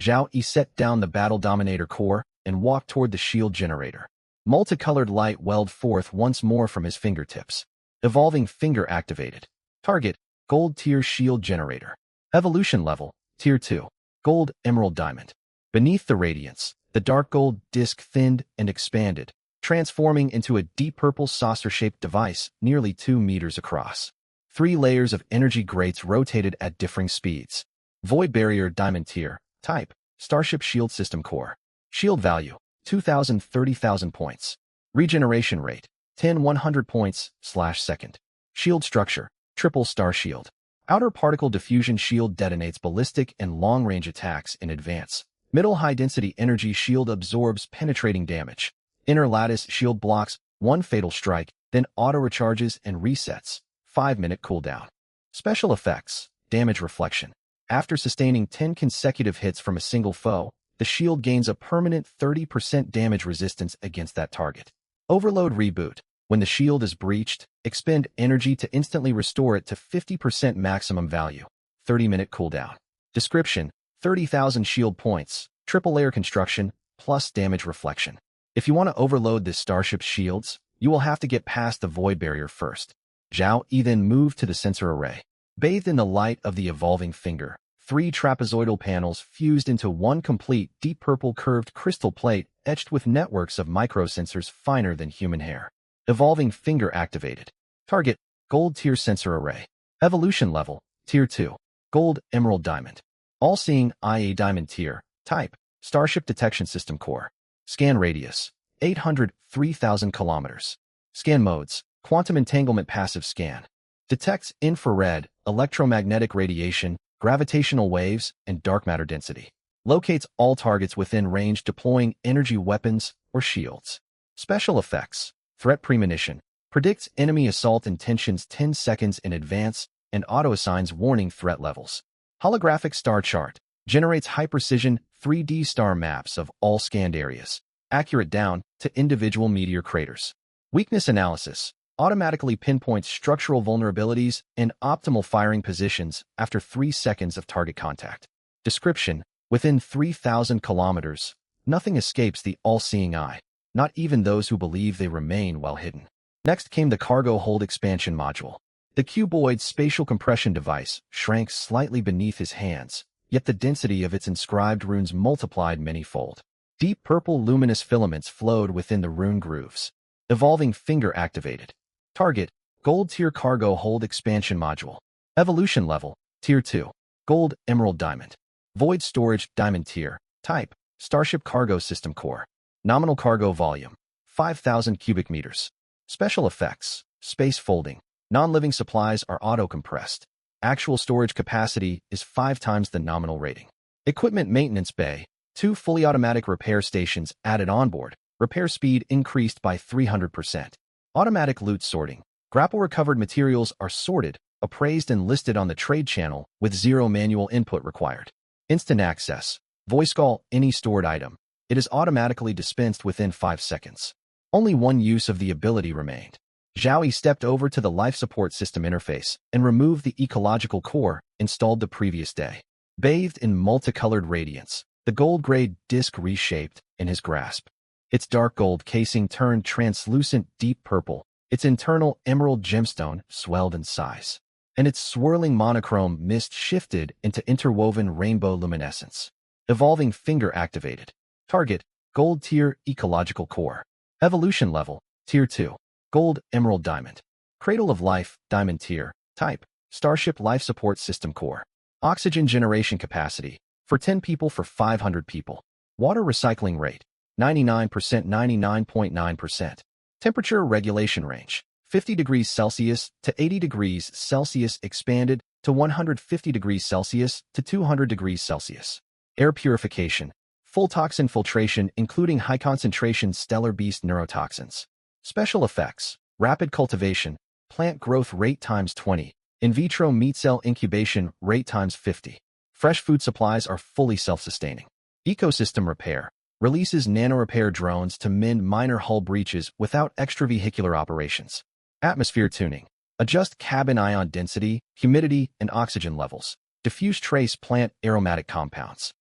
Zhao Yi set down the Battle Dominator core and walked toward the shield generator. Multicolored light welled forth once more from his fingertips. Evolving finger activated. Target, Gold Tier Shield Generator. Evolution level, Tier 2. Gold, Emerald, Diamond. Beneath the radiance, the dark gold disc thinned and expanded, transforming into a deep purple saucer-shaped device nearly 2 meters across. 3 layers of energy grates rotated at differing speeds. Void Barrier Diamond Tier. Type, Starship Shield System Core. Shield value, 2,000-30,000 points. Regeneration rate, 10-100 points/second. Shield structure, Triple Star Shield. Outer particle diffusion shield detonates ballistic and long-range attacks in advance. Middle high-density energy shield absorbs penetrating damage. Inner lattice shield blocks 1 fatal strike, then auto-recharges and resets. 5-minute cooldown. Special effects, damage reflection. After sustaining 10 consecutive hits from a single foe, the shield gains a permanent 30% damage resistance against that target. Overload reboot. When the shield is breached, expend energy to instantly restore it to 50% maximum value. 30-minute cooldown. Description: 30,000 shield points, triple layer construction, plus damage reflection. If you want to overload this starship's shields, you will have to get past the void barrier first. Zhao Yi then moved to the sensor array. Bathed in the light of the evolving finger, 3 trapezoidal panels fused into one complete deep purple curved crystal plate etched with networks of microsensors finer than human hair. Evolving finger activated. Target, Gold Tier Sensor Array. Evolution level, Tier 2. Gold, Emerald, Diamond. All-Seeing IA Diamond Tier. Type, Starship Detection System Core. Scan radius, 803,000 kilometers. Scan modes, Quantum Entanglement Passive Scan. Detects infrared, electromagnetic radiation, gravitational waves, and dark matter density. Locates all targets within range deploying energy weapons or shields. Special effects. Threat Premonition. Predicts enemy assault intentions 10 seconds in advance and auto-assigns warning threat levels. Holographic Star Chart. Generates high-precision 3D star maps of all scanned areas, accurate down to individual meteor craters. Weakness Analysis. Automatically pinpoints structural vulnerabilities and optimal firing positions after 3 seconds of target contact. Description: within 3,000 kilometers, nothing escapes the all-seeing eye, not even those who believe they remain well hidden. Next came the Cargo Hold Expansion Module. The cuboid spatial compression device shrank slightly beneath his hands, yet the density of its inscribed runes multiplied many-fold. Deep purple luminous filaments flowed within the rune grooves. Evolving finger activated. Target, Gold Tier Cargo Hold Expansion Module. Evolution level, Tier 2. Gold, Emerald, Diamond. Void Storage Diamond Tier. Type, Starship Cargo System Core. Nominal cargo volume, 5,000 cubic meters. Special effects, space folding. Non-living supplies are auto-compressed. Actual storage capacity is 5 times the nominal rating. Equipment Maintenance Bay. 2 fully automatic repair stations added onboard. Repair speed increased by 300%. Automatic loot sorting. Grapple-recovered materials are sorted, appraised and listed on the trade channel with 0 manual input required. Instant access. Voice call any stored item. It is automatically dispensed within 5 seconds. Only one use of the ability remained. Zhao Yi stepped over to the life support system interface and removed the ecological core installed the previous day. Bathed in multicolored radiance, the gold-gray disc reshaped in his grasp. Its dark gold casing turned translucent deep purple, its internal emerald gemstone swelled in size, and its swirling monochrome mist shifted into interwoven rainbow luminescence. Evolving finger activated. Target, Gold Tier Ecological Core. Evolution level, Tier 2. Gold, Emerald, Diamond. Cradle of Life, Diamond Tier. Type, Starship Life Support System Core. Oxygen generation capacity, for 10 people for 500 people. Water recycling rate, 99% 99.9%. Temperature regulation range, 50 degrees Celsius to 80 degrees Celsius expanded to 150 degrees Celsius to 200 degrees Celsius. Air purification, full toxin filtration including high-concentration stellar beast neurotoxins. Special effects, rapid cultivation, plant growth rate times 20, in vitro meat cell incubation rate times 50. Fresh food supplies are fully self-sustaining. Ecosystem repair, releases nano-repair drones to mend minor hull breaches without extravehicular operations. Atmosphere tuning, adjust cabin ion density, humidity, and oxygen levels. Diffuse trace plant aromatic compounds.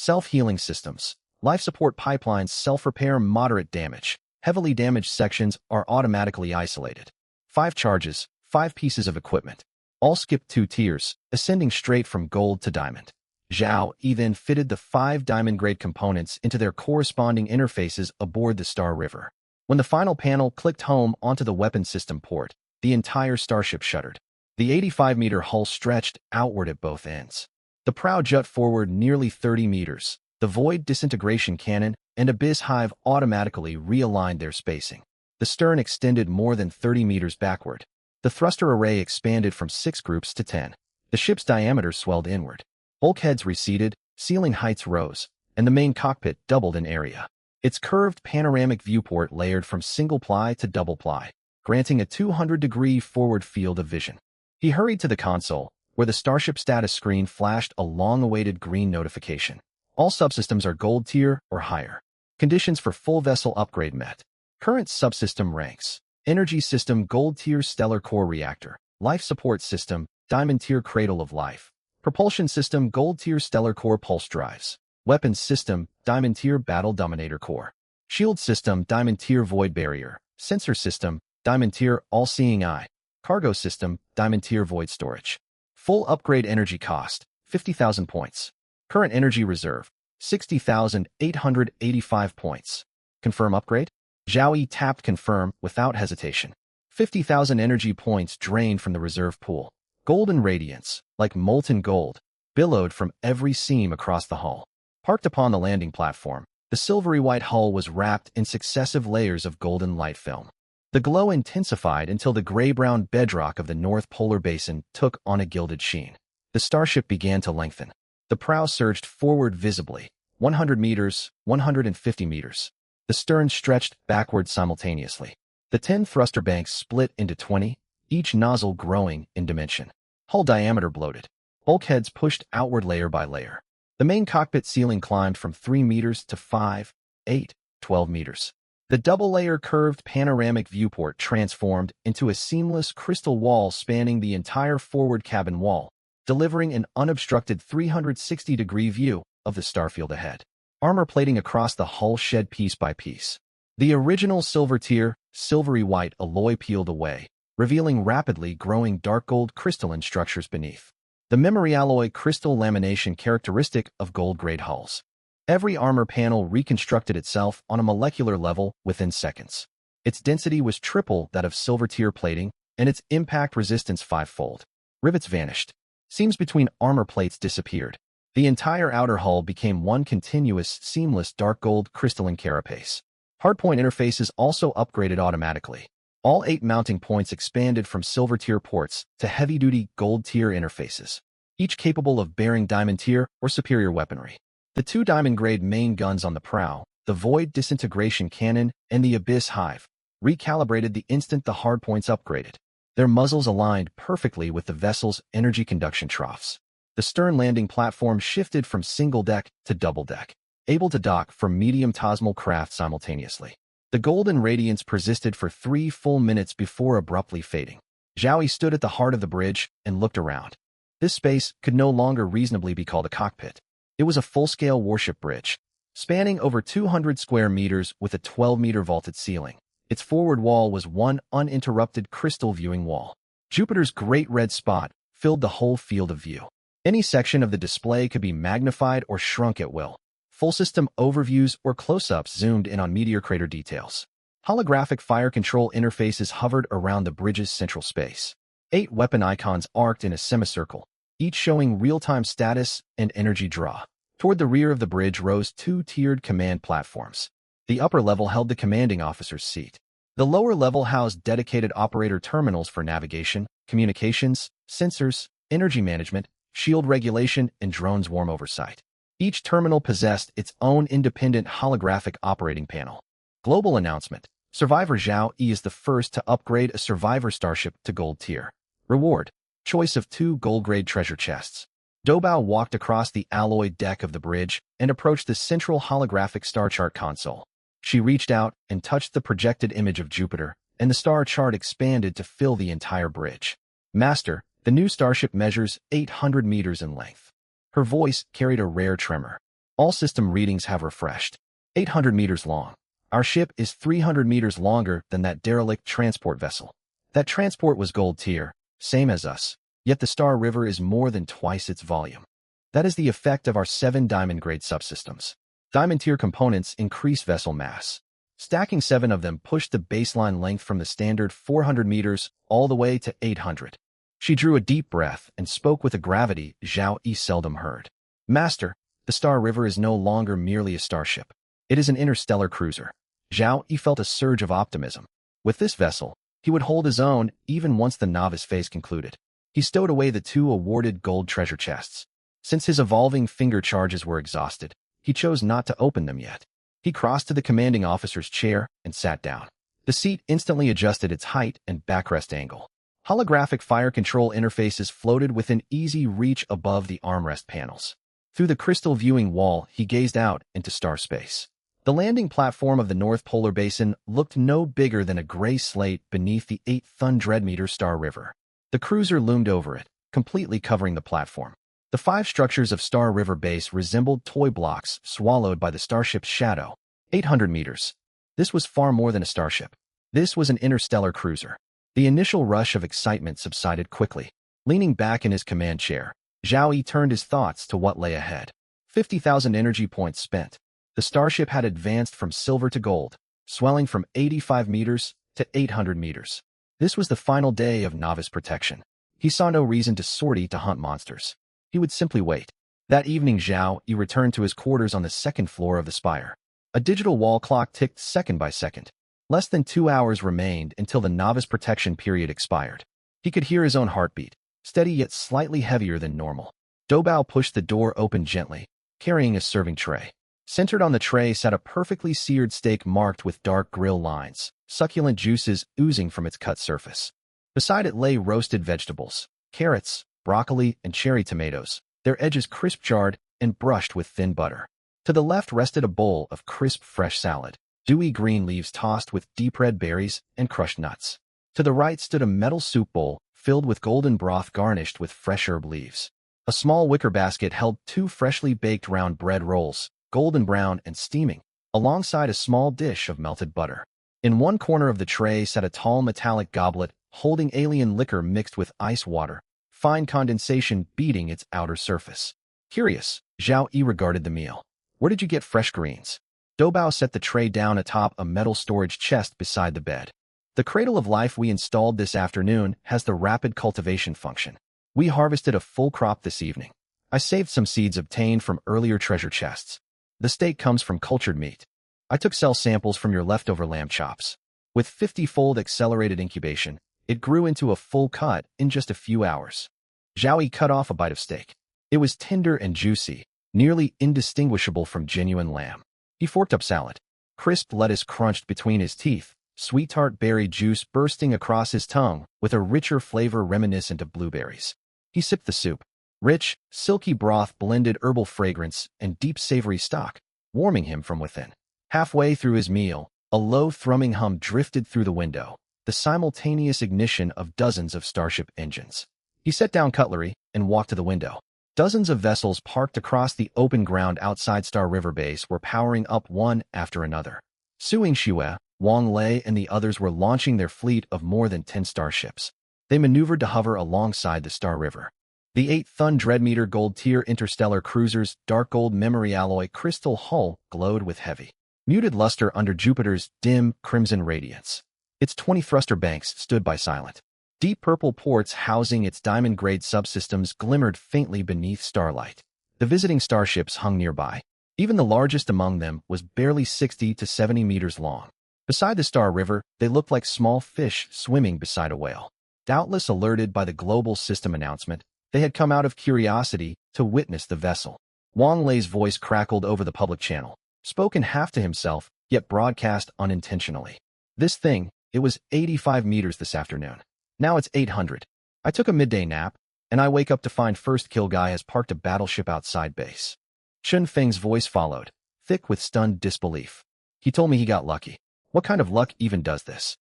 Self-healing systems. Life support pipelines self-repair moderate damage. Heavily damaged sections are automatically isolated. 5 charges, 5 pieces of equipment. All skip 2 tiers, ascending straight from gold to diamond. Zhao Yi then fitted the 5 diamond-grade components into their corresponding interfaces aboard the Star River. When the final panel clicked home onto the weapon system port, the entire starship shuddered. The 85-meter hull stretched outward at both ends. The prow jut forward nearly 30 meters. The Void disintegration cannon and Abyss Hive automatically realigned their spacing. The stern extended more than 30 meters backward. The thruster array expanded from 6 groups to 10. The ship's diameter swelled inward. Bulkheads receded, ceiling heights rose, and the main cockpit doubled in area. Its curved panoramic viewport layered from single-ply to double-ply, granting a 200-degree forward field of vision. He hurried to the console, where the starship status screen flashed a long-awaited green notification. All subsystems are gold tier or higher. Conditions for full vessel upgrade met. Current subsystem ranks. Energy system gold tier stellar core reactor. Life support system diamond tier cradle of life. Propulsion system gold tier stellar core pulse drives. Weapons system diamond tier battle dominator core. Shield system diamond tier void barrier. Sensor system diamond tier all-seeing eye. Cargo system diamond tier void storage. Full upgrade energy cost 50,000 points. Current energy reserve 60,885 points. Confirm upgrade? Zhao Yi tapped confirm without hesitation. 50,000 energy points drained from the reserve pool. Golden radiance, like molten gold, billowed from every seam across the hull. Parked upon the landing platform, the silvery white hull was wrapped in successive layers of golden light film. The glow intensified until the gray-brown bedrock of the North Polar Basin took on a gilded sheen. The starship began to lengthen. The prow surged forward visibly, 100 meters, 150 meters. The stern stretched backward simultaneously. The 10 thruster banks split into 20, each nozzle growing in dimension. Hull diameter bloated. Bulkheads pushed outward layer by layer. The main cockpit ceiling climbed from 3 meters to 5, 8, 12 meters. The double-layer curved panoramic viewport transformed into a seamless crystal wall spanning the entire forward cabin wall, delivering an unobstructed 360-degree view of the starfield ahead. Armor plating across the hull shed piece by piece. The original silver tier, silvery white alloy peeled away, revealing rapidly growing dark gold crystalline structures beneath. The memory alloy crystal lamination characteristic of gold-grade hulls. Every armor panel reconstructed itself on a molecular level within seconds. Its density was triple that of silver tier plating, and its impact resistance 5-fold. Rivets vanished. Seams between armor plates disappeared. The entire outer hull became one continuous, seamless dark gold crystalline carapace. Hardpoint interfaces also upgraded automatically. All 8 mounting points expanded from silver tier ports to heavy-duty gold tier interfaces, each capable of bearing diamond tier or superior weaponry. The 2 diamond-grade main guns on the prow, the Void disintegration cannon and the Abyss Hive, recalibrated the instant the hardpoints upgraded. Their muzzles aligned perfectly with the vessel's energy conduction troughs. The stern landing platform shifted from single-deck to double-deck, able to dock for medium-tosmal craft simultaneously. The golden radiance persisted for 3 full minutes before abruptly fading. Zhao Yi stood at the heart of the bridge and looked around. This space could no longer reasonably be called a cockpit. It was a full-scale warship bridge, spanning over 200 square meters with a 12-meter vaulted ceiling. Its forward wall was one uninterrupted crystal viewing wall. Jupiter's great red spot filled the whole field of view. Any section of the display could be magnified or shrunk at will. Full system overviews or close-ups zoomed in on meteor crater details. Holographic fire control interfaces hovered around the bridge's central space. 8 weapon icons arced in a semicircle, each showing real-time status and energy draw. Toward the rear of the bridge rose 2 tiered command platforms. The upper level held the commanding officer's seat. The lower level housed dedicated operator terminals for navigation, communications, sensors, energy management, shield regulation, and drone swarm oversight. Each terminal possessed its own independent holographic operating panel. Global announcement. Survivor Zhao Yi is the first to upgrade a Survivor starship to gold tier. Reward. Choice of 2 gold-grade treasure chests. Doubao walked across the alloy deck of the bridge and approached the central holographic star chart console. She reached out and touched the projected image of Jupiter, and the star chart expanded to fill the entire bridge. Master, the new starship measures 800 meters in length. Her voice carried a rare tremor. All system readings have refreshed. 800 meters long. Our ship is 300 meters longer than that derelict transport vessel. That transport was gold tier, same as us, yet the Star River is more than twice its volume. That is the effect of our 7 diamond-grade subsystems. Diamond-tier components increase vessel mass. Stacking 7 of them pushed the baseline length from the standard 400 meters all the way to 800. She drew a deep breath and spoke with a gravity Zhao Yi seldom heard. Master, the Star River is no longer merely a starship. It is an interstellar cruiser. Zhao Yi felt a surge of optimism. With this vessel, he would hold his own even once the novice phase concluded. He stowed away the 2 awarded gold treasure chests. Since his evolving finger charges were exhausted, he chose not to open them yet. He crossed to the commanding officer's chair and sat down. The seat instantly adjusted its height and backrest angle. Holographic fire control interfaces floated within easy reach above the armrest panels. Through the crystal viewing wall, he gazed out into star space. The landing platform of the North Polar Basin looked no bigger than a gray slate beneath the 800-meter Star River. The cruiser loomed over it, completely covering the platform. The 5 structures of Star River Base resembled toy blocks swallowed by the starship's shadow. 800 meters. This was far more than a starship. This was an interstellar cruiser. The initial rush of excitement subsided quickly. Leaning back in his command chair, Zhao Yi turned his thoughts to what lay ahead. 50,000 energy points spent. The starship had advanced from silver to gold, swelling from 85 meters to 800 meters. This was the final day of novice protection. He saw no reason to sortie to hunt monsters. He would simply wait. That evening, Zhao Yi returned to his quarters on the 2nd floor of the spire. A digital wall clock ticked second by second. Less than 2 hours remained until the novice protection period expired. He could hear his own heartbeat, steady yet slightly heavier than normal. Doubao pushed the door open gently, carrying a serving tray. Centered on the tray sat a perfectly seared steak marked with dark grill lines, succulent juices oozing from its cut surface. Beside it lay roasted vegetables, carrots, broccoli, and cherry tomatoes, their edges crisp charred and brushed with thin butter. To the left rested a bowl of crisp fresh salad, dewy green leaves tossed with deep red berries and crushed nuts. To the right stood a metal soup bowl filled with golden broth garnished with fresh herb leaves. A small wicker basket held 2 freshly baked round bread rolls, golden brown and steaming, alongside a small dish of melted butter. In one corner of the tray sat a tall metallic goblet holding alien liquor mixed with ice water, fine condensation beading its outer surface. Curious, Zhao Yi regarded the meal. Where did you get fresh greens? Doubao set the tray down atop a metal storage chest beside the bed. The Cradle of Life we installed this afternoon has the rapid cultivation function. We harvested a full crop this evening. I saved some seeds obtained from earlier treasure chests. The steak comes from cultured meat. I took cell samples from your leftover lamb chops. With 50-fold accelerated incubation, it grew into a full cut in just a few hours. Zhao Yi cut off a bite of steak. It was tender and juicy, nearly indistinguishable from genuine lamb. He forked up salad. Crisp lettuce crunched between his teeth, sweet tart berry juice bursting across his tongue with a richer flavor reminiscent of blueberries. He sipped the soup. Rich, silky broth blended herbal fragrance and deep savory stock, warming him from within. Halfway through his meal, a low thrumming hum drifted through the window, the simultaneous ignition of dozens of starship engines. He set down cutlery and walked to the window. Dozens of vessels parked across the open ground outside Star River Base were powering up one after another. Suing Xue, Wang Lei, and the others were launching their fleet of more than 10 starships. They maneuvered to hover alongside the Star River. The 800-meter gold-tier interstellar cruiser's dark gold memory alloy crystal hull glowed with heavy, muted luster under Jupiter's dim, crimson radiance. Its 20 thruster banks stood by silent. Deep purple ports housing its diamond-grade subsystems glimmered faintly beneath starlight. The visiting starships hung nearby. Even the largest among them was barely 60 to 70 meters long. Beside the Star River, they looked like small fish swimming beside a whale. Doubtless alerted by the global system announcement, they had come out of curiosity to witness the vessel. Wang Lei's voice crackled over the public channel, spoken half to himself, yet broadcast unintentionally. This thing, it was 85 meters this afternoon. Now it's 800. I took a midday nap, and I wake up to find First Kill Guy has parked a battleship outside base. Chun Feng's voice followed, thick with stunned disbelief. He told me he got lucky. What kind of luck even does this?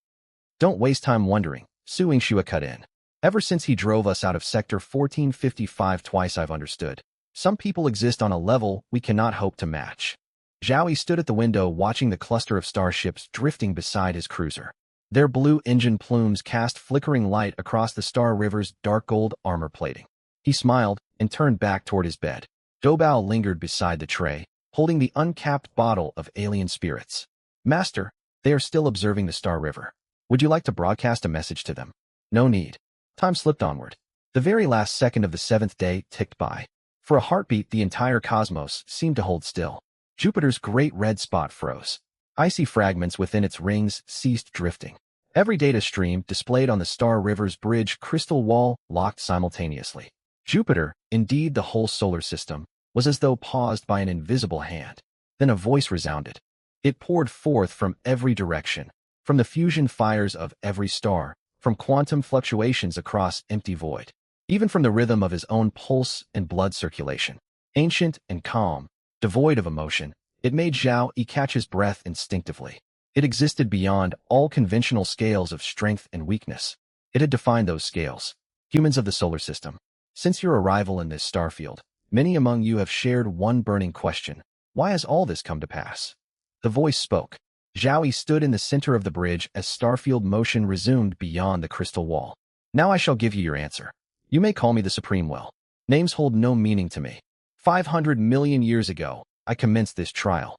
Don't waste time wondering, Suing Xue cut in. Ever since he drove us out of Sector 1455 twice I've understood. Some people exist on a level we cannot hope to match. Zhao Yi stood at the window watching the cluster of starships drifting beside his cruiser. Their blue engine plumes cast flickering light across the Star River's dark gold armor plating. He smiled and turned back toward his bed. Zhou Bao lingered beside the tray, holding the uncapped bottle of alien spirits. Master, they are still observing the Star River. Would you like to broadcast a message to them? No need. Time slipped onward. The very last second of the 7th day ticked by. For a heartbeat, the entire cosmos seemed to hold still. Jupiter's great red spot froze. Icy fragments within its rings ceased drifting. Every data stream displayed on the Star River's bridge crystal wall locked simultaneously. Jupiter, indeed the whole solar system, was as though paused by an invisible hand. Then a voice resounded. It poured forth from every direction, from the fusion fires of every star, from quantum fluctuations across empty void, even from the rhythm of his own pulse and blood circulation. Ancient and calm, devoid of emotion, it made Zhao Yi catch his breath instinctively. It existed beyond all conventional scales of strength and weakness. It had defined those scales. Humans of the solar system, since your arrival in this starfield, many among you have shared one burning question. Why has all this come to pass? The voice spoke. Zhao Yi stood in the center of the bridge as starfield motion resumed beyond the crystal wall. Now I shall give you your answer. You may call me the Supreme Will. Names hold no meaning to me. 500 million years ago, I commenced this trial.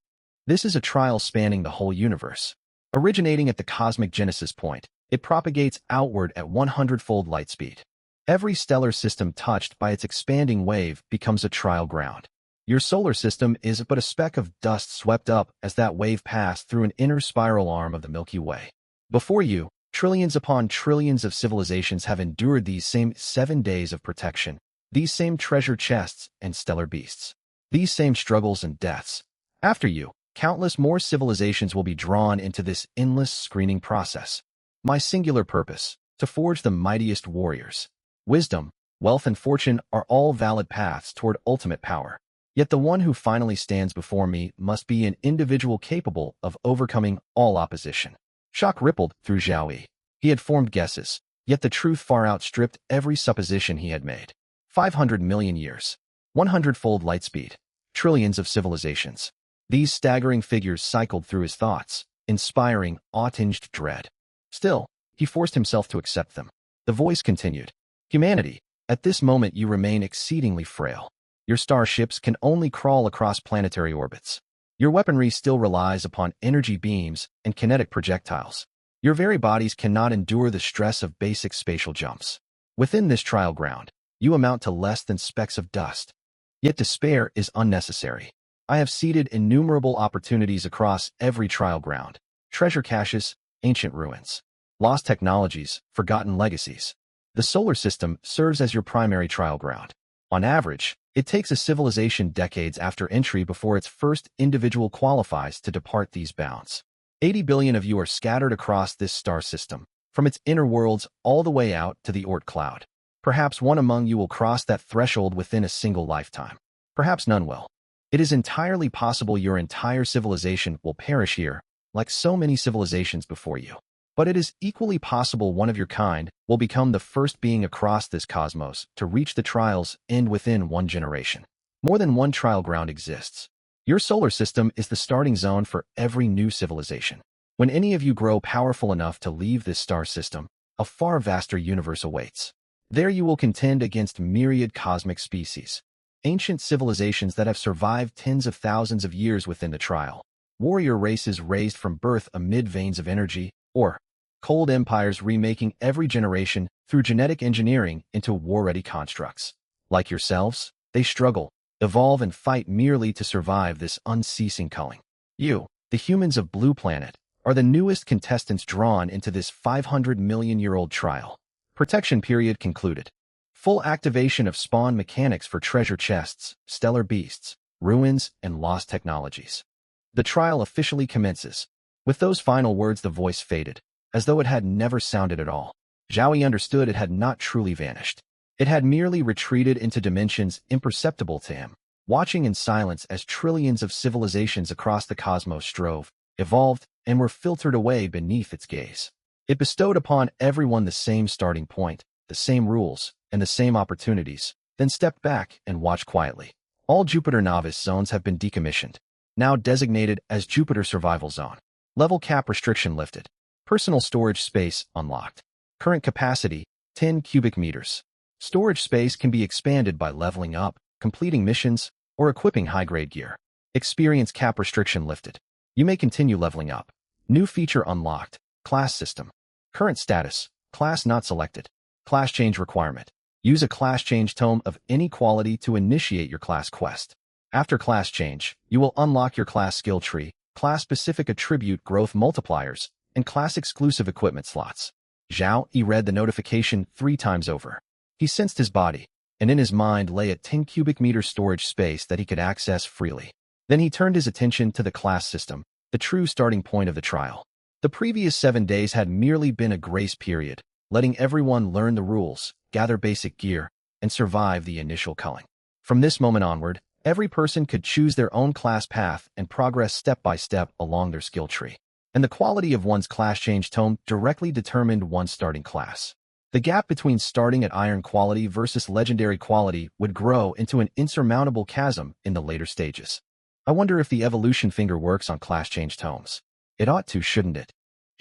This is a trial spanning the whole universe. Originating at the cosmic genesis point, it propagates outward at 100-fold light speed. Every stellar system touched by its expanding wave becomes a trial ground. Your solar system is but a speck of dust swept up as that wave passed through an inner spiral arm of the Milky Way. Before you, trillions upon trillions of civilizations have endured these same 7 days of protection, these same treasure chests and stellar beasts, these same struggles and deaths. After you, countless more civilizations will be drawn into this endless screening process. My singular purpose, to forge the mightiest warriors. Wisdom, wealth, and fortune are all valid paths toward ultimate power. Yet the one who finally stands before me must be an individual capable of overcoming all opposition. Shock rippled through Zhao Yi. He had formed guesses, yet the truth far outstripped every supposition he had made. 500 million years. 100-fold light speed. Trillions of civilizations. These staggering figures cycled through his thoughts, inspiring awe-tinged dread. Still, he forced himself to accept them. The voice continued. Humanity, at this moment you remain exceedingly frail. Your starships can only crawl across planetary orbits. Your weaponry still relies upon energy beams and kinetic projectiles. Your very bodies cannot endure the stress of basic spatial jumps. Within this trial ground, you amount to less than specks of dust. Yet despair is unnecessary. I have seeded innumerable opportunities across every trial ground. Treasure caches, ancient ruins, lost technologies, forgotten legacies. The solar system serves as your primary trial ground. On average, it takes a civilization decades after entry before its first individual qualifies to depart these bounds. 80 billion of you are scattered across this star system, from its inner worlds all the way out to the Oort cloud. Perhaps one among you will cross that threshold within a single lifetime. Perhaps none will. It is entirely possible your entire civilization will perish here, like so many civilizations before you. But it is equally possible one of your kind will become the first being across this cosmos to reach the trial's end within one generation. More than one trial ground exists. Your solar system is the starting zone for every new civilization. When any of you grow powerful enough to leave this star system, a far vaster universe awaits. There you will contend against myriad cosmic species, ancient civilizations that have survived tens of thousands of years within the trial, warrior races raised from birth amid veins of energy, or cold empires remaking every generation through genetic engineering into war-ready constructs. Like yourselves, they struggle, evolve, and fight merely to survive this unceasing culling. You, the humans of Blue Planet, are the newest contestants drawn into this 500-million-year-old trial. Protection period concluded. Full activation of spawn mechanics for treasure chests, stellar beasts, ruins, and lost technologies. The trial officially commences. With those final words, the voice faded, as though it had never sounded at all. Zhao Yi understood it had not truly vanished. It had merely retreated into dimensions imperceptible to him, watching in silence as trillions of civilizations across the cosmos strove, evolved, and were filtered away beneath its gaze. It bestowed upon everyone the same starting point, the same rules, and the same opportunities, then stepped back and watched quietly. All Jupiter Novice zones have been decommissioned, now designated as Jupiter Survival Zone. Level cap restriction lifted. Personal storage space unlocked. Current capacity, 10 cubic meters. Storage space can be expanded by leveling up, completing missions, or equipping high-grade gear. Experience cap restriction lifted. You may continue leveling up. New feature unlocked. Class system. Current status, class not selected. Class change requirement. Use a class change tome of any quality to initiate your class quest. After class change, you will unlock your class skill tree, class-specific attribute growth multipliers, and class-exclusive equipment slots. Zhao Yi read the notification 3 times over. He sensed his body, and in his mind lay a 10 cubic meter storage space that he could access freely. Then he turned his attention to the class system, the true starting point of the trial. The previous 7 days had merely been a grace period, letting everyone learn the rules, gather basic gear, and survive the initial culling. From this moment onward, every person could choose their own class path and progress step by step along their skill tree. And the quality of one's class change tome directly determined one's starting class. The gap between starting at iron quality versus legendary quality would grow into an insurmountable chasm in the later stages. I wonder if the evolution finger works on class change tomes. It ought to, shouldn't it?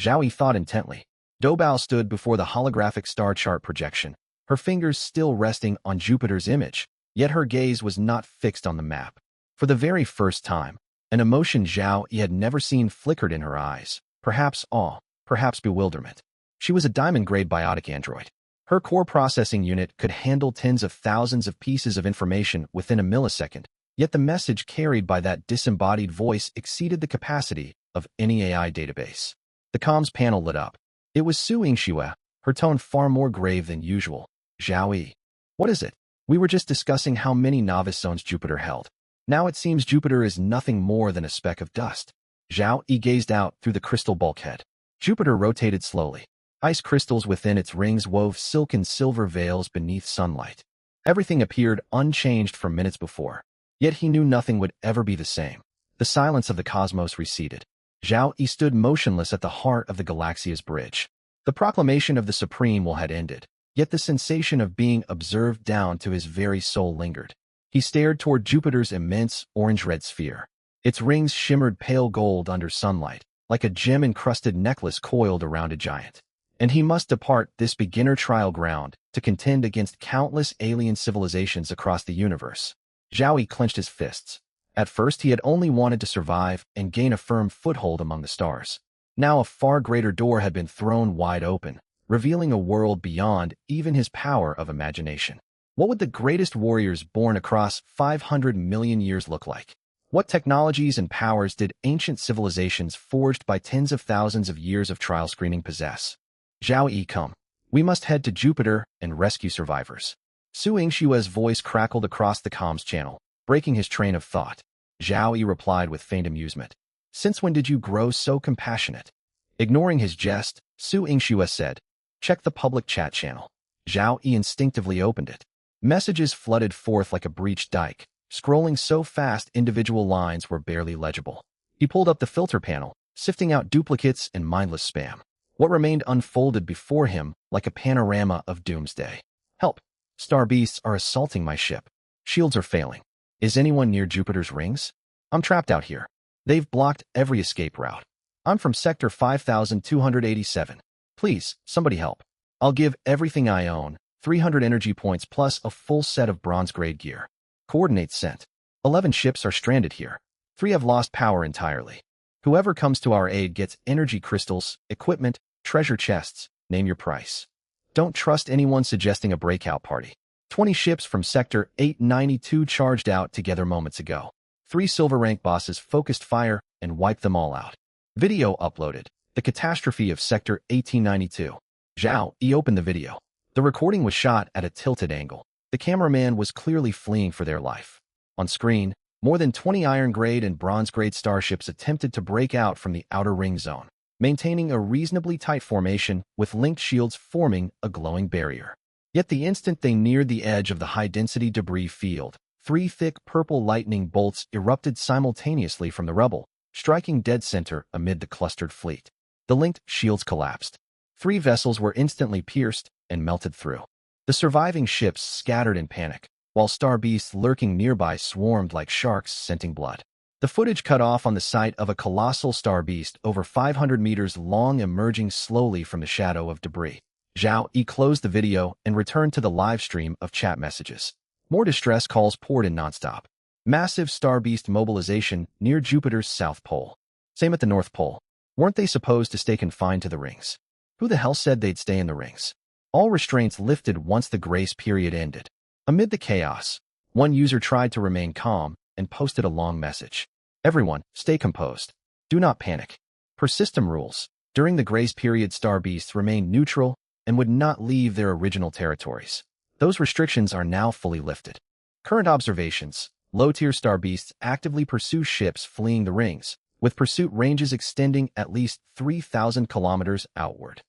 Zhao Yi thought intently. Doubao stood before the holographic star chart projection, her fingers still resting on Jupiter's image, yet her gaze was not fixed on the map. For the very first time, an emotion Zhao Yi had never seen flickered in her eyes, perhaps awe, perhaps bewilderment. She was a diamond-grade biotic android. Her core processing unit could handle tens of thousands of pieces of information within a millisecond, yet the message carried by that disembodied voice exceeded the capacity of any AI database. The comms panel lit up. It was Su Yingxue, her tone far more grave than usual. Zhao Yi. What is it? We were just discussing how many novice zones Jupiter held. Now it seems Jupiter is nothing more than a speck of dust. Zhao Yi gazed out through the crystal bulkhead. Jupiter rotated slowly. Ice crystals within its rings wove silken silver veils beneath sunlight. Everything appeared unchanged from minutes before. Yet he knew nothing would ever be the same. The silence of the cosmos receded. Zhao Yi stood motionless at the heart of the Galaxia's bridge. The proclamation of the Supreme Will had ended, yet the sensation of being observed down to his very soul lingered. He stared toward Jupiter's immense orange-red sphere. Its rings shimmered pale gold under sunlight, like a gem-encrusted necklace coiled around a giant. And he must depart this beginner trial ground to contend against countless alien civilizations across the universe. Zhao Yi clenched his fists. At first, he had only wanted to survive and gain a firm foothold among the stars. Now a far greater door had been thrown wide open, revealing a world beyond even his power of imagination. What would the greatest warriors born across 500 million years look like? What technologies and powers did ancient civilizations forged by tens of thousands of years of trial screening possess? Zhao Yi, come. We must head to Jupiter and rescue survivors. Su Yingshue's voice crackled across the comms channel, breaking his train of thought. Zhao Yi replied with faint amusement. Since when did you grow so compassionate? Ignoring his jest, Su Yingxue said, check the public chat channel. Zhao Yi instinctively opened it. Messages flooded forth like a breached dike, scrolling so fast individual lines were barely legible. He pulled up the filter panel, sifting out duplicates and mindless spam. What remained unfolded before him like a panorama of doomsday. Help! Star beasts are assaulting my ship. Shields are failing. Is anyone near Jupiter's rings? I'm trapped out here. They've blocked every escape route. I'm from Sector 5287. Please, somebody help. I'll give everything I own, 300 energy points plus a full set of bronze-grade gear. Coordinates sent. 11 ships are stranded here. 3 have lost power entirely. Whoever comes to our aid gets energy crystals, equipment, treasure chests, name your price. Don't trust anyone suggesting a breakout party. 20 ships from Sector 892 charged out together moments ago. 3 silver rank bosses focused fire and wiped them all out. Video uploaded. The catastrophe of Sector 1892. Zhao Yi opened the video. The recording was shot at a tilted angle. The cameraman was clearly fleeing for their life. On screen, more than 20 iron-grade and bronze-grade starships attempted to break out from the outer ring zone, maintaining a reasonably tight formation with linked shields forming a glowing barrier. Yet the instant they neared the edge of the high-density debris field, 3 thick purple lightning bolts erupted simultaneously from the rubble, striking dead center amid the clustered fleet. The linked shields collapsed. 3 vessels were instantly pierced and melted through. The surviving ships scattered in panic, while star beasts lurking nearby swarmed like sharks scenting blood. The footage cut off on the sight of a colossal star beast over 500 meters long emerging slowly from the shadow of debris. Zhao Yi closed the video and returned to the live stream of chat messages. More distress calls poured in nonstop. Massive star beast mobilization near Jupiter's south pole. Same at the North Pole. Weren't they supposed to stay confined to the rings? Who the hell said they'd stay in the rings? All restraints lifted once the grace period ended. Amid the chaos, one user tried to remain calm and posted a long message. Everyone, stay composed. Do not panic. Per system rules, during the grace period star beasts remained neutral and would not leave their original territories. Those restrictions are now fully lifted. Current observations, low-tier star beasts actively pursue ships fleeing the rings, with pursuit ranges extending at least 3,000 kilometers outward.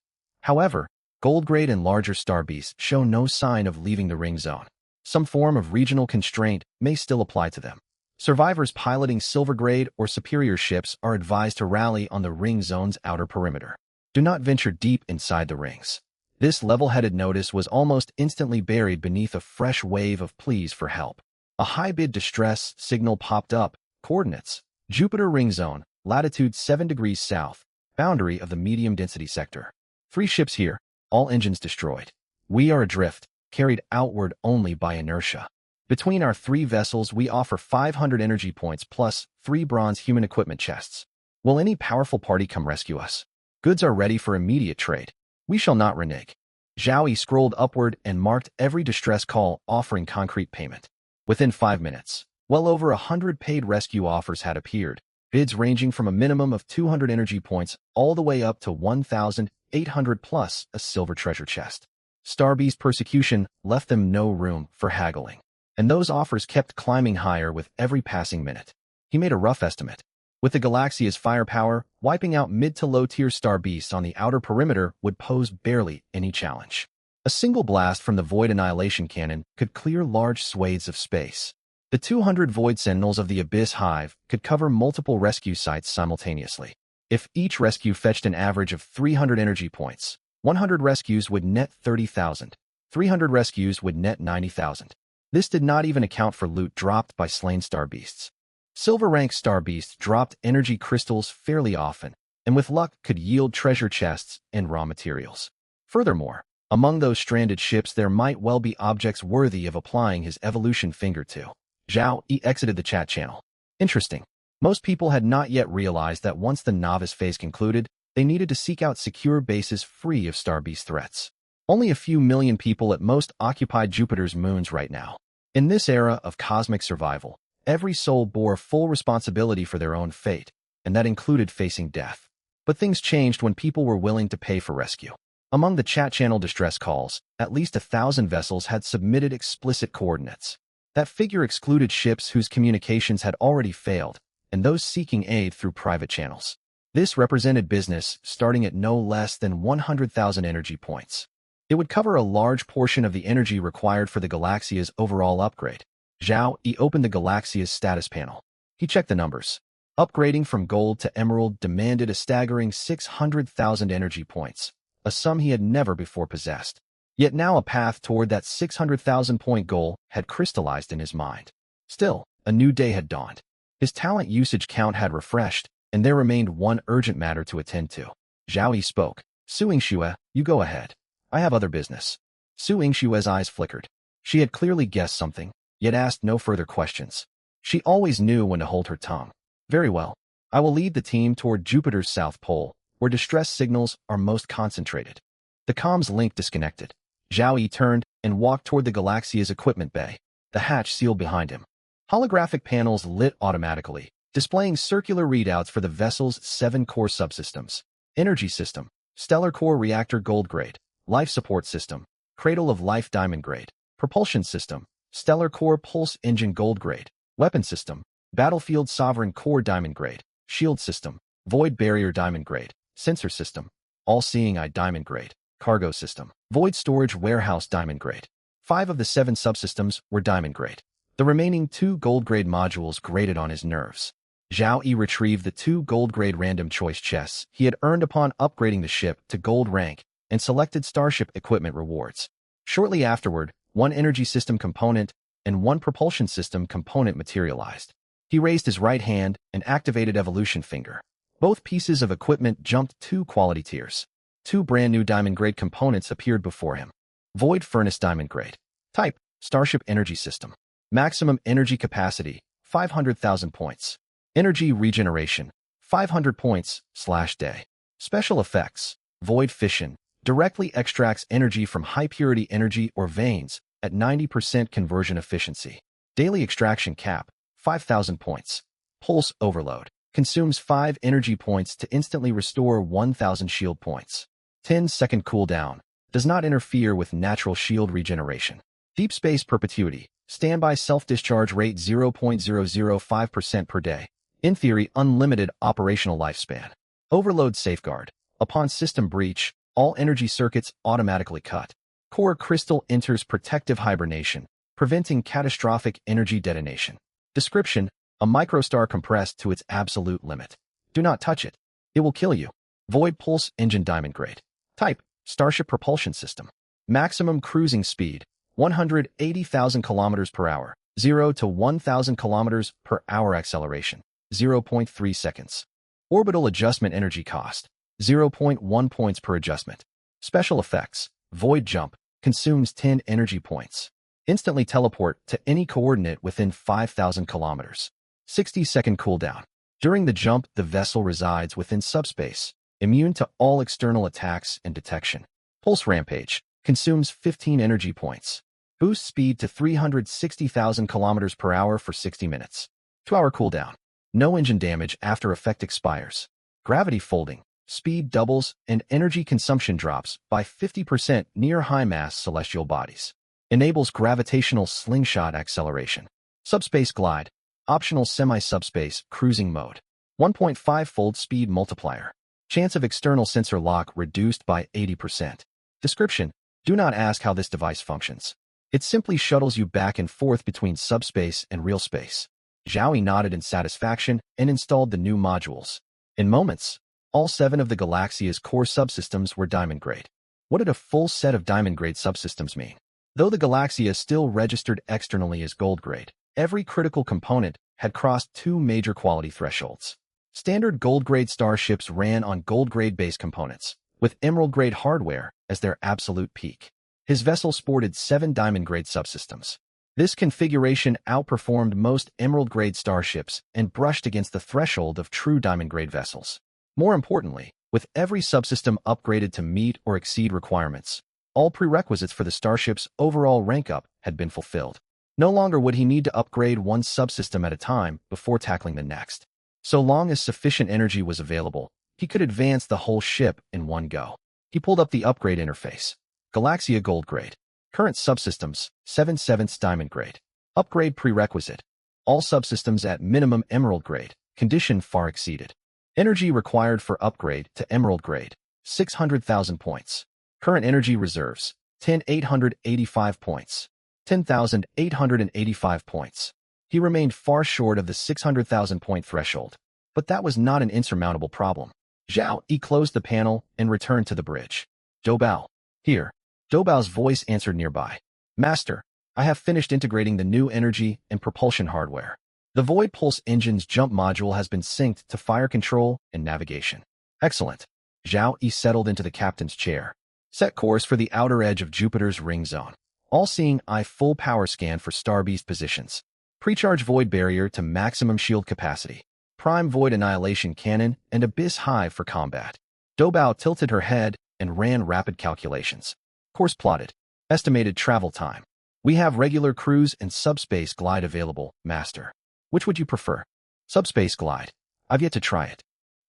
However, gold-grade and larger star beasts show no sign of leaving the ring zone. Some form of regional constraint may still apply to them. Survivors piloting silver-grade or superior ships are advised to rally on the ring zone's outer perimeter. Do not venture deep inside the rings. This level-headed notice was almost instantly buried beneath a fresh wave of pleas for help. A high-bid distress signal popped up. Coordinates: Jupiter ring zone, latitude 7 degrees south, boundary of the medium-density sector. 3 ships here, all engines destroyed. We are adrift, carried outward only by inertia. Between our 3 vessels, we offer 500 energy points plus 3 bronze human equipment chests. Will any powerful party come rescue us? Goods are ready for immediate trade. We shall not renege. Zhao Yi scrolled upward and marked every distress call offering concrete payment. Within 5 minutes, well over 100 paid rescue offers had appeared, bids ranging from a minimum of 200 energy points all the way up to 1,800 plus a silver treasure chest. Starbeast persecution left them no room for haggling, and those offers kept climbing higher with every passing minute. He made a rough estimate. With the Galaxia's firepower, wiping out mid to low-tier star beasts on the outer perimeter would pose barely any challenge. A single blast from the Void Annihilation Cannon could clear large swathes of space. The 200 Void Sentinels of the Abyss Hive could cover multiple rescue sites simultaneously. If each rescue fetched an average of 300 energy points, 100 rescues would net 30,000. 300 rescues would net 90,000. This did not even account for loot dropped by slain star beasts. Silver-rank star beasts dropped energy crystals fairly often, and with luck could yield treasure chests and raw materials. Furthermore, among those stranded ships there might well be objects worthy of applying his evolution finger to. Zhao Yi exited the chat channel. Interesting. Most people had not yet realized that once the novice phase concluded, they needed to seek out secure bases free of star beast threats. Only a few million people at most occupied Jupiter's moons right now. In this era of cosmic survival, every soul bore full responsibility for their own fate, and that included facing death. But things changed when people were willing to pay for rescue. Among the chat channel distress calls, at least 1,000 vessels had submitted explicit coordinates. That figure excluded ships whose communications had already failed, and those seeking aid through private channels. This represented business starting at no less than 100,000 energy points. It would cover a large portion of the energy required for the Galaxia's overall upgrade. Zhao Yi opened the Galaxia's status panel. He checked the numbers. Upgrading from gold to emerald demanded a staggering 600,000 energy points, a sum he had never before possessed. Yet now a path toward that 600,000-point goal had crystallized in his mind. Still, a new day had dawned. His talent usage count had refreshed, and there remained one urgent matter to attend to. Zhao Yi spoke. Su Yingxue, you go ahead. I have other business. Su Yingshue's eyes flickered. She had clearly guessed something, yet asked no further questions. She always knew when to hold her tongue. Very well. I will lead the team toward Jupiter's south pole, where distress signals are most concentrated. The comms link disconnected. Zhao Yi turned and walked toward the Galaxia's equipment bay. The hatch sealed behind him. Holographic panels lit automatically, displaying circular readouts for the vessel's 7 core subsystems. Energy system, stellar core reactor gold grade. Life support system, cradle of life diamond grade. Propulsion system, stellar core pulse engine gold grade. Weapon system, battlefield sovereign core diamond grade. Shield system, void barrier diamond grade. Sensor system, all-seeing eye diamond grade. Cargo system, void storage warehouse diamond grade. 5 of the 7 subsystems were diamond grade. The remaining 2 gold grade modules grated on his nerves. Zhao Yi retrieved the 2 gold grade random choice chests he had earned upon upgrading the ship to gold rank and selected starship equipment rewards. Shortly afterward, 1 energy system component and one propulsion system component materialized. He raised his right hand and activated Evolution Finger. Both pieces of equipment jumped 2 quality tiers. 2 brand new Diamond Grade components appeared before him. Void Furnace Diamond Grade. Type, Starship Energy System. Maximum energy capacity, 500,000 points. Energy regeneration, 500 points/day. Special effects, Void Fission. Directly extracts energy from high-purity energy or veins at 90% conversion efficiency. Daily extraction cap, 5,000 points. Pulse Overload. Consumes 5 energy points to instantly restore 1,000 shield points. 10-second cooldown. Does not interfere with natural shield regeneration. Deep Space Perpetuity. Standby self-discharge rate 0.005% per day. In theory, unlimited operational lifespan. Overload Safeguard. Upon system breach, all energy circuits automatically cut. Core Crystal enters protective hibernation, preventing catastrophic energy detonation. Description: a microstar compressed to its absolute limit. Do not touch it. It will kill you. Void Pulse Engine Diamond Grade. Type, Starship Propulsion System. Maximum cruising speed, 180,000 km per hour. 0 to 1,000 km per hour acceleration, 0.3 seconds. Orbital Adjustment Energy Cost, 0.1 points per adjustment. Special effects, Void Jump, consumes 10 energy points. Instantly teleport to any coordinate within 5,000 kilometers. 60-second cooldown. During the jump, the vessel resides within subspace, immune to all external attacks and detection. Pulse Rampage, consumes 15 energy points. Boosts speed to 360,000 kilometers per hour for 60 minutes. 2-hour cooldown. No engine damage after effect expires. Gravity Folding. Speed doubles and energy consumption drops by 50% near high-mass celestial bodies. Enables gravitational slingshot acceleration. Subspace Glide. Optional semi-subspace cruising mode. 1.5-fold speed multiplier. Chance of external sensor lock reduced by 80%. Description: do not ask how this device functions. It simply shuttles you back and forth between subspace and real space. Zhao nodded in satisfaction and installed the new modules. In moments, all 7 of the Galaxia's core subsystems were Diamond Grade. What did a full set of Diamond Grade subsystems mean? Though the Galaxia still registered externally as Gold Grade, every critical component had crossed 2 major quality thresholds. Standard Gold Grade starships ran on Gold Grade base components, with Emerald Grade hardware as their absolute peak. His vessel sported 7 Diamond Grade subsystems. This configuration outperformed most Emerald Grade starships and brushed against the threshold of true Diamond Grade vessels. More importantly, with every subsystem upgraded to meet or exceed requirements, all prerequisites for the starship's overall rank-up had been fulfilled. No longer would he need to upgrade one subsystem at a time before tackling the next. So long as sufficient energy was available, he could advance the whole ship in one go. He pulled up the upgrade interface. Galaxia Gold Grade. Current subsystems, 7/7 Diamond Grade. Upgrade prerequisite. All subsystems at minimum Emerald Grade. Condition far exceeded. Energy required for upgrade to Emerald Grade, 600,000 points. Current energy reserves, 10,885 points. 10,885 points. He remained far short of the 600,000 point threshold, but that was not an insurmountable problem. Zhao closed the panel and returned to the bridge. Doubao. Here. Doubao's voice answered nearby. Master, I have finished integrating the new energy and propulsion hardware. The Void Pulse Engine's jump module has been synced to fire control and navigation. Excellent. Zhao settled into the captain's chair. Set course for the outer edge of Jupiter's ring zone. All-seeing eye full power scan for Star Beast positions. Precharge Void Barrier to maximum shield capacity. Prime Void Annihilation Cannon and Abyss Hive for combat. Doubao tilted her head and ran rapid calculations. Course plotted. Estimated travel time. We have regular cruise and subspace glide available, Master. Which would you prefer? Subspace glide. I've yet to try it.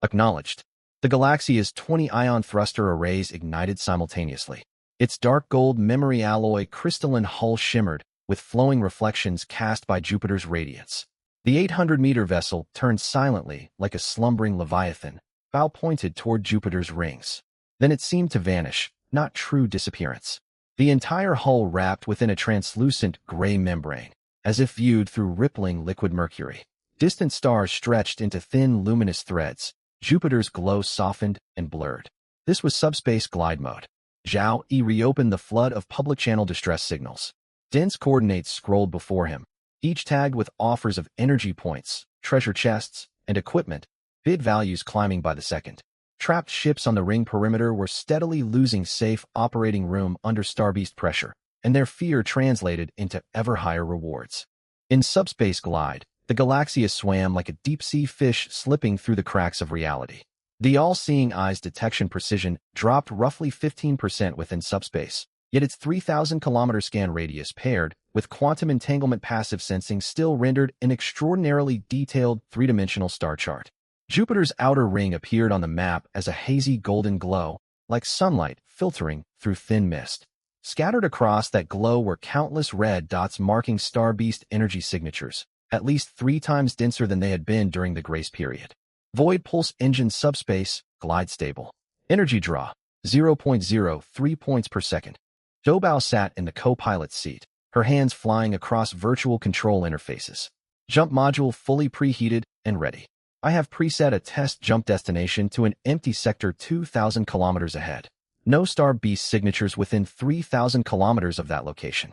Acknowledged. The Galaxia's 20 ion thruster arrays ignited simultaneously. Its dark gold memory alloy crystalline hull shimmered with flowing reflections cast by Jupiter's radiance. The 800-meter vessel turned silently like a slumbering leviathan, bow pointed toward Jupiter's rings. Then it seemed to vanish, not true disappearance. The entire hull wrapped within a translucent gray membrane, as if viewed through rippling liquid mercury. Distant stars stretched into thin luminous threads. Jupiter's glow softened and blurred. This was subspace glide mode. Zhao reopened the flood of public channel distress signals. Dense coordinates scrolled before him, each tagged with offers of energy points, treasure chests, and equipment, bid values climbing by the second. Trapped ships on the ring perimeter were steadily losing safe operating room under Starbeast pressure, and their fear translated into ever higher rewards. In Subspace Glide, the Galaxia swam like a deep-sea fish slipping through the cracks of reality. The all-seeing eye's detection precision dropped roughly 15% within subspace, yet its 3,000-kilometer scan radius paired with quantum entanglement passive sensing still rendered an extraordinarily detailed three-dimensional star chart. Jupiter's outer ring appeared on the map as a hazy golden glow, like sunlight filtering through thin mist. Scattered across that glow were countless red dots marking Starbeast energy signatures, at least 3 times denser than they had been during the grace period. Void Pulse Engine Subspace, Glide Stable. Energy Draw, 0.03 points per second. Dobao sat in the co-pilot's seat, her hands flying across virtual control interfaces. Jump module fully preheated and ready. I have preset a test jump destination to an empty sector 2,000 kilometers ahead. No Starbeast signatures within 3,000 kilometers of that location.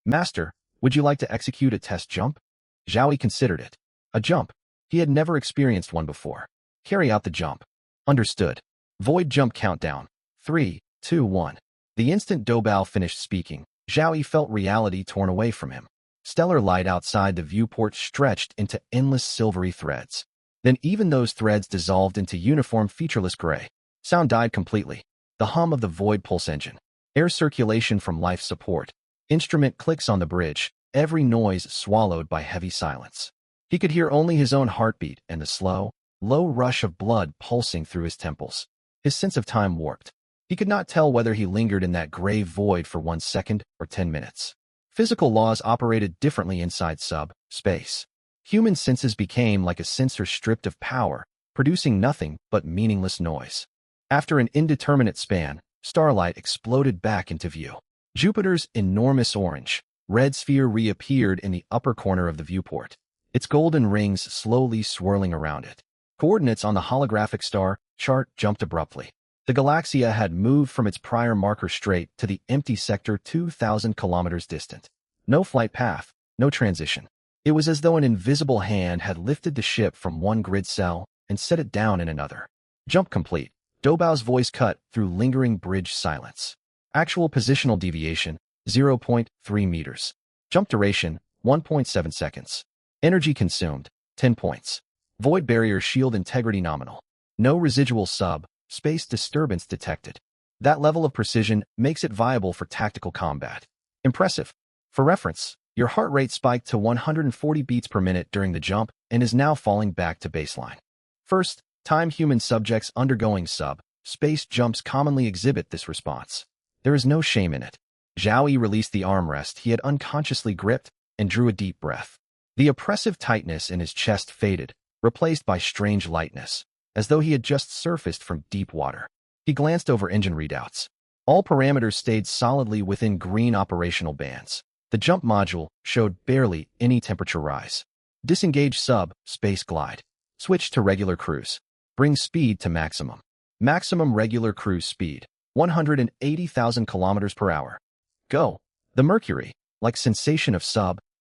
Master, would you like to execute a test jump? Zhao Yi considered it. A jump. He had never experienced one before. Carry out the jump. Understood. Void jump countdown. 3, 2, 1. The instant Dobao finished speaking, Zhao Yi felt reality torn away from him. Stellar light outside the viewport stretched into endless silvery threads. Then even those threads dissolved into uniform featureless gray. Sound died completely. The hum of the Void Pulse engine. Air circulation from life support. Instrument clicks on the bridge, every noise swallowed by heavy silence. He could hear only his own heartbeat and the slow, low rush of blood pulsing through his temples. His sense of time warped. He could not tell whether he lingered in that gray void for 1 second or 10 minutes. Physical laws operated differently inside space. Human senses became like a sensor stripped of power, producing nothing but meaningless noise. After an indeterminate span, starlight exploded back into view. Jupiter's enormous orange, red sphere reappeared in the upper corner of the viewport, its golden rings slowly swirling around it. Coordinates on the holographic star chart jumped abruptly. The Galaxia had moved from its prior marker straight to the empty sector 2,000 kilometers distant. No flight path, no transition. It was as though an invisible hand had lifted the ship from one grid cell and set it down in another. Jump complete. Dobao's voice cut through lingering bridge silence. Actual positional deviation, 0.3 meters. Jump duration, 1.7 seconds. Energy consumed, 10 points. Void barrier shield integrity nominal. No residual space disturbance detected. That level of precision makes it viable for tactical combat. Impressive. For reference, your heart rate spiked to 140 beats per minute during the jump and is now falling back to baseline. First time human subjects undergoing space jumps commonly exhibit this response. There is no shame in it. Zhao Yi released the armrest he had unconsciously gripped and drew a deep breath. The oppressive tightness in his chest faded, replaced by strange lightness, as though he had just surfaced from deep water. He glanced over engine readouts. All parameters stayed solidly within green operational bands. The jump module showed barely any temperature rise. Disengage space glide. Switch to regular cruise. Bring speed to maximum. Maximum regular cruise speed, 180,000 kilometers per hour. Go. The Mercury, like sensation of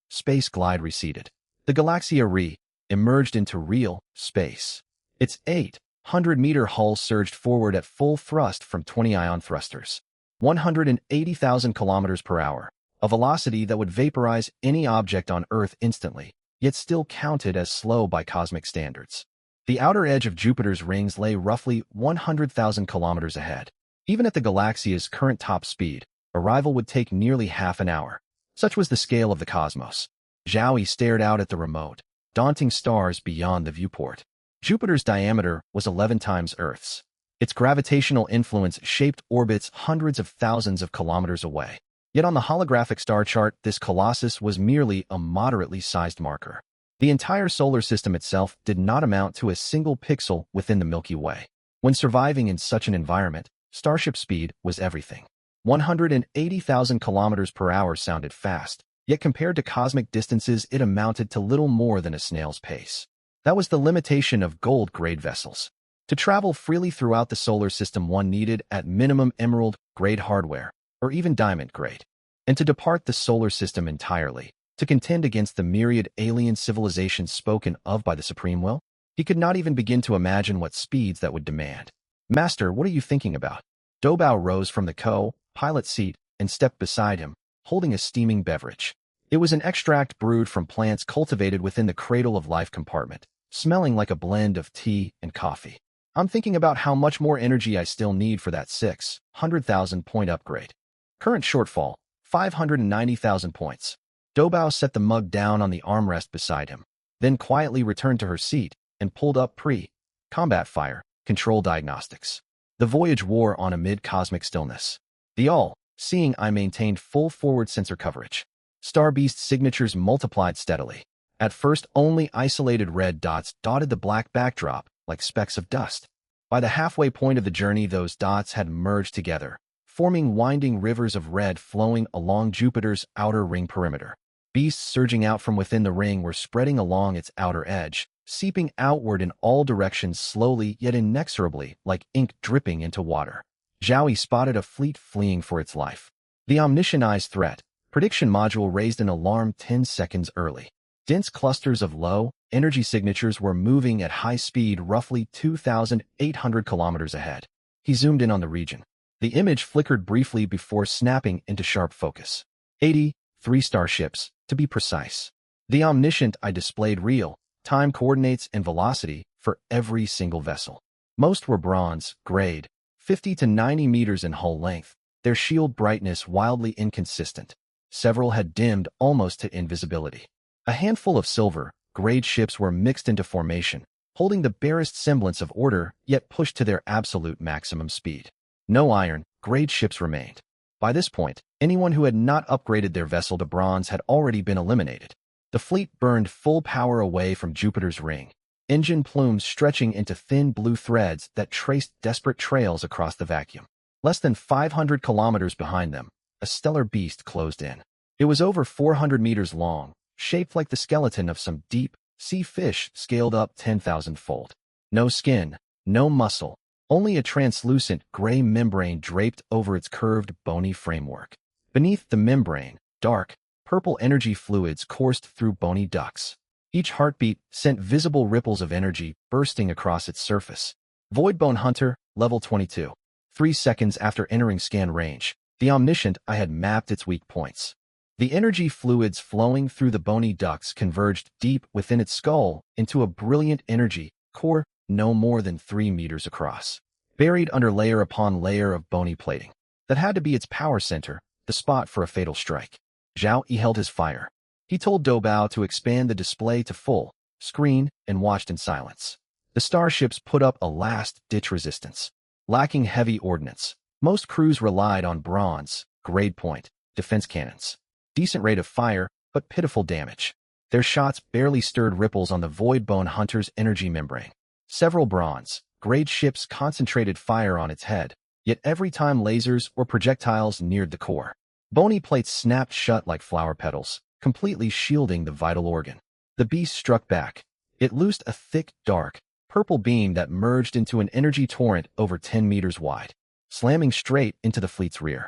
space glide receded. The Galaxia emerged into real space. Its 800-meter hull surged forward at full thrust from 20-ion thrusters. 180,000 kilometers per hour, a velocity that would vaporize any object on Earth instantly, yet still counted as slow by cosmic standards. The outer edge of Jupiter's rings lay roughly 100,000 kilometers ahead. Even at the Galaxia's current top speed, arrival would take nearly half an hour. Such was the scale of the cosmos. Zhao Yi stared out at the remote, daunting stars beyond the viewport. Jupiter's diameter was 11 times Earth's. Its gravitational influence shaped orbits hundreds of thousands of kilometers away. Yet on the holographic star chart, this colossus was merely a moderately sized marker. The entire solar system itself did not amount to a single pixel within the Milky Way. When surviving in such an environment, starship speed was everything. 180,000 kilometers per hour sounded fast, yet compared to cosmic distances it amounted to little more than a snail's pace. That was the limitation of gold-grade vessels. To travel freely throughout the solar system one needed at minimum emerald-grade hardware, or even diamond-grade. and to depart the solar system entirely, to contend against the myriad alien civilizations spoken of by the Supreme Will? He could not even begin to imagine what speeds that would demand. Master, what are you thinking about? Doubao rose from the co-pilot seat and stepped beside him, holding a steaming beverage. It was an extract brewed from plants cultivated within the Cradle of Life compartment, smelling like a blend of tea and coffee. I'm thinking about how much more energy I still need for that 600,000 point upgrade. Current shortfall, 590,000 points. Doubao set the mug down on the armrest beside him, then quietly returned to her seat and pulled up pre-combat fire control diagnostics. The voyage wore on amid cosmic stillness. The all-seeing eye maintained full forward sensor coverage. Star Beast's signatures multiplied steadily. At first, only isolated red dots dotted the black backdrop like specks of dust. By the halfway point of the journey, those dots had merged together, forming winding rivers of red flowing along Jupiter's outer ring perimeter. Beasts surging out from within the ring were spreading along its outer edge, seeping outward in all directions slowly yet inexorably like ink dripping into water. Zhao Yi spotted a fleet fleeing for its life. The omniscientized threat prediction module raised an alarm 10 seconds early. Dense clusters of low-energy signatures were moving at high speed roughly 2,800 kilometers ahead. He zoomed in on the region. The image flickered briefly before snapping into sharp focus. 83 starships, to be precise. The omniscient eye displayed real-time coordinates and velocity for every single vessel. Most were bronze, grade, 50 to 90 meters in hull length, their shield brightness wildly inconsistent. Several had dimmed almost to invisibility. A handful of silver, grade ships were mixed into formation, holding the barest semblance of order, yet pushed to their absolute maximum speed. No iron, grade ships remained. By this point, anyone who had not upgraded their vessel to bronze had already been eliminated. The fleet burned full power away from Jupiter's ring, engine plumes stretching into thin blue threads that traced desperate trails across the vacuum. Less than 500 kilometers behind them, a stellar beast closed in. It was over 400 meters long, shaped like the skeleton of some deep-sea fish scaled up 10,000-fold. No skin, no muscle, only a translucent gray membrane draped over its curved, bony framework. Beneath the membrane, dark, purple energy fluids coursed through bony ducts. Each heartbeat sent visible ripples of energy bursting across its surface. Voidbone Hunter, level 22. 3 seconds after entering scan range, the omniscient eye had mapped its weak points. The energy fluids flowing through the bony ducts converged deep within its skull into a brilliant energy core no more than 3 meters across, buried under layer upon layer of bony plating. That had to be its power center, the spot for a fatal strike. Zhao Yi held his fire. He told Doubao to expand the display to full screen and watched in silence. The starships put up a last-ditch resistance. Lacking heavy ordnance, most crews relied on bronze, grade point, defense cannons. Decent rate of fire, but pitiful damage. Their shots barely stirred ripples on the Voidbone Hunter's energy membrane. Several bronze, grade ships concentrated fire on its head, yet every time lasers or projectiles neared the core, bony plates snapped shut like flower petals, completely shielding the vital organ. The beast struck back. It loosed a thick, dark, purple beam that merged into an energy torrent over 10 meters wide, slamming straight into the fleet's rear.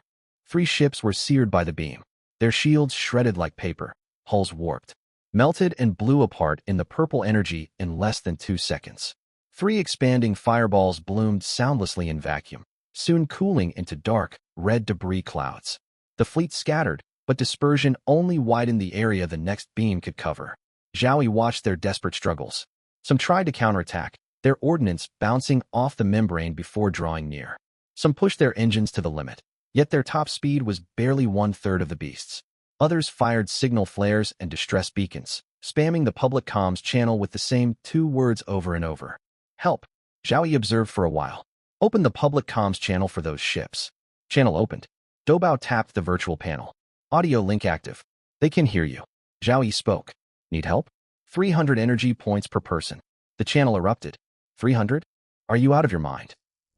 3 ships were seared by the beam. Their shields shredded like paper, hulls warped, melted and blew apart in the purple energy in less than 2 seconds. 3 expanding fireballs bloomed soundlessly in vacuum, soon cooling into dark, red debris clouds. The fleet scattered, but dispersion only widened the area the next beam could cover. Zhao Yi watched their desperate struggles. Some tried to counterattack, their ordnance bouncing off the membrane before drawing near. Some pushed their engines to the limit, yet their top speed was barely 1/3 of the beast's. Others fired signal flares and distress beacons, spamming the public comms channel with the same 2 words over and over. Help, Zhao Yi observed for a while. Open the public comms channel for those ships. Channel opened. Doubao tapped the virtual panel. Audio link active. They can hear you. Zhao Yi spoke. Need help? 300 energy points per person. The channel erupted. 300? Are you out of your mind?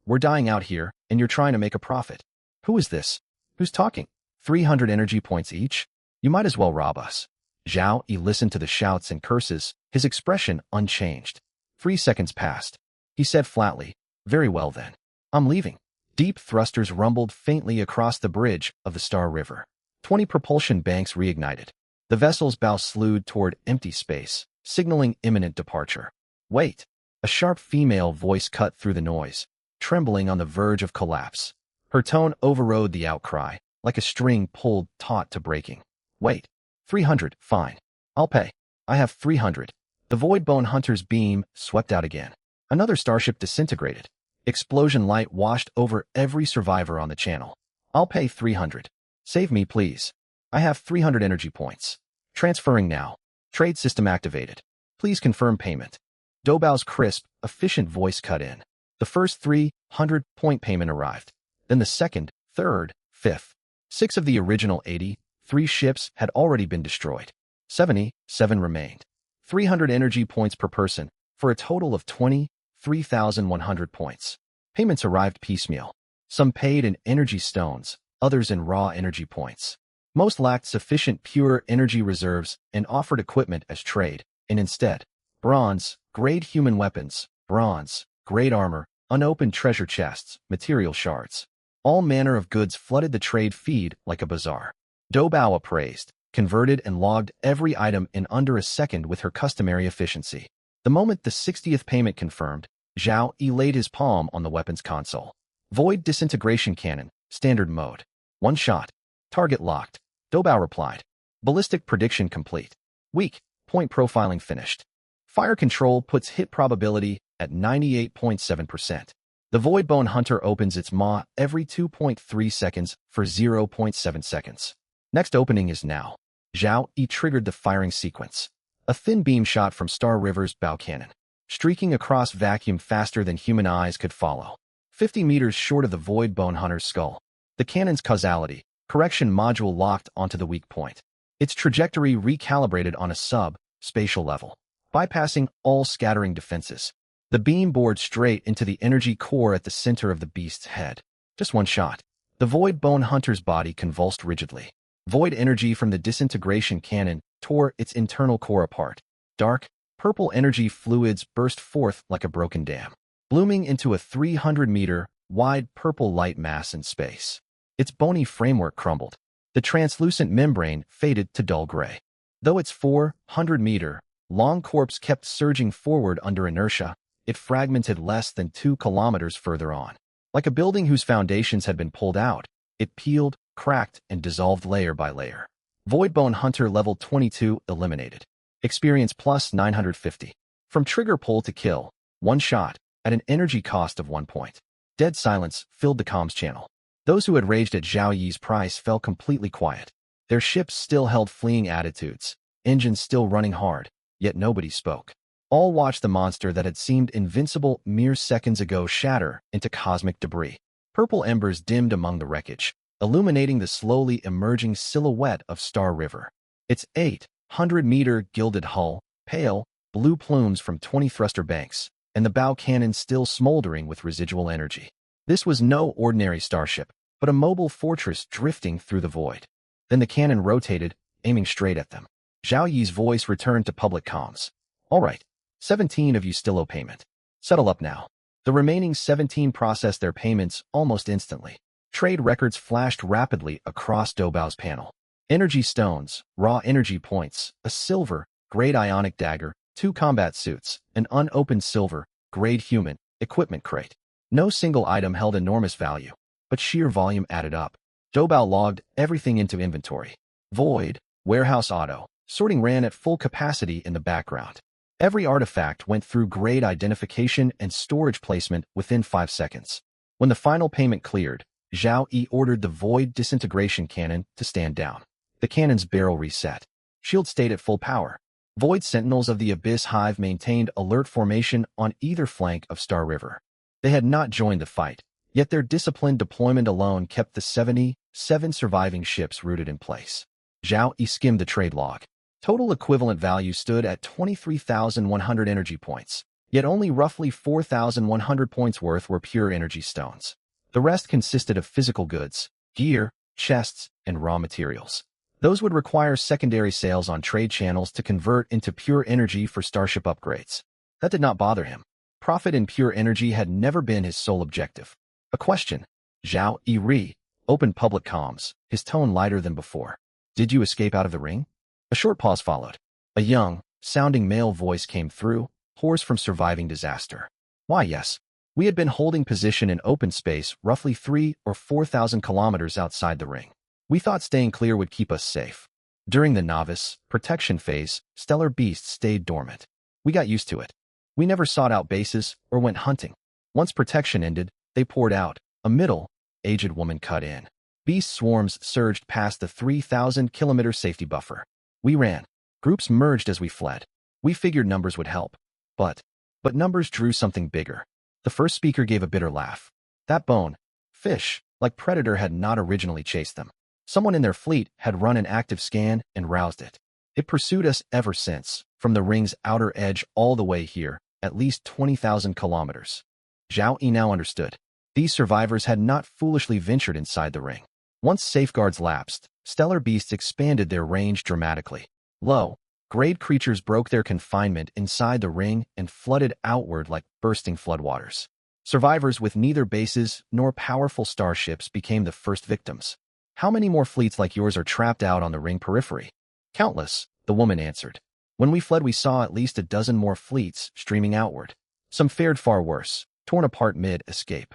We're dying out here, and you're trying to make a profit. Who is this? Who's talking? 300 energy points each? You might as well rob us. Zhao Yi listened to the shouts and curses, his expression unchanged. 3 seconds passed. He said flatly, very well then. I'm leaving. Deep thrusters rumbled faintly across the bridge of the Star River. 20 propulsion banks reignited. The vessel's bow slewed toward empty space, signaling imminent departure. Wait! A sharp female voice cut through the noise, trembling on the verge of collapse. Her tone overrode the outcry, like a string pulled taut to breaking. Wait. 300, fine. I'll pay. I have 300. The Voidbone Hunter's beam swept out again. Another starship disintegrated. Explosion light washed over every survivor on the channel. I'll pay 300. Save me, please. I have 300 energy points. Transferring now. Trade system activated. Please confirm payment. Dobao's crisp, efficient voice cut in. The first 300-point payment arrived. Then the second, third, fifth. 6 of the original 83 ships had already been destroyed. 77 remained. 300 energy points per person, for a total of 23,100 points. Payments arrived piecemeal. Some paid in energy stones, others in raw energy points. Most lacked sufficient pure energy reserves and offered equipment as trade, and instead, bronze, grade human weapons, bronze, grade armor, unopened treasure chests, material shards. All manner of goods flooded the trade feed like a bazaar. Dobao appraised, converted and logged every item in under a second with her customary efficiency. The moment the 60th payment confirmed, Zhao Yi laid his palm on the weapons console. Void disintegration cannon, standard mode. One shot. Target locked. Dobao replied. Ballistic prediction complete. Weak. Point profiling finished. Fire control puts hit probability at 98.7%. The Voidbone Hunter opens its maw every 2.3 seconds for 0.7 seconds. Next opening is now. Zhao Yi triggered the firing sequence. A thin beam shot from Star River's bow cannon, streaking across vacuum faster than human eyes could follow. 50 meters short of the Voidbone Hunter's skull. The cannon's causality correction module locked onto the weak point. Its trajectory recalibrated on a sub-spatial level, bypassing all scattering defenses. The beam bored straight into the energy core at the center of the beast's head. Just one shot. The Voidbone Hunter's body convulsed rigidly. Void energy from the disintegration cannon tore its internal core apart. Dark, purple energy fluids burst forth like a broken dam, blooming into a 300-meter wide purple light mass in space. Its bony framework crumbled. The translucent membrane faded to dull gray. Though its 400-meter long corpse kept surging forward under inertia, it fragmented less than 2 kilometers further on. Like a building whose foundations had been pulled out, it peeled, cracked, and dissolved layer by layer. Voidbone Hunter level 22 eliminated. Experience plus 950. From trigger pull to kill, one shot, at an energy cost of 1 point. Dead silence filled the comms channel. Those who had raged at Zhao Yi's price fell completely quiet. Their ships still held fleeing attitudes, engines still running hard, yet nobody spoke. All watched the monster that had seemed invincible mere seconds ago shatter into cosmic debris. Purple embers dimmed among the wreckage, illuminating the slowly emerging silhouette of Star River. Its 800-meter gilded hull, pale, blue plumes from 20 thruster banks, and the bow cannon still smoldering with residual energy. This was no ordinary starship, but a mobile fortress drifting through the void. Then the cannon rotated, aiming straight at them. Zhao Yi's voice returned to public comms. All right, 17 of you still owe payment. Settle up now. The remaining 17 processed their payments almost instantly. Trade records flashed rapidly across Dobao's panel. Energy stones, raw energy points, a silver, grade ionic dagger, 2 combat suits, an unopened silver, grade human, equipment crate. No single item held enormous value, but sheer volume added up. Dobao logged everything into inventory. Void, warehouse auto, sorting ran at full capacity in the background. Every artifact went through grade identification and storage placement within 5 seconds. When the final payment cleared, Zhao Yi ordered the Void disintegration cannon to stand down. The cannon's barrel reset. Shield stayed at full power. Void sentinels of the Abyss Hive maintained alert formation on either flank of Star River. They had not joined the fight, yet their disciplined deployment alone kept the 77 surviving ships rooted in place. Zhao Yi skimmed the trade log. Total equivalent value stood at 23,100 energy points, yet only roughly 4,100 points worth were pure energy stones. The rest consisted of physical goods, gear, chests, and raw materials. Those would require secondary sales on trade channels to convert into pure energy for starship upgrades. That did not bother him. Profit in pure energy had never been his sole objective. A question. Zhao Yi opened public comms, his tone lighter than before. Did you escape out of the ring? A short pause followed. A young, sounding male voice came through, hoarse from surviving disaster. Why, yes. We had been holding position in open space roughly 3 or 4,000 kilometers outside the ring. We thought staying clear would keep us safe. During the novice, protection phase, stellar beasts stayed dormant. We got used to it. We never sought out bases or went hunting. Once protection ended, they poured out. A middle-aged woman cut in. Beast swarms surged past the 3,000-kilometer safety buffer. We ran. Groups merged as we fled. We figured numbers would help. But numbers drew something bigger. The first speaker gave a bitter laugh. That bone, fish, like Predator had not originally chased them. Someone in their fleet had run an active scan and roused it. It pursued us ever since, from the ring's outer edge all the way here, at least 20,000 kilometers. Zhao Yi now understood. These survivors had not foolishly ventured inside the ring. Once safeguards lapsed, stellar beasts expanded their range dramatically. Low-grade creatures broke their confinement inside the ring and flooded outward like bursting floodwaters. Survivors with neither bases nor powerful starships became the first victims. How many more fleets like yours are trapped out on the ring periphery? Countless, the woman answered. When we fled, we saw at least a dozen more fleets streaming outward. Some fared far worse, torn apart mid-escape.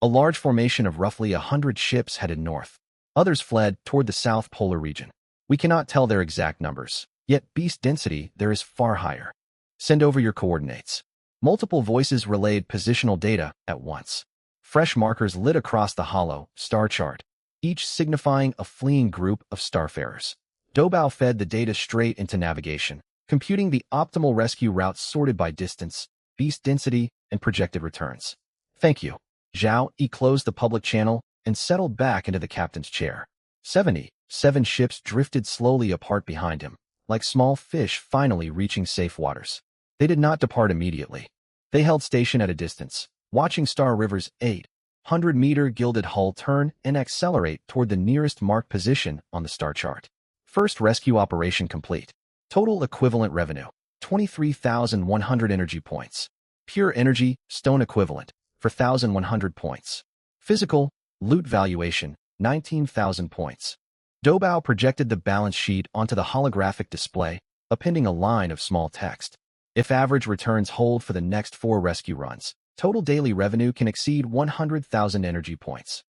A large formation of roughly 100 ships headed north. Others fled toward the South Polar region. We cannot tell their exact numbers, yet beast density there is far higher. Send over your coordinates. Multiple voices relayed positional data at once. Fresh markers lit across the hollow star chart, each signifying a fleeing group of starfarers. Doubao fed the data straight into navigation, computing the optimal rescue routes sorted by distance, beast density, and projected returns. Thank you. Zhao Yi closed the public channel and settled back into the captain's chair. 77 ships drifted slowly apart behind him, like small fish finally reaching safe waters. They did not depart immediately. They held station at a distance, watching Star River's 800-meter gilded hull turn and accelerate toward the nearest marked position on the star chart. First rescue operation complete. Total equivalent revenue, 23,100 energy points. Pure energy, stone equivalent, for 1,100 points. Physical, loot valuation, 19,000 points. Doubao projected the balance sheet onto the holographic display, appending a line of small text. If average returns hold for the next 4 rescue runs, total daily revenue can exceed 100,000 energy points.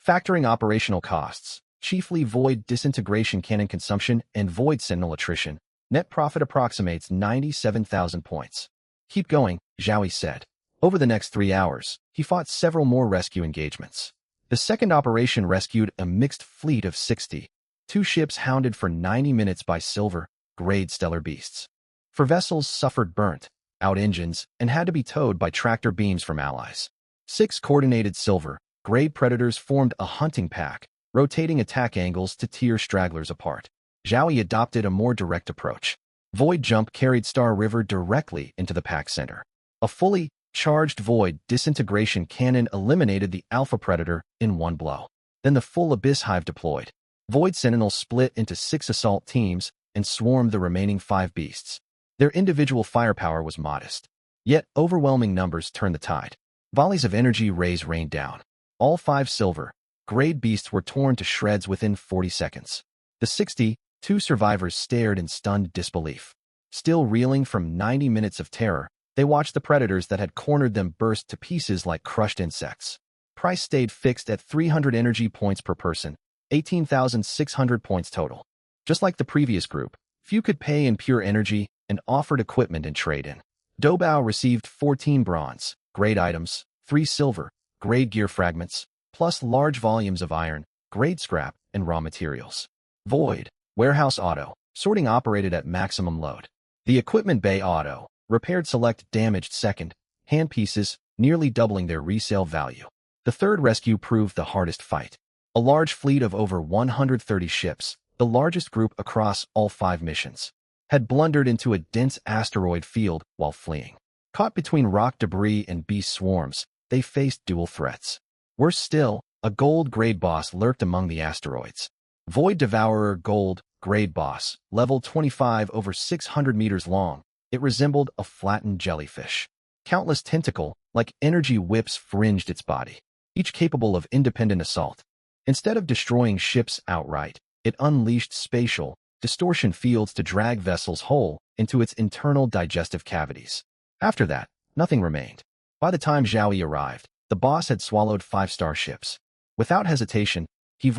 Factoring operational costs, chiefly void disintegration cannon consumption and void sentinel attrition, net profit approximates 97,000 points. Keep going, Zhao Yi said. Over the next 3 hours, he fought several more rescue engagements. The second operation rescued a mixed fleet of 62 ships hounded for 90 minutes by silver-grade stellar beasts. 4 vessels suffered burnt-out engines and had to be towed by tractor beams from allies. 6 coordinated silver-grade predators formed a hunting pack, rotating attack angles to tear stragglers apart. Zhao Yi adopted a more direct approach. Void Jump carried Star River directly into the pack center. A fully charged Void disintegration cannon eliminated the Alpha Predator in one blow. Then the full Abyss Hive deployed. Void Sentinels split into 6 assault teams and swarmed the remaining 5 beasts. Their individual firepower was modest, yet overwhelming numbers turned the tide. Volleys of energy rays rained down. All 5 silver-grade beasts were torn to shreds within 40 seconds. The 62 survivors stared in stunned disbelief. Still reeling from 90 minutes of terror, they watched the predators that had cornered them burst to pieces like crushed insects. Price stayed fixed at 300 energy points per person, 18,600 points total. Just like the previous group, few could pay in pure energy and offered equipment in trade-in. Doubao received 14 bronze-grade items, 3 silver-grade gear fragments, plus large volumes of iron-grade scrap and raw materials. Void Warehouse Auto sorting operated at maximum load. The equipment bay auto repaired select damaged second-hand pieces, nearly doubling their resale value. The third rescue proved the hardest fight. A large fleet of over 130 ships, the largest group across all 5 missions, had blundered into a dense asteroid field while fleeing. Caught between rock debris and beast swarms, they faced dual threats. Worse still, a gold-grade boss lurked among the asteroids. Void Devourer Gold-grade boss, level 25 over 600 meters long. It resembled a flattened jellyfish. Countless tentacle-like energy whips fringed its body, each capable of independent assault. Instead of destroying ships outright, it unleashed spatial distortion fields to drag vessels whole into its internal digestive cavities. After that, nothing remained. By the time Zhao Yi arrived, the boss had swallowed 5-star ships. Without hesitation, he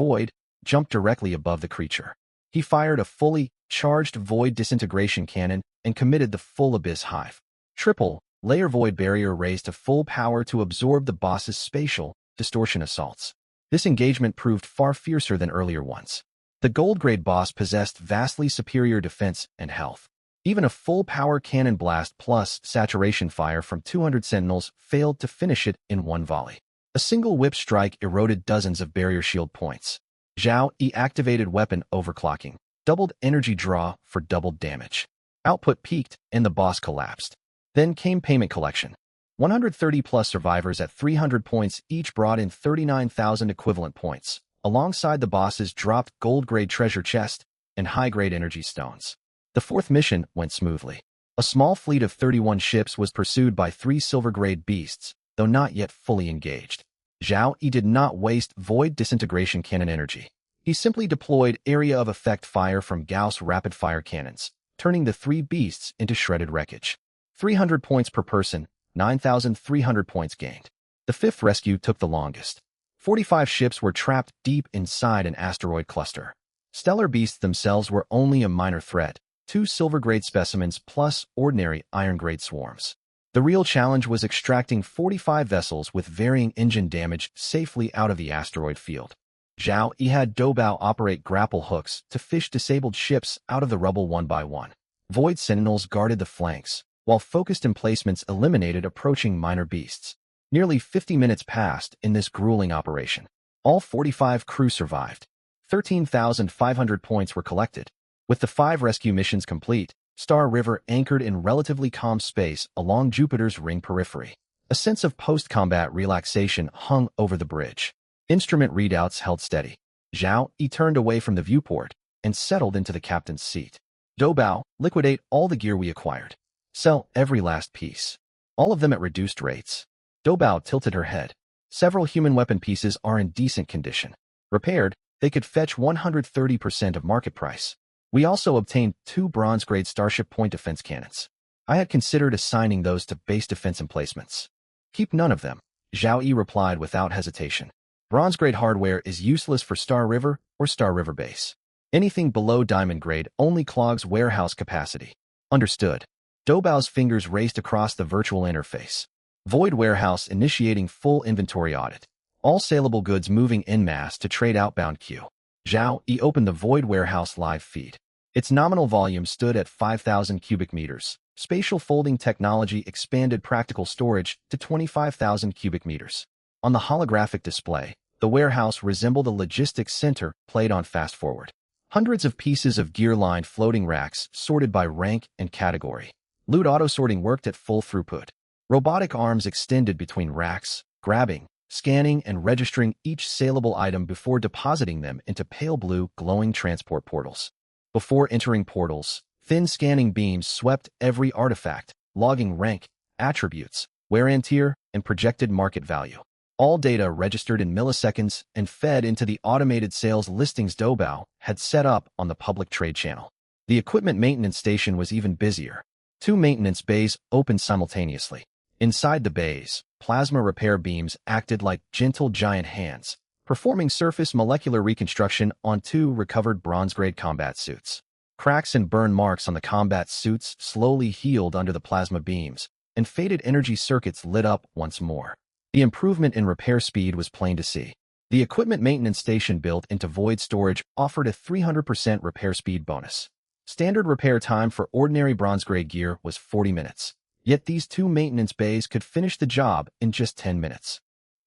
jumped directly above the creature. He fired a fully charged void disintegration cannon and committed the full abyss hive. Triple-layer void barrier raised to full power to absorb the boss's spatial distortion assaults. This engagement proved far fiercer than earlier ones. The gold-grade boss possessed vastly superior defense and health. Even a full-power cannon blast plus saturation fire from 200 sentinels failed to finish it in one volley. A single whip strike eroded dozens of barrier shield points. Zhao Yi activated weapon overclocking, doubled energy draw for doubled damage. Output peaked and the boss collapsed. Then came payment collection. 130-plus survivors at 300 points each brought in 39,000 equivalent points, alongside the boss's dropped gold-grade treasure chest and high-grade energy stones. The fourth mission went smoothly. A small fleet of 31 ships was pursued by 3 silver-grade beasts, though not yet fully engaged. Zhao Yi did not waste void disintegration cannon energy. He simply deployed area of effect fire from Gauss rapid-fire cannons, turning the 3 beasts into shredded wreckage. 300 points per person, 9,300 points gained. The fifth rescue took the longest. 45 ships were trapped deep inside an asteroid cluster. Stellar beasts themselves were only a minor threat, 2 silver-grade specimens plus ordinary iron-grade swarms. The real challenge was extracting 45 vessels with varying engine damage safely out of the asteroid field. Zhao Yi had Doubao operate grapple hooks to fish disabled ships out of the rubble one by one. Void sentinels guarded the flanks, while focused emplacements eliminated approaching minor beasts. Nearly 50 minutes passed in this grueling operation. All 45 crew survived. 13,500 points were collected. With the 5 rescue missions complete, Star River anchored in relatively calm space along Jupiter's ring periphery. A sense of post-combat relaxation hung over the bridge. Instrument readouts held steady. Zhao Yi turned away from the viewport and settled into the captain's seat. Doubao, liquidate all the gear we acquired. Sell every last piece. All of them at reduced rates. Doubao tilted her head. Several human weapon pieces are in decent condition. Repaired, they could fetch 130% of market price. We also obtained 2 bronze-grade Starship point defense cannons. I had considered assigning those to base defense emplacements. Keep none of them, Zhao Yi replied without hesitation. Bronze-grade hardware is useless for Star River or Star River Base. Anything below diamond grade only clogs warehouse capacity. Understood. Doubao's fingers raced across the virtual interface. Void Warehouse initiating full inventory audit. All saleable goods moving en masse to trade outbound queue. Zhao Yi opened the Void Warehouse live feed. Its nominal volume stood at 5,000 cubic meters. Spatial folding technology expanded practical storage to 25,000 cubic meters. On the holographic display, the warehouse resembled a logistics center played on fast forward. Hundreds of pieces of gear-lined floating racks sorted by rank and category. Loot auto-sorting worked at full throughput. Robotic arms extended between racks, grabbing, scanning, and registering each saleable item before depositing them into pale blue, glowing transport portals. Before entering portals, thin scanning beams swept every artifact, logging rank, attributes, wear and tier, and projected market value. All data registered in milliseconds and fed into the automated sales listings Doubao had set up on the public trade channel. The equipment maintenance station was even busier. 2 maintenance bays opened simultaneously. Inside the bays, plasma repair beams acted like gentle giant hands, performing surface molecular reconstruction on 2 recovered bronze-grade combat suits. Cracks and burn marks on the combat suits slowly healed under the plasma beams, and faded energy circuits lit up once more. The improvement in repair speed was plain to see. The equipment maintenance station built into Void Storage offered a 300% repair speed bonus. Standard repair time for ordinary bronze-grade gear was 40 minutes. Yet these 2 maintenance bays could finish the job in just 10 minutes.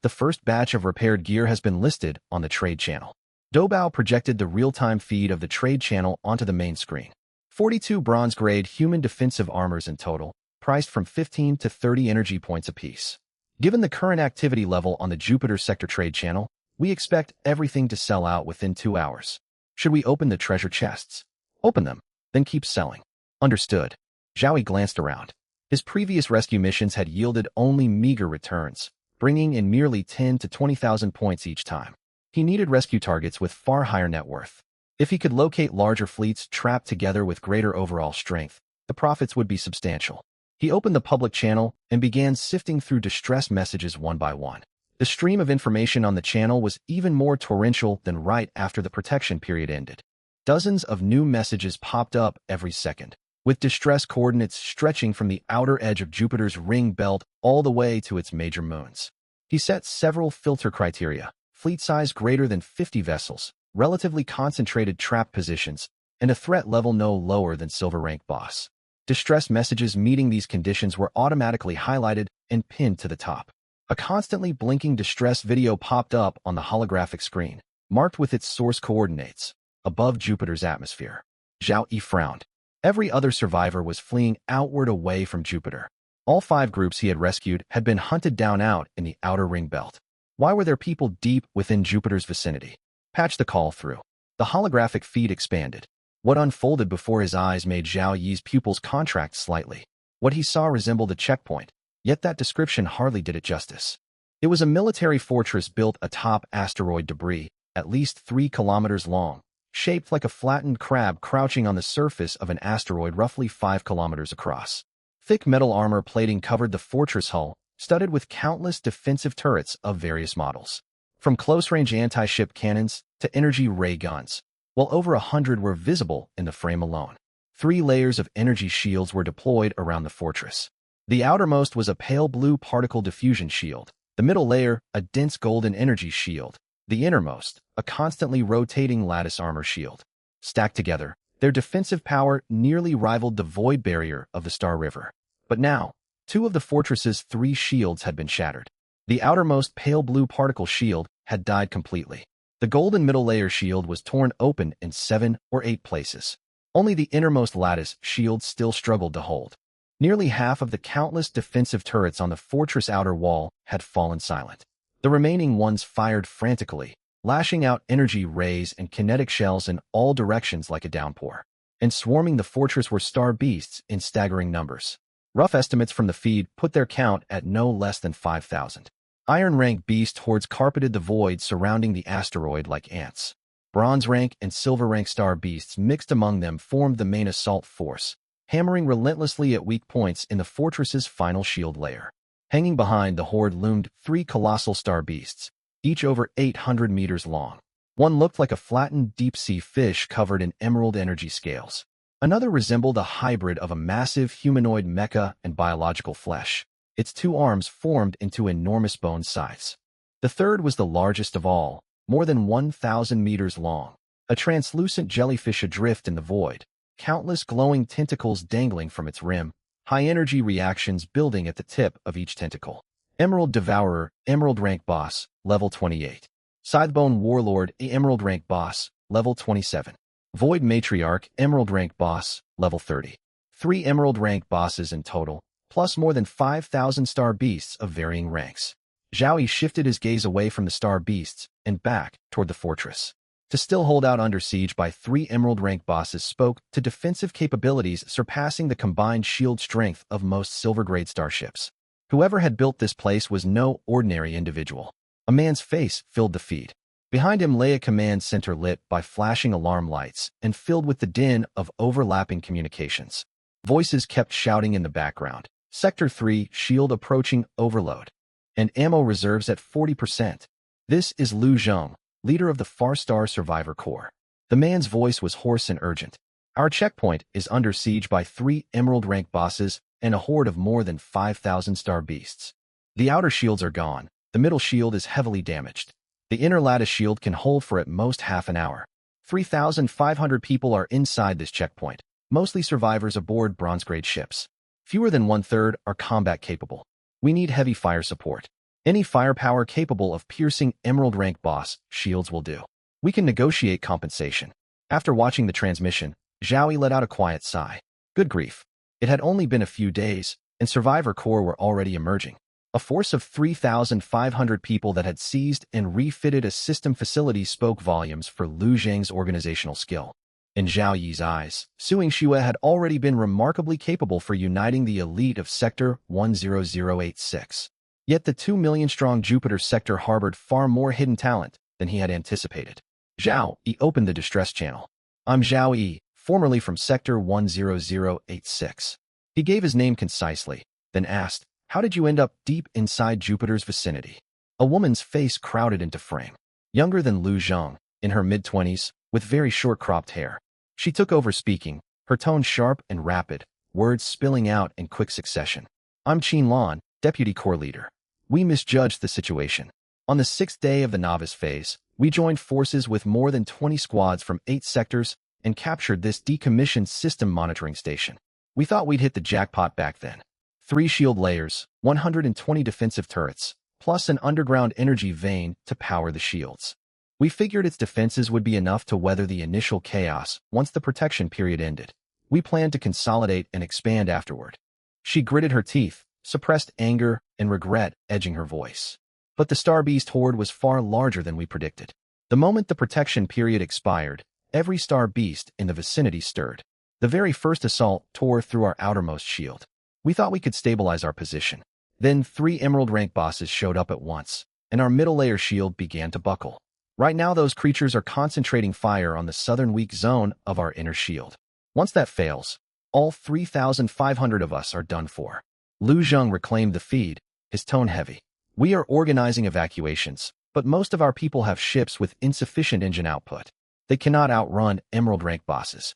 The first batch of repaired gear has been listed on the trade channel. Doubao projected the real-time feed of the trade channel onto the main screen. 42 bronze-grade human defensive armors in total, priced from 15 to 30 energy points apiece. Given the current activity level on the Jupiter sector trade channel, we expect everything to sell out within 2 hours. Should we open the treasure chests? Open them, then keep selling. Understood. Zhao Yi glanced around. His previous rescue missions had yielded only meager returns, bringing in merely 10 to 20,000 points each time. He needed rescue targets with far higher net worth. If he could locate larger fleets trapped together with greater overall strength, the profits would be substantial. He opened the public channel and began sifting through distress messages one by one. The stream of information on the channel was even more torrential than right after the protection period ended. Dozens of new messages popped up every second, with distress coordinates stretching from the outer edge of Jupiter's ring belt all the way to its major moons. He set several filter criteria: fleet size greater than 50 vessels, relatively concentrated trap positions, and a threat level no lower than silver rank boss. Distress messages meeting these conditions were automatically highlighted and pinned to the top. A constantly blinking distress video popped up on the holographic screen, marked with its source coordinates, above Jupiter's atmosphere. Zhao Yi frowned. Every other survivor was fleeing outward away from Jupiter. All 5 groups he had rescued had been hunted down out in the outer ring belt. Why were there people deep within Jupiter's vicinity? Patch the call through. The holographic feed expanded. What unfolded before his eyes made Zhao Yi's pupils contract slightly. What he saw resembled a checkpoint, yet that description hardly did it justice. It was a military fortress built atop asteroid debris, at least 3 kilometers long, shaped like a flattened crab crouching on the surface of an asteroid roughly 5 kilometers across. Thick metal armor plating covered the fortress hull, studded with countless defensive turrets of various models, from close-range anti-ship cannons to energy ray guns, while over 100 were visible in the frame alone. 3 layers of energy shields were deployed around the fortress. The outermost was a pale blue particle diffusion shield, the middle layer a dense golden energy shield, the innermost a constantly rotating lattice armor shield. Stacked together, their defensive power nearly rivaled the void barrier of the Star River. But now, 2 of the fortress's 3 shields had been shattered. The outermost pale blue particle shield had died completely. The golden middle layer shield was torn open in 7 or 8 places. Only the innermost lattice shield still struggled to hold. Nearly half of the countless defensive turrets on the fortress outer wall had fallen silent. The remaining ones fired frantically, lashing out energy rays and kinetic shells in all directions like a downpour. And swarming the fortress were star beasts in staggering numbers. Rough estimates from the feed put their count at no less than 5,000. Iron rank beast hordes carpeted the void surrounding the asteroid like ants. Bronze rank and silver rank star beasts mixed among them formed the main assault force, hammering relentlessly at weak points in the fortress's final shield layer. Hanging behind the horde loomed 3 colossal star beasts, each over 800 meters long. One looked like a flattened deep-sea fish covered in emerald energy scales. Another resembled a hybrid of a massive humanoid mecha and biological flesh. Its 2 arms formed into enormous bone scythes. The third was the largest of all, more than 1,000 meters long, a translucent jellyfish adrift in the void, countless glowing tentacles dangling from its rim, high-energy reactions building at the tip of each tentacle. Emerald Devourer, Emerald Rank Boss, Level 28. Scythebone Warlord, Emerald Rank Boss, Level 27. Void Matriarch, Emerald Rank Boss, Level 30. 3 Emerald Rank Bosses in total, plus more than 5,000 star beasts of varying ranks. Zhao Yi shifted his gaze away from the star beasts and back toward the fortress. To still hold out under siege by 3 Emerald rank bosses spoke to defensive capabilities surpassing the combined shield strength of most silver-grade starships. Whoever had built this place was no ordinary individual. A man's face filled the feed. Behind him lay a command center lit by flashing alarm lights and filled with the din of overlapping communications. Voices kept shouting in the background. Sector 3, shield approaching overload. And ammo reserves at 40%. This is Lu Zhong, leader of the Farstar Survivor Corps. The man's voice was hoarse and urgent. Our checkpoint is under siege by 3 Emerald rank bosses and a horde of more than 5,000 star beasts. The outer shields are gone. The middle shield is heavily damaged. The inner lattice shield can hold for at most half an hour. 3,500 people are inside this checkpoint, mostly survivors aboard bronze-grade ships. Fewer than 1/3 are combat-capable. We need heavy fire support. Any firepower capable of piercing Emerald rank boss shields will do. We can negotiate compensation. After watching the transmission, Zhao Yi let out a quiet sigh. Good grief. It had only been a few days, and Survivor Corps were already emerging. A force of 3,500 people that had seized and refitted a system facility spoke volumes for Lu Zhang's organizational skill. In Zhao Yi's eyes, Suing Shue had already been remarkably capable for uniting the elite of Sector 10086. Yet the 2 million-strong Jupiter sector harbored far more hidden talent, than he had anticipated. Zhao Yi opened the distress channel. I'm Zhao Yi, formerly from Sector 10086. He gave his name concisely, then asked, how did you end up deep inside Jupiter's vicinity? A woman's face crowded into frame. Younger than Lu Zhang, in her mid-20s, with very short cropped hair. She took over speaking, her tone sharp and rapid, words spilling out in quick succession. I'm Qin Lan, Deputy Corps Leader. We misjudged the situation. On the 6th day of the novice phase, we joined forces with more than 20 squads from 8 sectors and captured this decommissioned system monitoring station. We thought we'd hit the jackpot back then. 3 shield layers, 120 defensive turrets, plus an underground energy vein to power the shields. We figured its defenses would be enough to weather the initial chaos once the protection period ended. We planned to consolidate and expand afterward. She gritted her teeth, suppressed anger and regret edging her voice. But the Star Beast horde was far larger than we predicted. The moment the protection period expired, every Star Beast in the vicinity stirred. The very first assault tore through our outermost shield. We thought we could stabilize our position. Then 3 Emerald rank bosses showed up at once, and our middle layer shield began to buckle. Right now those creatures are concentrating fire on the southern weak zone of our inner shield. Once that fails, all 3,500 of us are done for. Lu Zhang reclaimed the feed, his tone heavy. We are organizing evacuations, but most of our people have ships with insufficient engine output. They cannot outrun Emerald rank bosses.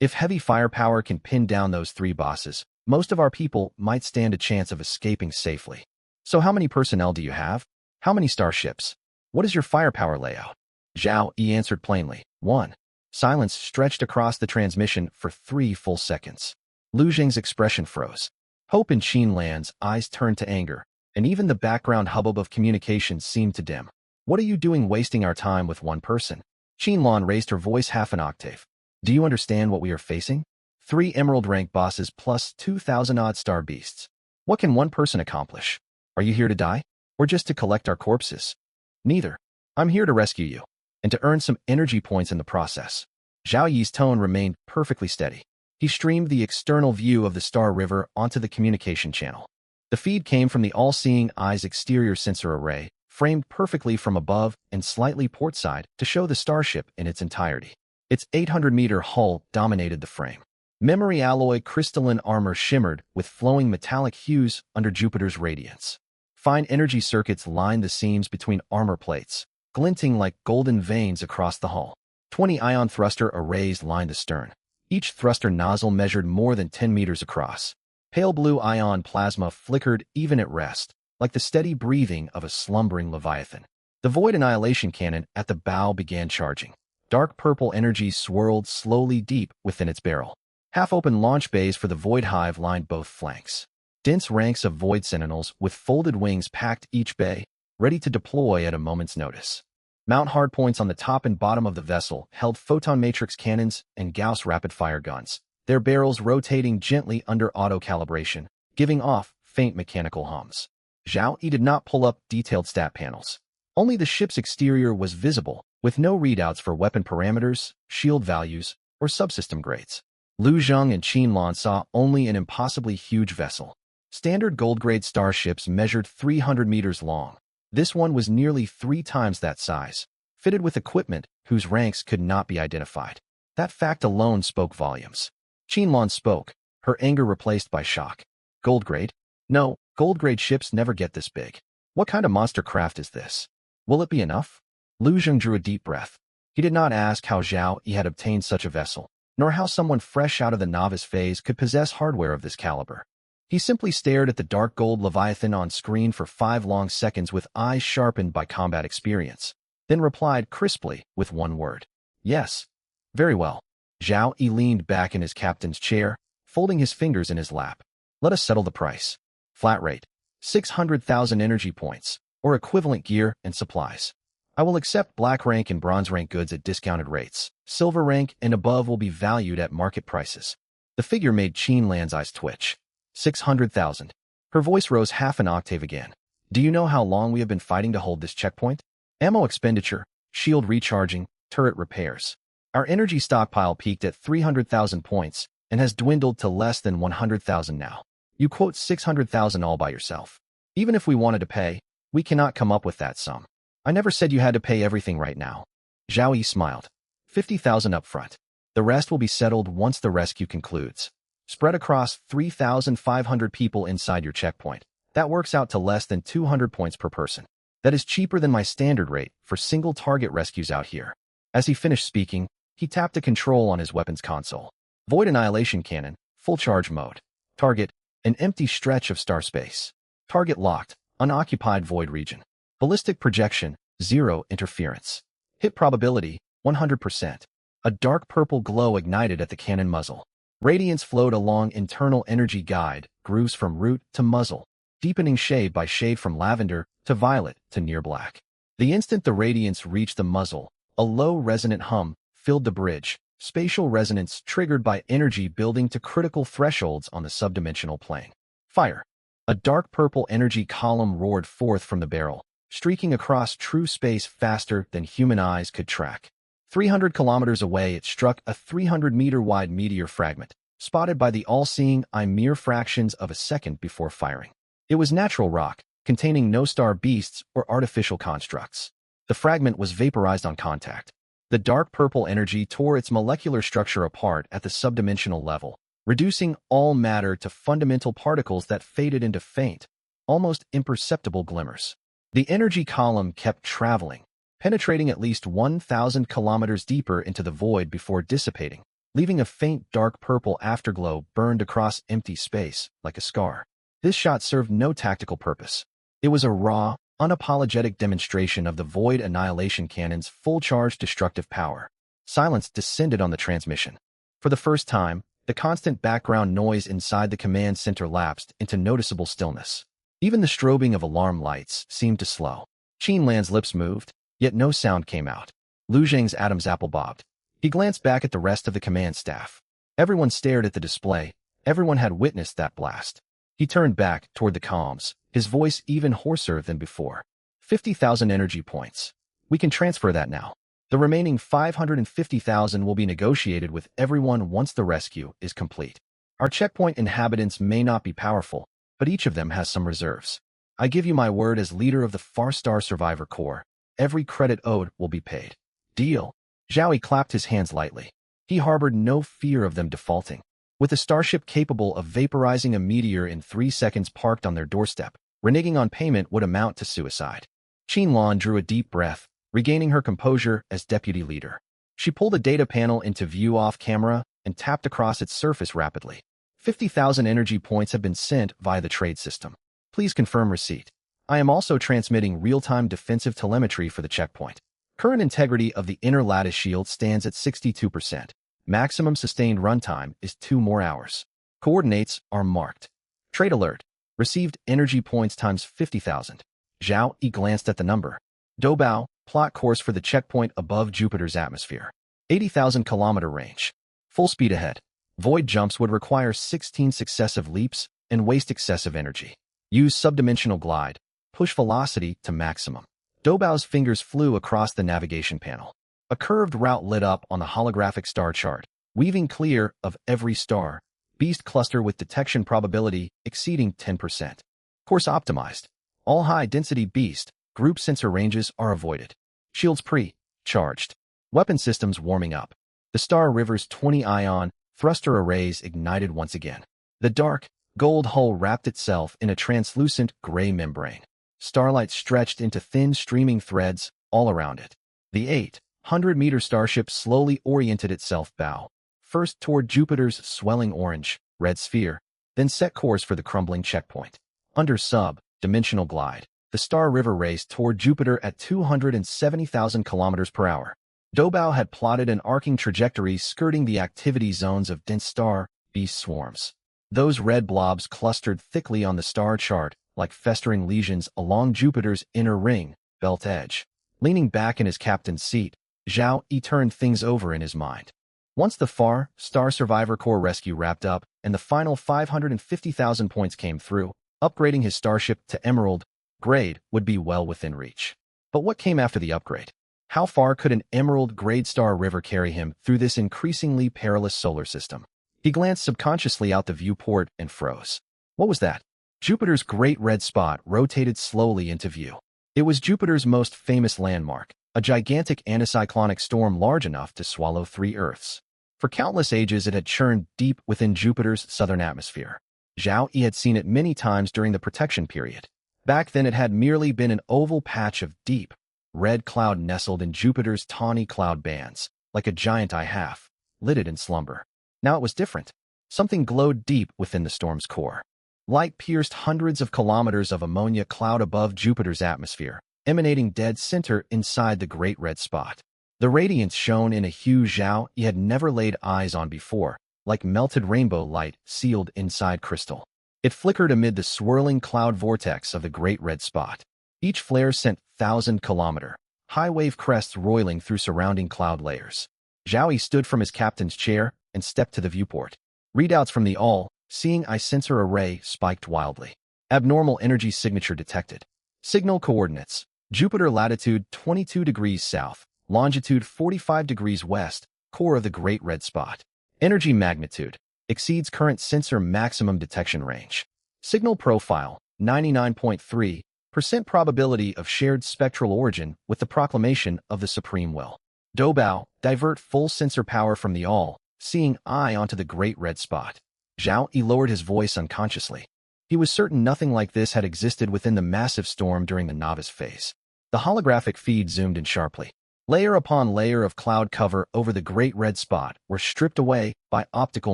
If heavy firepower can pin down those 3 bosses, most of our people might stand a chance of escaping safely. So how many personnel do you have? How many starships? What is your firepower layout? Zhao Yi answered plainly. 1. Silence stretched across the transmission for 3 full seconds. Lu Zhang's expression froze. Hope in Qin Lan's eyes turned to anger, and even the background hubbub of communication seemed to dim. What are you doing wasting our time with 1 person? Qin Lan raised her voice half an octave. Do you understand what we are facing? 3 Emerald rank bosses plus 2,000-odd Star Beasts. What can 1 person accomplish? Are you here to die? Or just to collect our corpses? Neither. I'm here to rescue you, and to earn some energy points in the process. Zhao Yi's tone remained perfectly steady. He streamed the external view of the Star River onto the communication channel. The feed came from the all-seeing eye's exterior sensor array, framed perfectly from above and slightly portside to show the starship in its entirety. Its 800-meter hull dominated the frame. Memory alloy crystalline armor shimmered with flowing metallic hues under Jupiter's radiance. Fine energy circuits lined the seams between armor plates, glinting like golden veins across the hull. 20 ion thruster arrays lined the stern. Each thruster nozzle measured more than 10 meters across. Pale blue ion plasma flickered even at rest, like the steady breathing of a slumbering leviathan. The void annihilation cannon at the bow began charging. Dark purple energy swirled slowly deep within its barrel. Half-open launch bays for the Void Hive lined both flanks. Dense ranks of Void Sentinels with folded wings packed each bay, ready to deploy at a moment's notice. Mount hardpoints on the top and bottom of the vessel held photon matrix cannons and Gauss rapid-fire guns, their barrels rotating gently under auto-calibration, giving off faint mechanical hums. Zhao Yi did not pull up detailed stat panels. Only the ship's exterior was visible, with no readouts for weapon parameters, shield values, or subsystem grades. Lu Zhang and Qin Lan saw only an impossibly huge vessel. Standard gold-grade starships measured 300 meters long. This one was nearly 3 times that size, fitted with equipment whose ranks could not be identified. That fact alone spoke volumes. Qin Lan spoke, her anger replaced by shock. Gold-grade? No, gold-grade ships never get this big. What kind of monster craft is this? Will it be enough? Lu Zhang drew a deep breath. He did not ask how Zhao Yi had obtained such a vessel, nor how someone fresh out of the novice phase could possess hardware of this caliber. He simply stared at the dark gold Leviathan on screen for 5 long seconds with eyes sharpened by combat experience, then replied crisply with 1 word. Yes. Very well. Zhao Yi leaned back in his captain's chair, folding his fingers in his lap. Let us settle the price. Flat rate. 600,000 energy points, or equivalent gear and supplies. I will accept black rank and bronze rank goods at discounted rates. Silver rank and above will be valued at market prices. The figure made Qin Lan's eyes twitch. 600,000. Her voice rose half an octave again. Do you know how long we have been fighting to hold this checkpoint? Ammo expenditure, shield recharging, turret repairs. Our energy stockpile peaked at 300,000 points and has dwindled to less than 100,000 now. You quote 600,000 all by yourself. Even if we wanted to pay, we cannot come up with that sum. I never said you had to pay everything right now. Zhao Yi smiled. 50,000 up front. The rest will be settled once the rescue concludes. Spread across 3,500 people inside your checkpoint. That works out to less than 200 points per person. That is cheaper than my standard rate for single target rescues out here. As he finished speaking, he tapped a control on his weapons console. Void Annihilation Cannon, full charge mode. Target, an empty stretch of star space. Target locked, unoccupied void region. Ballistic projection, 0 interference. Hit probability, 100%. A dark purple glow ignited at the cannon muzzle. Radiance flowed along internal energy guide, grooves from root to muzzle, deepening shade by shade from lavender to violet to near black. The instant the radiance reached the muzzle, a low resonant hum filled the bridge, spatial resonance triggered by energy building to critical thresholds on the subdimensional plane. Fire. A dark purple energy column roared forth from the barrel, streaking across true space faster than human eyes could track. 300 kilometers away, it struck a 300-meter-wide meteor fragment, spotted by the all-seeing eye mere fractions of a second before firing. It was natural rock, containing no star beasts or artificial constructs. The fragment was vaporized on contact. The dark purple energy tore its molecular structure apart at the subdimensional level, reducing all matter to fundamental particles that faded into faint, almost imperceptible glimmers. The energy column kept traveling, penetrating at least 1,000 kilometers deeper into the void before dissipating, leaving a faint dark purple afterglow burned across empty space like a scar. This shot served no tactical purpose. It was a raw, unapologetic demonstration of the Void Annihilation Cannon's full-charge destructive power. Silence descended on the transmission. For the first time, the constant background noise inside the command center lapsed into noticeable stillness. Even the strobing of alarm lights seemed to slow. Qin Lan's lips moved, yet no sound came out. Lu Zheng's Adam's apple bobbed. He glanced back at the rest of the command staff. Everyone stared at the display. Everyone had witnessed that blast. He turned back toward the comms, his voice even hoarser than before. 50,000 energy points. We can transfer that now. The remaining 550,000 will be negotiated with everyone once the rescue is complete. Our checkpoint inhabitants may not be powerful, but each of them has some reserves. I give you my word as leader of the Far Star Survivor Corps. Every credit owed will be paid. Deal. Zhao Yi clapped his hands lightly. He harbored no fear of them defaulting. With a starship capable of vaporizing a meteor in 3 seconds parked on their doorstep, reneging on payment would amount to suicide. Qin Lan drew a deep breath, regaining her composure as deputy leader. She pulled a data panel into view off camera and tapped across its surface rapidly. 50,000 energy points have been sent via the trade system. Please confirm receipt. I am also transmitting real-time defensive telemetry for the checkpoint. Current integrity of the inner lattice shield stands at 62%. Maximum sustained runtime is 2 more hours. Coordinates are marked. Trade alert. Received energy points times 50,000. Zhao Yi glanced at the number. Doubao, plot course for the checkpoint above Jupiter's atmosphere. 80,000 kilometer range. Full speed ahead. Void jumps would require 16 successive leaps and waste excessive energy. Use subdimensional glide. Push velocity to maximum. Doubao's fingers flew across the navigation panel. A curved route lit up on the holographic star chart, weaving clear of every star, beast cluster with detection probability exceeding 10%. Course optimized. All high-density beast group sensor ranges are avoided. Shields pre-charged. Weapon systems warming up. The Star River's 20-ion thruster arrays ignited once again. The dark, gold hull wrapped itself in a translucent gray membrane. Starlight stretched into thin streaming threads all around it. The 800-meter starship slowly oriented itself bow, first toward Jupiter's swelling orange-red sphere, then set course for the crumbling checkpoint. Under sub-dimensional glide, the Star River raced toward Jupiter at 270,000 kilometers per hour. Doubao had plotted an arcing trajectory skirting the activity zones of dense star beast swarms. Those red blobs clustered thickly on the star chart, like festering lesions along Jupiter's inner ring, belt edge. Leaning back in his captain's seat, Zhao Yi turned things over in his mind. Once the Far Star Survivor Corps rescue wrapped up and the final 550,000 points came through, upgrading his starship to Emerald grade would be well within reach. But what came after the upgrade? How far could an Emerald grade Star River carry him through this increasingly perilous solar system? He glanced subconsciously out the viewport and froze. What was that? Jupiter's great red spot rotated slowly into view. It was Jupiter's most famous landmark, a gigantic anticyclonic storm large enough to swallow 3 Earths. For countless ages, it had churned deep within Jupiter's southern atmosphere. Zhao Yi had seen it many times during the protection period. Back then, it had merely been an oval patch of deep, red cloud nestled in Jupiter's tawny cloud bands, like a giant eye half, lidded in slumber. Now it was different. Something glowed deep within the storm's core. Light pierced hundreds of kilometers of ammonia cloud above Jupiter's atmosphere, emanating dead center inside the Great Red Spot. The radiance shone in a hue Zhao Yi had never laid eyes on before, like melted rainbow light sealed inside crystal. It flickered amid the swirling cloud vortex of the Great Red Spot. Each flare sent 1,000-kilometer, high-wave crests roiling through surrounding cloud layers. Zhao Yi stood from his captain's chair and stepped to the viewport. Readouts from the all-seeing eye sensor array spiked wildly. Abnormal energy signature detected. Signal coordinates: Jupiter latitude 22 degrees south, longitude 45 degrees west, core of the Great Red Spot. Energy magnitude: exceeds current sensor maximum detection range. Signal profile: 99.3% probability of shared spectral origin with the proclamation of the Supreme Will. Doubao, divert full sensor power from the all-seeing eye onto the Great Red Spot. Zhao Yi lowered his voice unconsciously. He was certain nothing like this had existed within the massive storm during the novice phase. The holographic feed zoomed in sharply. Layer upon layer of cloud cover over the Great Red Spot were stripped away by optical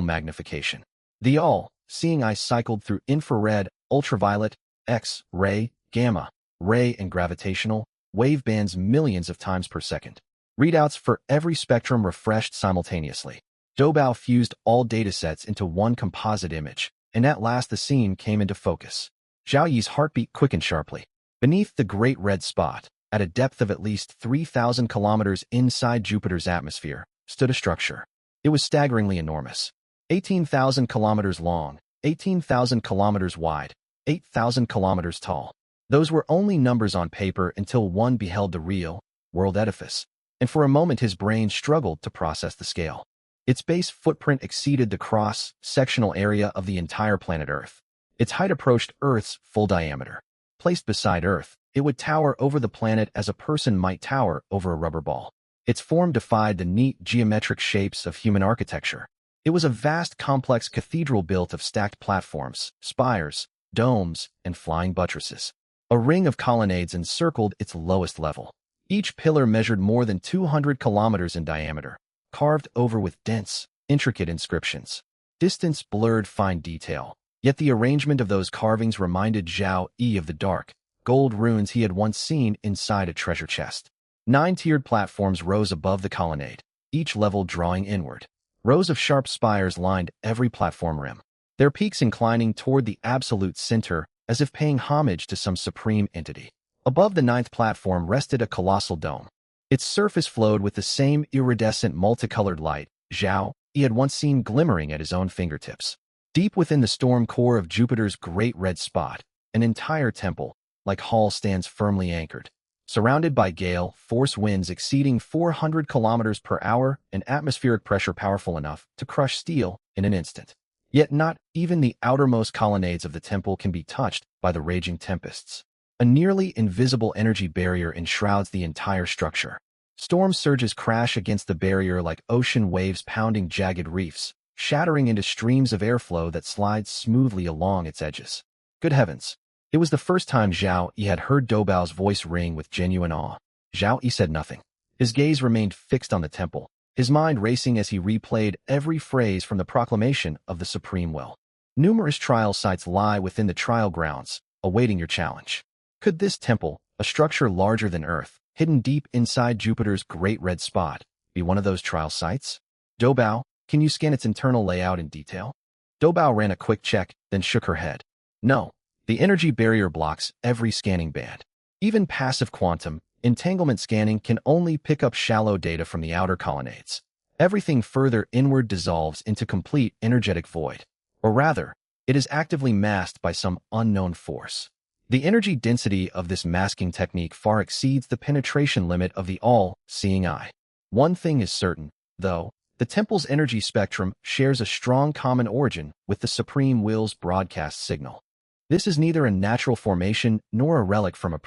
magnification. The all-seeing eye cycled through infrared, ultraviolet, X-ray, gamma-ray, and gravitational wave bands millions of times per second. Readouts for every spectrum refreshed simultaneously. Doubao fused all datasets into one composite image, and at last the scene came into focus. Zhao Yi's heartbeat quickened sharply. Beneath the Great Red Spot, at a depth of at least 3,000 kilometers inside Jupiter's atmosphere, stood a structure. It was staggeringly enormous. 18,000 kilometers long, 18,000 kilometers wide, 8,000 kilometers tall. Those were only numbers on paper until one beheld the real, world edifice, and for a moment his brain struggled to process the scale. Its base footprint exceeded the cross-sectional area of the entire planet Earth. Its height approached Earth's full diameter. Placed beside Earth, it would tower over the planet as a person might tower over a rubber ball. Its form defied the neat geometric shapes of human architecture. It was a vast, complex cathedral built of stacked platforms, spires, domes, and flying buttresses. A ring of colonnades encircled its lowest level. Each pillar measured more than 200 kilometers in diameter, carved over with dense, intricate inscriptions. Distance blurred fine detail, yet the arrangement of those carvings reminded Zhao Yi of the dark, gold runes he had once seen inside a treasure chest. 9-tiered platforms rose above the colonnade, each level drawing inward. Rows of sharp spires lined every platform rim, their peaks inclining toward the absolute center as if paying homage to some supreme entity. Above the 9th platform rested a colossal dome. Its surface flowed with the same iridescent multicolored light Zhao Yi had once seen glimmering at his own fingertips. Deep within the storm core of Jupiter's Great Red Spot, an entire temple, like hall, stands firmly anchored. Surrounded by gale force winds exceeding 400 kilometers per hour and atmospheric pressure powerful enough to crush steel in an instant. Yet not even the outermost colonnades of the temple can be touched by the raging tempests. A nearly invisible energy barrier enshrouds the entire structure. Storm surges crash against the barrier like ocean waves pounding jagged reefs, shattering into streams of airflow that slide smoothly along its edges. Good heavens! It was the first time Zhao Yi had heard Doubao's voice ring with genuine awe. Zhao Yi said nothing. His gaze remained fixed on the temple, his mind racing as he replayed every phrase from the proclamation of the Supreme Will. Numerous trial sites lie within the trial grounds, awaiting your challenge. Could this temple, a structure larger than Earth, hidden deep inside Jupiter's Great Red Spot, be one of those trial sites? Doubao, can you scan its internal layout in detail? Doubao ran a quick check, then shook her head. No. The energy barrier blocks every scanning band. Even passive quantum entanglement scanning can only pick up shallow data from the outer colonnades. Everything further inward dissolves into complete energetic void. Or rather, it is actively masked by some unknown force. The energy density of this masking technique far exceeds the penetration limit of the all-seeing eye. One thing is certain, though, the temple's energy spectrum shares a strong common origin with the Supreme Will's broadcast signal. This is neither a natural formation nor a relic from a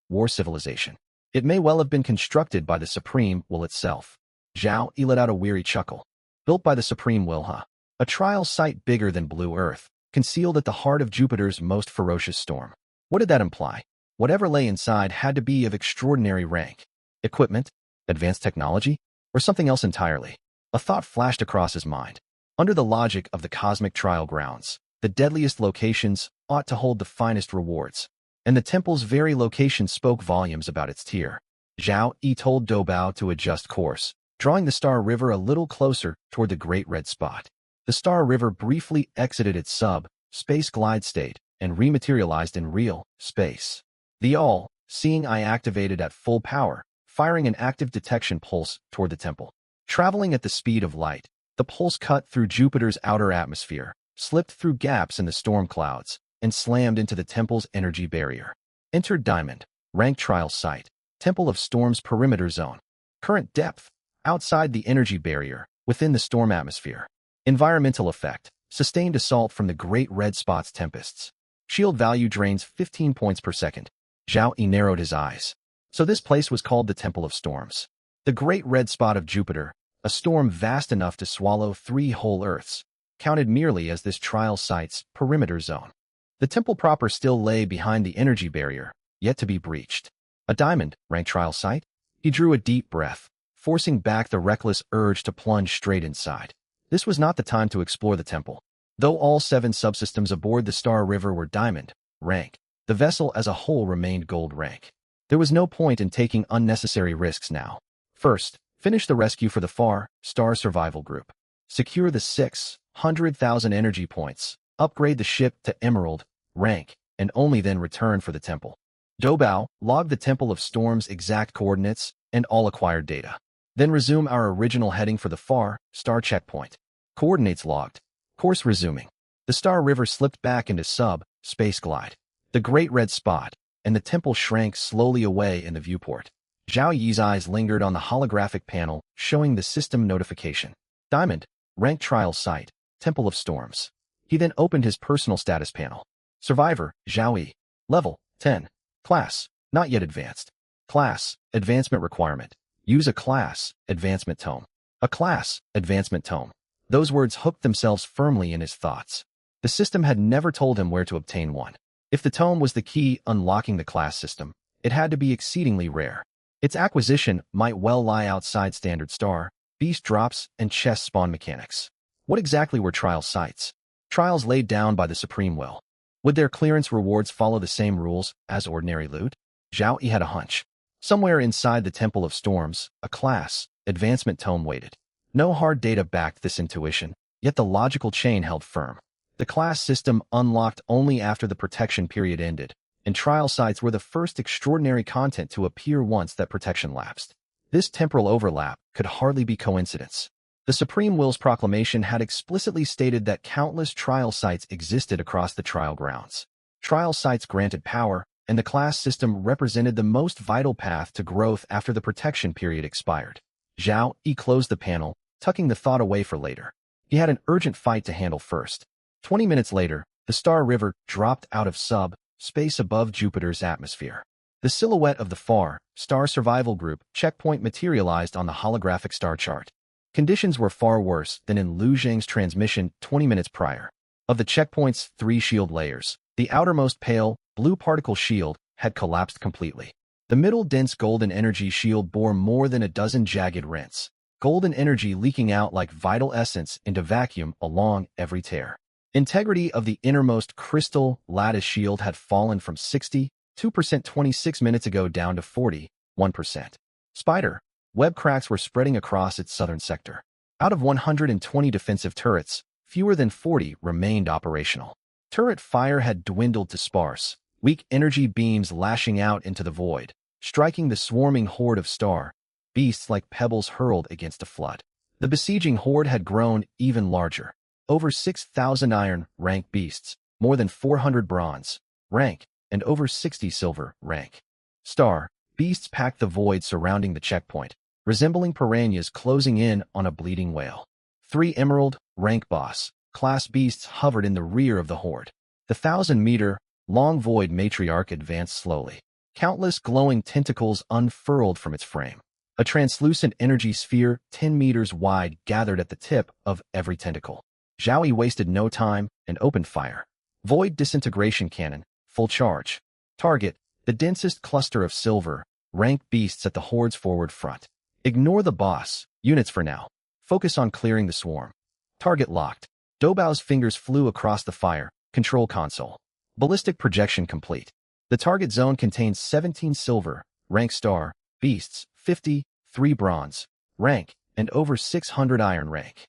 war civilization. It may well have been constructed by the Supreme Will itself. Zhao Yi let out a weary chuckle. Built by the Supreme Will, huh? A trial site bigger than Blue Earth, concealed at the heart of Jupiter's most ferocious storm. What did that imply? Whatever lay inside had to be of extraordinary rank. Equipment? Advanced technology? Or something else entirely? A thought flashed across his mind. Under the logic of the cosmic trial grounds, the deadliest locations ought to hold the finest rewards. And the temple's very location spoke volumes about its tier. Zhao Yi told Doubao to adjust course, drawing the Star River a little closer toward the Great Red Spot. The Star River briefly exited its sub-space glide state and rematerialized in real space. The all-seeing eye activated at full power, firing an active detection pulse toward the temple. Traveling at the speed of light, the pulse cut through Jupiter's outer atmosphere, slipped through gaps in the storm clouds, and slammed into the temple's energy barrier. Entered Diamond, rank trial site, Temple of Storm's perimeter zone. Current depth, outside the energy barrier, within the storm atmosphere. Environmental effect, sustained assault from the Great Red Spot's tempests. Shield value drains 15 points per second. Zhao Yi narrowed his eyes. So this place was called the Temple of Storms. The Great Red Spot of Jupiter, a storm vast enough to swallow 3 whole Earths, counted merely as this trial site's perimeter zone. The temple proper still lay behind the energy barrier, yet to be breached. A diamond, rank trial site? He drew a deep breath, forcing back the reckless urge to plunge straight inside. This was not the time to explore the temple. Though all 7 subsystems aboard the Star River were diamond rank, the vessel as a whole remained gold rank. There was no point in taking unnecessary risks now. First, finish the rescue for the Far Star Survival Group. Secure the 600,000 energy points, upgrade the ship to Emerald rank, and only then return for the temple. Doubao logged the Temple of Storm's exact coordinates and all acquired data. Then resume our original heading for the Far Star checkpoint. Coordinates logged. Course resuming. The Star River slipped back into sub-space glide. The Great Red Spot and the temple shrank slowly away in the viewport. Zhao Yi's eyes lingered on the holographic panel showing the system notification. Diamond, rank trial site, Temple of Storms. He then opened his personal status panel. Survivor, Zhao Yi. Level, 10. Class, not yet advanced. Class, advancement requirement. Use a class, advancement tome. A class, advancement tome. Those words hooked themselves firmly in his thoughts. The system had never told him where to obtain one. If the tome was the key unlocking the class system, it had to be exceedingly rare. Its acquisition might well lie outside standard star, beast drops, and chest spawn mechanics. What exactly were trial sites? Trials laid down by the Supreme Will. Would their clearance rewards follow the same rules as ordinary loot? Zhao Yi had a hunch. Somewhere inside the Temple of Storms, a class, advancement tome waited. No hard data backed this intuition, yet the logical chain held firm. The class system unlocked only after the protection period ended, and trial sites were the first extraordinary content to appear once that protection lapsed. This temporal overlap could hardly be coincidence. The Supreme Will's proclamation had explicitly stated that countless trial sites existed across the trial grounds. Trial sites granted power, and the class system represented the most vital path to growth after the protection period expired. Zhao Yi closed the panel, tucking the thought away for later. He had an urgent fight to handle first. 20 minutes later, the Star River dropped out of sub-space above Jupiter's atmosphere. The silhouette of the Far Star Survival Group checkpoint materialized on the holographic star chart. Conditions were far worse than in Lu Zhang's transmission 20 minutes prior. Of the checkpoint's 3 shield layers, the outermost pale, blue particle shield had collapsed completely. The middle dense golden energy shield bore more than a dozen jagged rents, golden energy leaking out like vital essence into vacuum along every tear. Integrity of the innermost crystal lattice shield had fallen from 62% 26 minutes ago down to 41%. Spider web cracks were spreading across its southern sector. Out of 120 defensive turrets, fewer than 40 remained operational. Turret fire had dwindled to sparse, weak energy beams lashing out into the void, striking the swarming horde of star beasts like pebbles hurled against a flood. The besieging horde had grown even larger. Over 6,000 iron rank beasts, more than 400 bronze rank, and over 60 silver rank. Star beasts packed the void surrounding the checkpoint, resembling piranhas closing in on a bleeding whale. 3 emerald rank boss class beasts hovered in the rear of the horde. The 1,000-meter long void matriarch advanced slowly. Countless glowing tentacles unfurled from its frame. A translucent energy sphere 10 meters wide gathered at the tip of every tentacle. Zhao Yi wasted no time and opened fire. Void disintegration cannon, full charge. Target, the densest cluster of silver, rank beasts at the horde's forward front. Ignore the boss, units for now. Focus on clearing the swarm. Target locked. Doubao's fingers flew across the fire, control console. Ballistic projection complete. The target zone contains 17 silver, rank star, beasts, 50, 3 bronze, rank, and over 600 iron rank.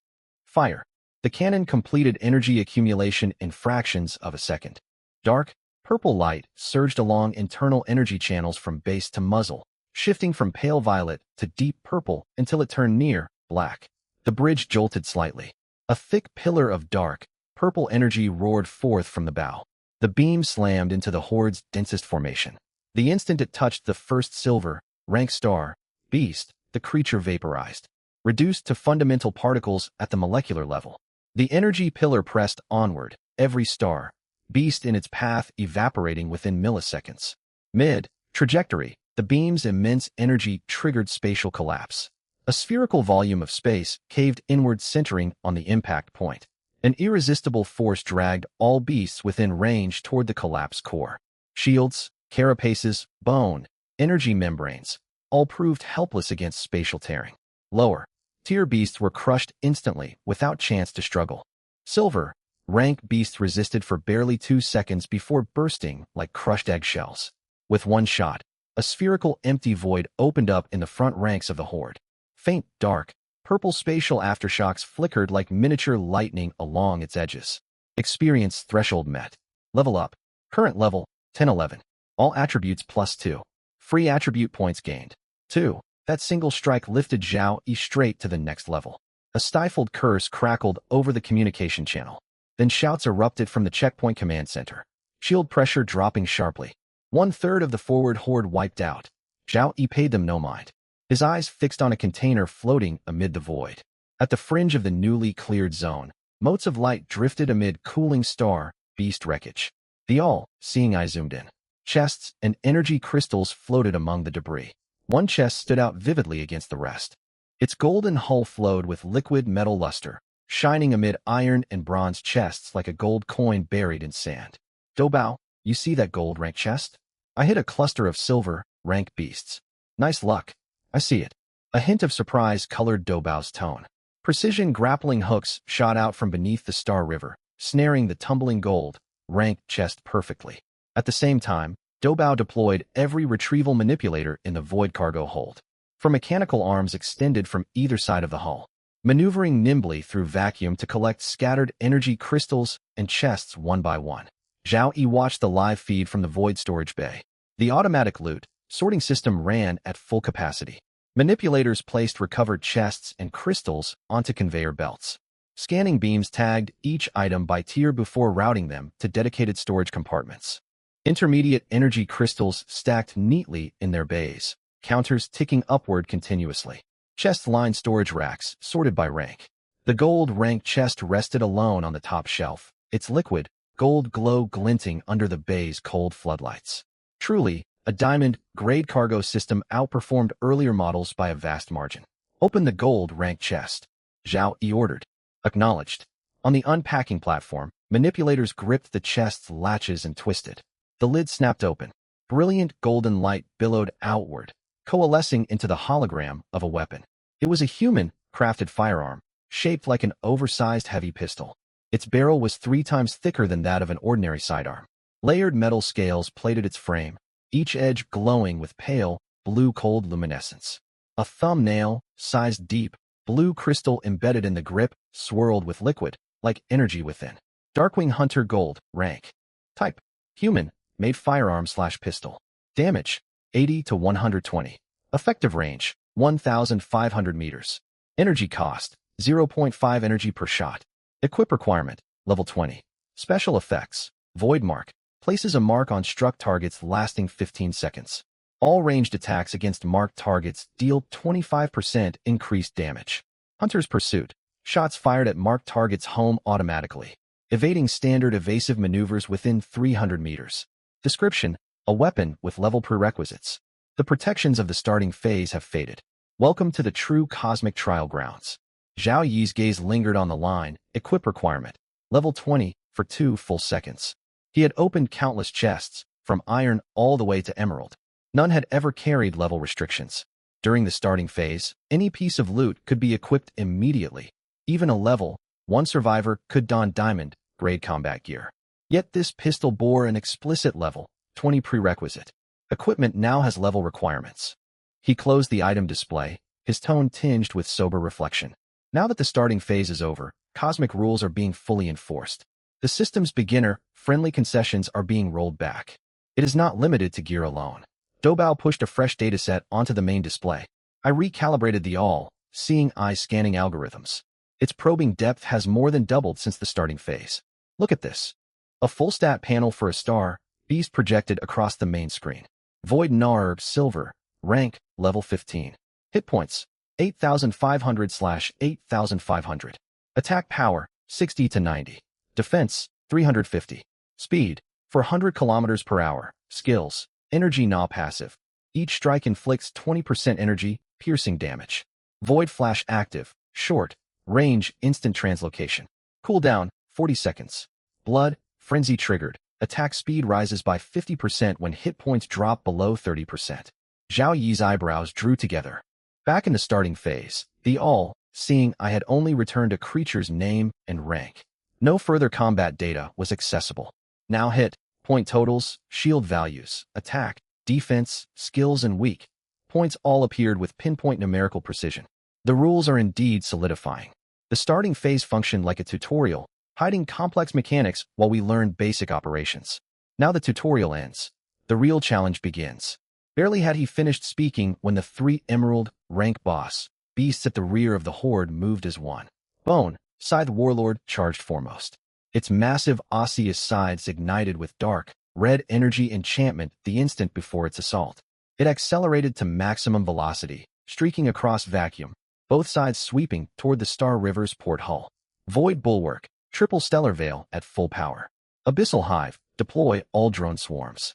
Fire. The cannon completed energy accumulation in fractions of a second. Dark, purple light surged along internal energy channels from base to muzzle, shifting from pale violet to deep purple until it turned near black. The bridge jolted slightly. A thick pillar of dark, purple energy roared forth from the bow. The beam slammed into the horde's densest formation. The instant it touched the first silver, rank star, beast, the creature vaporized, reduced to fundamental particles at the molecular level. The energy pillar pressed onward, every star, beast in its path evaporating within milliseconds. Mid-trajectory, the beam's immense energy triggered spatial collapse. A spherical volume of space caved inward centering on the impact point. An irresistible force dragged all beasts within range toward the collapsed core. Shields, carapaces, bone, energy membranes, all proved helpless against spatial tearing. Lower tier beasts were crushed instantly without chance to struggle. Silver, rank beasts resisted for barely 2 seconds before bursting like crushed eggshells. With one shot, a spherical empty void opened up in the front ranks of the horde. Faint, dark, purple spatial aftershocks flickered like miniature lightning along its edges. Experience threshold met. Level up. Current level, 1011. All attributes +2. Free attribute points gained. 2. That single strike lifted Zhao Yi straight to the next level. A stifled curse crackled over the communication channel. Then shouts erupted from the checkpoint command center. Shield pressure dropping sharply. 1/3 of the forward horde wiped out. Zhao Yi paid them no mind. His eyes fixed on a container floating amid the void. At the fringe of the newly cleared zone, motes of light drifted amid cooling star, beast wreckage. The all-seeing eye zoomed in. Chests and energy crystals floated among the debris. One chest stood out vividly against the rest. Its golden hull flowed with liquid metal luster, shining amid iron and bronze chests like a gold coin buried in sand. Doubao, you see that gold rank chest? I hit a cluster of silver, rank beasts. Nice luck. I see it. A hint of surprise colored Doubao's tone. Precision grappling hooks shot out from beneath the Star River, snaring the tumbling gold, rank chest perfectly. At the same time, Doubao deployed every retrieval manipulator in the void cargo hold. For mechanical arms extended from either side of the hull, maneuvering nimbly through vacuum to collect scattered energy crystals and chests one by one. Zhao Yi watched the live feed from the void storage bay. The automatic loot sorting system ran at full capacity. Manipulators placed recovered chests and crystals onto conveyor belts. Scanning beams tagged each item by tier before routing them to dedicated storage compartments. Intermediate energy crystals stacked neatly in their bays, counters ticking upward continuously. Chest-lined storage racks sorted by rank. The gold rank chest rested alone on the top shelf, its liquid, gold glow glinting under the bay's cold floodlights. Truly, a diamond-grade cargo system outperformed earlier models by a vast margin. Open the gold rank chest. Zhao Yi ordered. Acknowledged. On the unpacking platform, manipulators gripped the chest's latches and twisted. The lid snapped open. Brilliant golden light billowed outward, coalescing into the hologram of a weapon. It was a human-crafted firearm, shaped like an oversized heavy pistol. Its barrel was 3 times thicker than that of an ordinary sidearm. Layered metal scales plated its frame, each edge glowing with pale, blue cold luminescence. A thumbnail, sized deep, blue crystal embedded in the grip, swirled with liquid, like energy within. Darkwing Hunter Gold, rank. Type, human, made firearm/pistol. Damage, 80 to 120. Effective range, 1,500 meters. Energy cost, 0.5 energy per shot. Equip requirement, level 20. Special effects, Void Mark, places a mark on struck targets lasting 15 seconds. All ranged attacks against marked targets deal 25% increased damage. Hunter's Pursuit, shots fired at marked targets home automatically, evading standard evasive maneuvers within 300 meters. Description, a weapon with level prerequisites. The protections of the starting phase have faded. Welcome to the true cosmic trial grounds. Zhao Yi's gaze lingered on the line, equip requirement, level 20, for 2 full seconds. He had opened countless chests, from iron all the way to emerald. None had ever carried level restrictions. During the starting phase, any piece of loot could be equipped immediately. Even a level 1 survivor could don diamond grade combat gear. Yet this pistol bore an explicit level 20 prerequisite. Equipment now has level requirements. He closed the item display, his tone tinged with sober reflection. Now that the starting phase is over, cosmic rules are being fully enforced. The system's beginner-friendly concessions are being rolled back. It is not limited to gear alone. Doubao pushed a fresh dataset onto the main display. I recalibrated the all-seeing eye scanning algorithms. Its probing depth has more than doubled since the starting phase. Look at this. A full stat panel for a star beast projected across the main screen. Void Narb Silver, rank, level 15. Hit points, 8,500/8,500. Attack power, 60 to 90. Defense, 350. Speed, 400 km per hour. Skills, energy na passive. Each strike inflicts 20% energy, piercing damage. Void Flash active, short, range, instant translocation. Cooldown, 40 seconds. Blood, frenzy triggered. Attack speed rises by 50% when hit points drop below 30%. Zhao Yi's eyebrows drew together. Back in the starting phase, the all-seeing eye had only returned a creature's name and rank. No further combat data was accessible. Now hit, point totals, shield values, attack, defense, skills, and weak points all appeared with pinpoint numerical precision. The rules are indeed solidifying. The starting phase functioned like a tutorial, hiding complex mechanics while we learned basic operations. Now the tutorial ends. The real challenge begins. Barely had he finished speaking when the 3 emerald rank boss beasts at the rear of the horde moved as one. Bone, Scythe Warlord, charged foremost. Its massive osseous sides ignited with dark, red energy enchantment the instant before its assault. It accelerated to maximum velocity, streaking across vacuum, both sides sweeping toward the Star River's port hull. Void Bulwark, Triple Stellar Veil at full power. Abyssal Hive, deploy all drone swarms.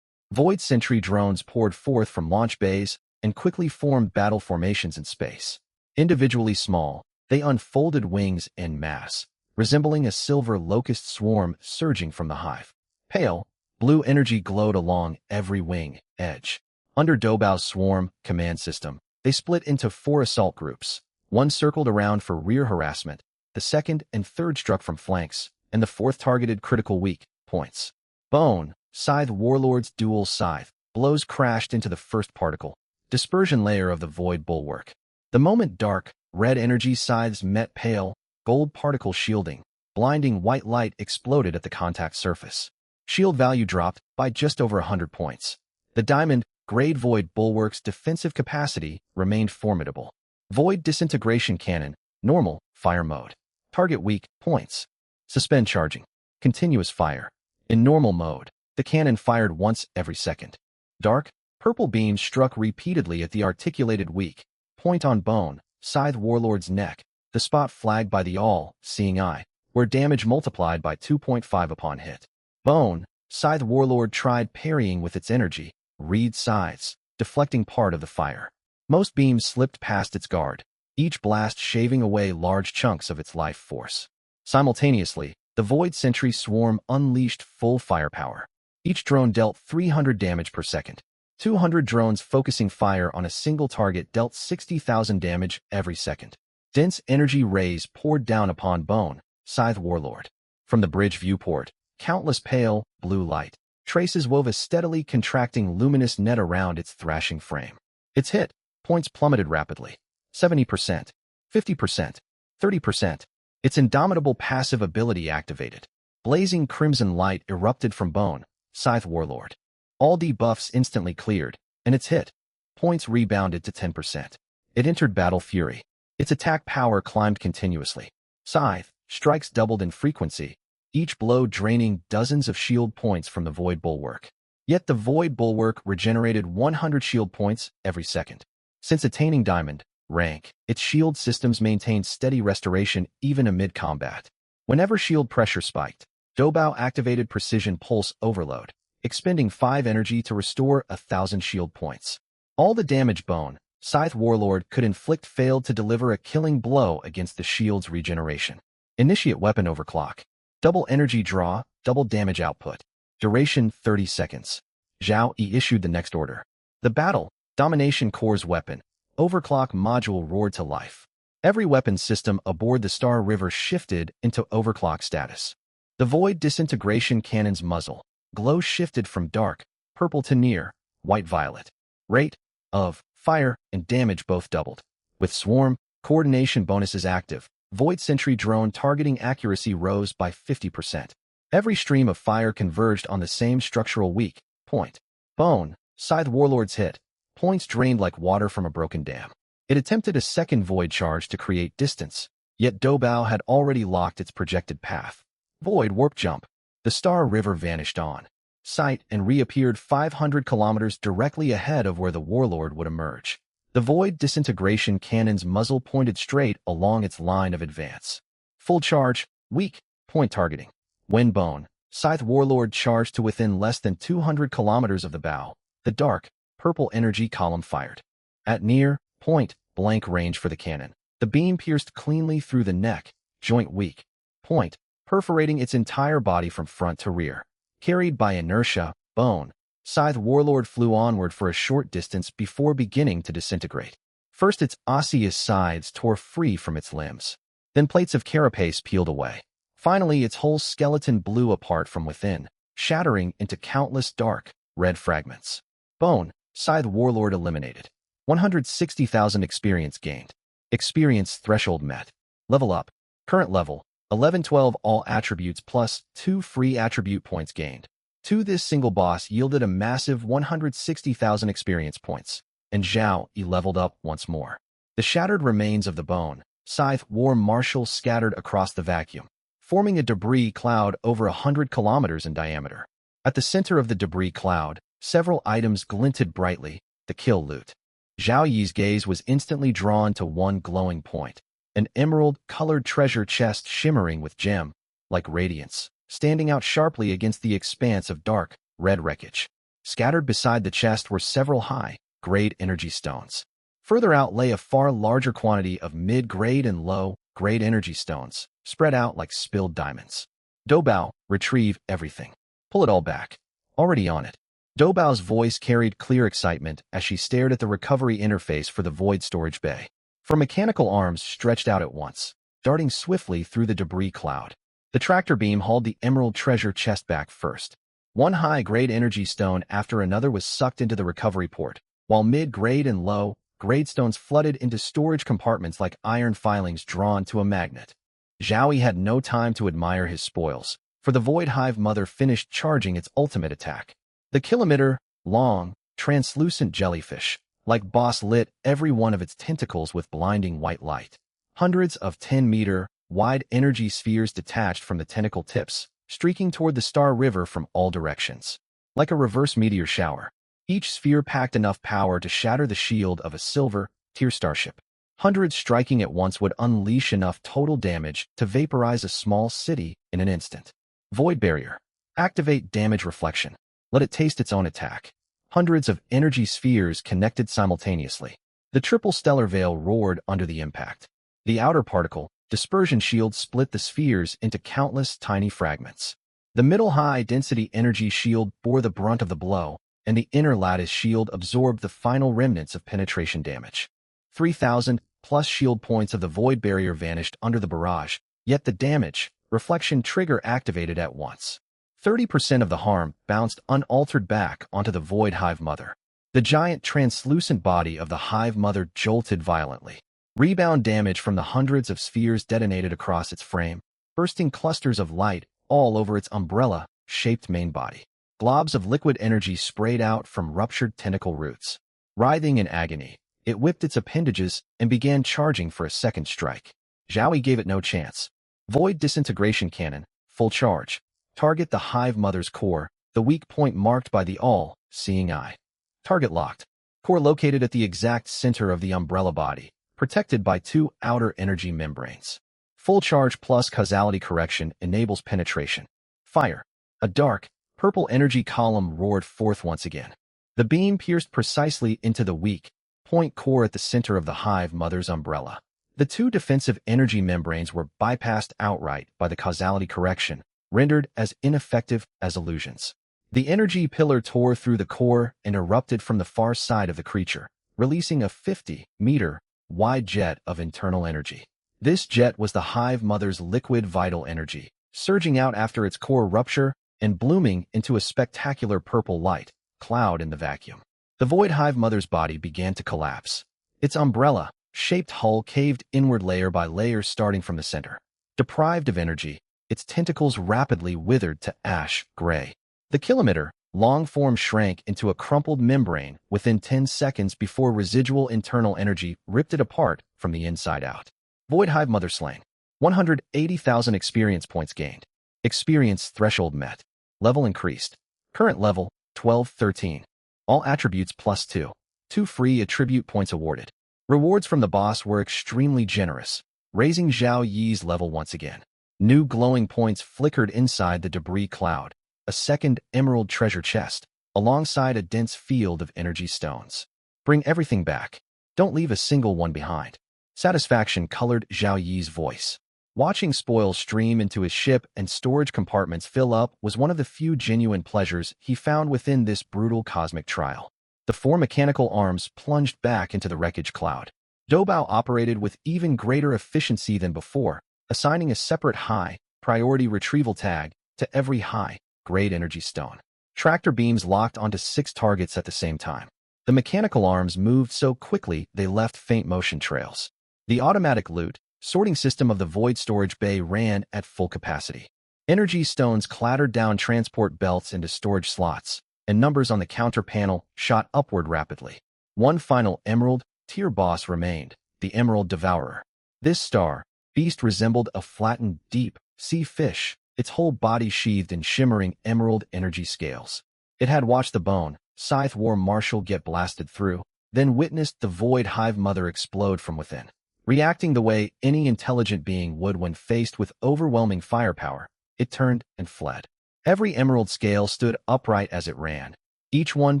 Void Sentry drones poured forth from launch bays and quickly formed battle formations in space. Individually small, they unfolded wings en masse, resembling a silver locust swarm surging from the hive. Pale, blue energy glowed along every wing edge. Under Doubao's swarm command system, they split into 4 assault groups. One circled around for rear harassment, the second and third struck from flanks, and the fourth targeted critical weak points. Bone, Scythe Warlord's dual scythe, blows crashed into the first particle, dispersion layer of the Void Bulwark. The moment dark, red energy scythes met pale, gold particle shielding, blinding white light exploded at the contact surface. Shield value dropped by just over 100 points. The diamond, grade Void Bulwark's defensive capacity remained formidable. Void Disintegration Cannon, normal, fire mode. Target weak points. Suspend charging. Continuous fire. In normal mode, the cannon fired once every second. Dark, purple beams struck repeatedly at the articulated weak point on Bone, Scythe Warlord's neck, the spot flagged by the all-seeing eye, where damage multiplied by 2.5 upon hit. Bone, Scythe Warlord tried parrying with its energy, reed scythes, deflecting part of the fire. Most beams slipped past its guard, each blast shaving away large chunks of its life force. Simultaneously, the Void Sentry swarm unleashed full firepower. Each drone dealt 300 damage per second. 200 drones focusing fire on a single target dealt 60,000 damage every second. Dense energy rays poured down upon Bone, Scythe Warlord. From the bridge viewport, countless pale, blue light traces wove a steadily contracting luminous net around its thrashing frame. Its hit points plummeted rapidly. 70%, 50%, 30%. Its indomitable passive ability activated. Blazing crimson light erupted from Bone, Scythe Warlord. All debuffs instantly cleared, and its hit points rebounded to 10%. It entered Battle Fury. Its attack power climbed continuously. Scythe strikes doubled in frequency, each blow draining dozens of shield points from the Void Bulwark. Yet the Void Bulwark regenerated 100 shield points every second. Since attaining Diamond rank, its shield systems maintained steady restoration even amid combat. Whenever shield pressure spiked, Doubao activated Precision Pulse Overload. expending 5 energy to restore 1,000 shield points. All the damage Bone, Scythe Warlord could inflict failed to deliver a killing blow against the shield's regeneration. Initiate weapon overclock. Double energy draw, double damage output. Duration 30 seconds. Zhao Yi issued the next order. The battle, Domination Core's weapon, overclock module roared to life. Every weapon system aboard the Star River shifted into overclock status. The Void Disintegration Cannon's muzzle, glow shifted from dark, purple to near, white-violet. Rate of fire and damage both doubled. With Swarm, coordination bonuses active, Void Sentry drone targeting accuracy rose by 50%. Every stream of fire converged on the same structural weak point. Bone, Scythe Warlord's hit, points drained like water from a broken dam. It attempted a second Void charge to create distance, yet Doubao had already locked its projected path. Void Warp Jump. The Star River vanished on sight and reappeared 500 kilometers directly ahead of where the Warlord would emerge. The Void Disintegration Cannon's muzzle pointed straight along its line of advance. Full charge, weak, point targeting. When Bone, Scythe Warlord charged to within less than 200 kilometers of the bow, the dark, purple energy column fired. At near, point, blank range for the cannon, the beam pierced cleanly through the neck, joint weak, point, perforating its entire body from front to rear. Carried by inertia, Bone, Scythe Warlord flew onward for a short distance before beginning to disintegrate. First its osseous sides tore free from its limbs. Then plates of carapace peeled away. Finally its whole skeleton blew apart from within, shattering into countless dark, red fragments. Bone, Scythe Warlord eliminated. 160,000 experience gained. Experience threshold met. Level up. Current level, 1112 all attributes plus 2 free attribute points gained. To this single boss yielded a massive 160,000 experience points, and Zhao Yi leveled up once more. The shattered remains of the Bone, Scythe War Marshal scattered across the vacuum, forming a debris cloud over 100 kilometers in diameter. At the center of the debris cloud, several items glinted brightly, the kill loot. Zhao Yi's gaze was instantly drawn to one glowing point, an emerald-colored treasure chest shimmering with gem-like radiance, standing out sharply against the expanse of dark, red wreckage. Scattered beside the chest were several high-grade energy stones. Further out lay a far larger quantity of mid-grade and low-grade energy stones, spread out like spilled diamonds. Doubao, retrieve everything. Pull it all back. Already on it. Doubao's voice carried clear excitement as she stared at the recovery interface for the Void Storage Bay. Her mechanical arms stretched out at once, darting swiftly through the debris cloud. The tractor beam hauled the emerald treasure chest back first. One high-grade energy stone after another was sucked into the recovery port, while mid-grade and low-grade stones flooded into storage compartments like iron filings drawn to a magnet. Zhao Yi had no time to admire his spoils, for the Void Hive Mother finished charging its ultimate attack. The kilometer-long, translucent jellyfish, like boss, lit every one of its tentacles with blinding white light. Hundreds of 10-meter-wide energy spheres detached from the tentacle tips, streaking toward the Star River from all directions. Like a reverse meteor shower, each sphere packed enough power to shatter the shield of a silver-tier starship. Hundreds striking at once would unleash enough total damage to vaporize a small city in an instant. Void Barrier. Activate damage reflection. Let it taste its own attack. Hundreds of energy spheres connected simultaneously. The triple stellar veil roared under the impact. The outer particle, dispersion shield, split the spheres into countless tiny fragments. The middle high-density energy shield bore the brunt of the blow, and the inner lattice shield absorbed the final remnants of penetration damage. 3,000+ shield points of the Void Barrier vanished under the barrage, yet the damage reflection trigger activated at once. 30% of the harm bounced unaltered back onto the Void Hive Mother. The giant translucent body of the Hive Mother jolted violently. Rebound damage from the hundreds of spheres detonated across its frame, bursting clusters of light all over its umbrella-shaped main body. Globs of liquid energy sprayed out from ruptured tentacle roots. Writhing in agony, it whipped its appendages and began charging for a second strike. Zhao Yi gave it no chance. Void Disintegration Cannon, full charge. Target the Hive Mother's core, the weak point marked by the all-seeing eye. Target locked. Core located at the exact center of the umbrella body, protected by 2 outer energy membranes. Full charge plus causality correction enables penetration. Fire. A dark, purple energy column roared forth once again. The beam pierced precisely into the weak point core at the center of the Hive Mother's umbrella. The two defensive energy membranes were bypassed outright by the causality correction, rendered as ineffective as illusions. The energy pillar tore through the core and erupted from the far side of the creature, releasing a 50-meter wide jet of internal energy. This jet was the Hive Mother's liquid vital energy, surging out after its core rupture and blooming into a spectacular purple light cloud in the vacuum. The Void Hive Mother's body began to collapse. Its umbrella-shaped hull caved inward layer by layer starting from the center. Deprived of energy, its tentacles rapidly withered to ash gray. The kilometer-long form shrank into a crumpled membrane within 10 seconds before residual internal energy ripped it apart from the inside out. Void Hive Mother slain. 180,000 experience points gained. Experience threshold met. Level increased. Current level, 1213. All attributes +2. 2 free attribute points awarded. Rewards from the boss were extremely generous, raising Zhao Yi's level once again. New glowing points flickered inside the debris cloud. A second emerald treasure chest, alongside a dense field of energy stones. Bring everything back. Don't leave a single one behind. Satisfaction colored Zhao Yi's voice. Watching spoils stream into his ship and storage compartments fill up was one of the few genuine pleasures he found within this brutal cosmic trial. The 4 mechanical arms plunged back into the wreckage cloud. Doubao operated with even greater efficiency than before, assigning a separate high-priority retrieval tag to every high-grade energy stone. Tractor beams locked onto 6 targets at the same time. The mechanical arms moved so quickly they left faint motion trails. The automatic loot sorting system of the Void Storage Bay ran at full capacity. Energy stones clattered down transport belts into storage slots, and numbers on the counter panel shot upward rapidly. One final Emerald tier boss remained, the Emerald Devourer. This star beast resembled a flattened, deep sea fish, its whole body sheathed in shimmering emerald energy scales. It had watched the bone Scythe War Marshal get blasted through, then witnessed the Void Hive Mother explode from within. Reacting the way any intelligent being would when faced with overwhelming firepower, it turned and fled. Every emerald scale stood upright as it ran, each one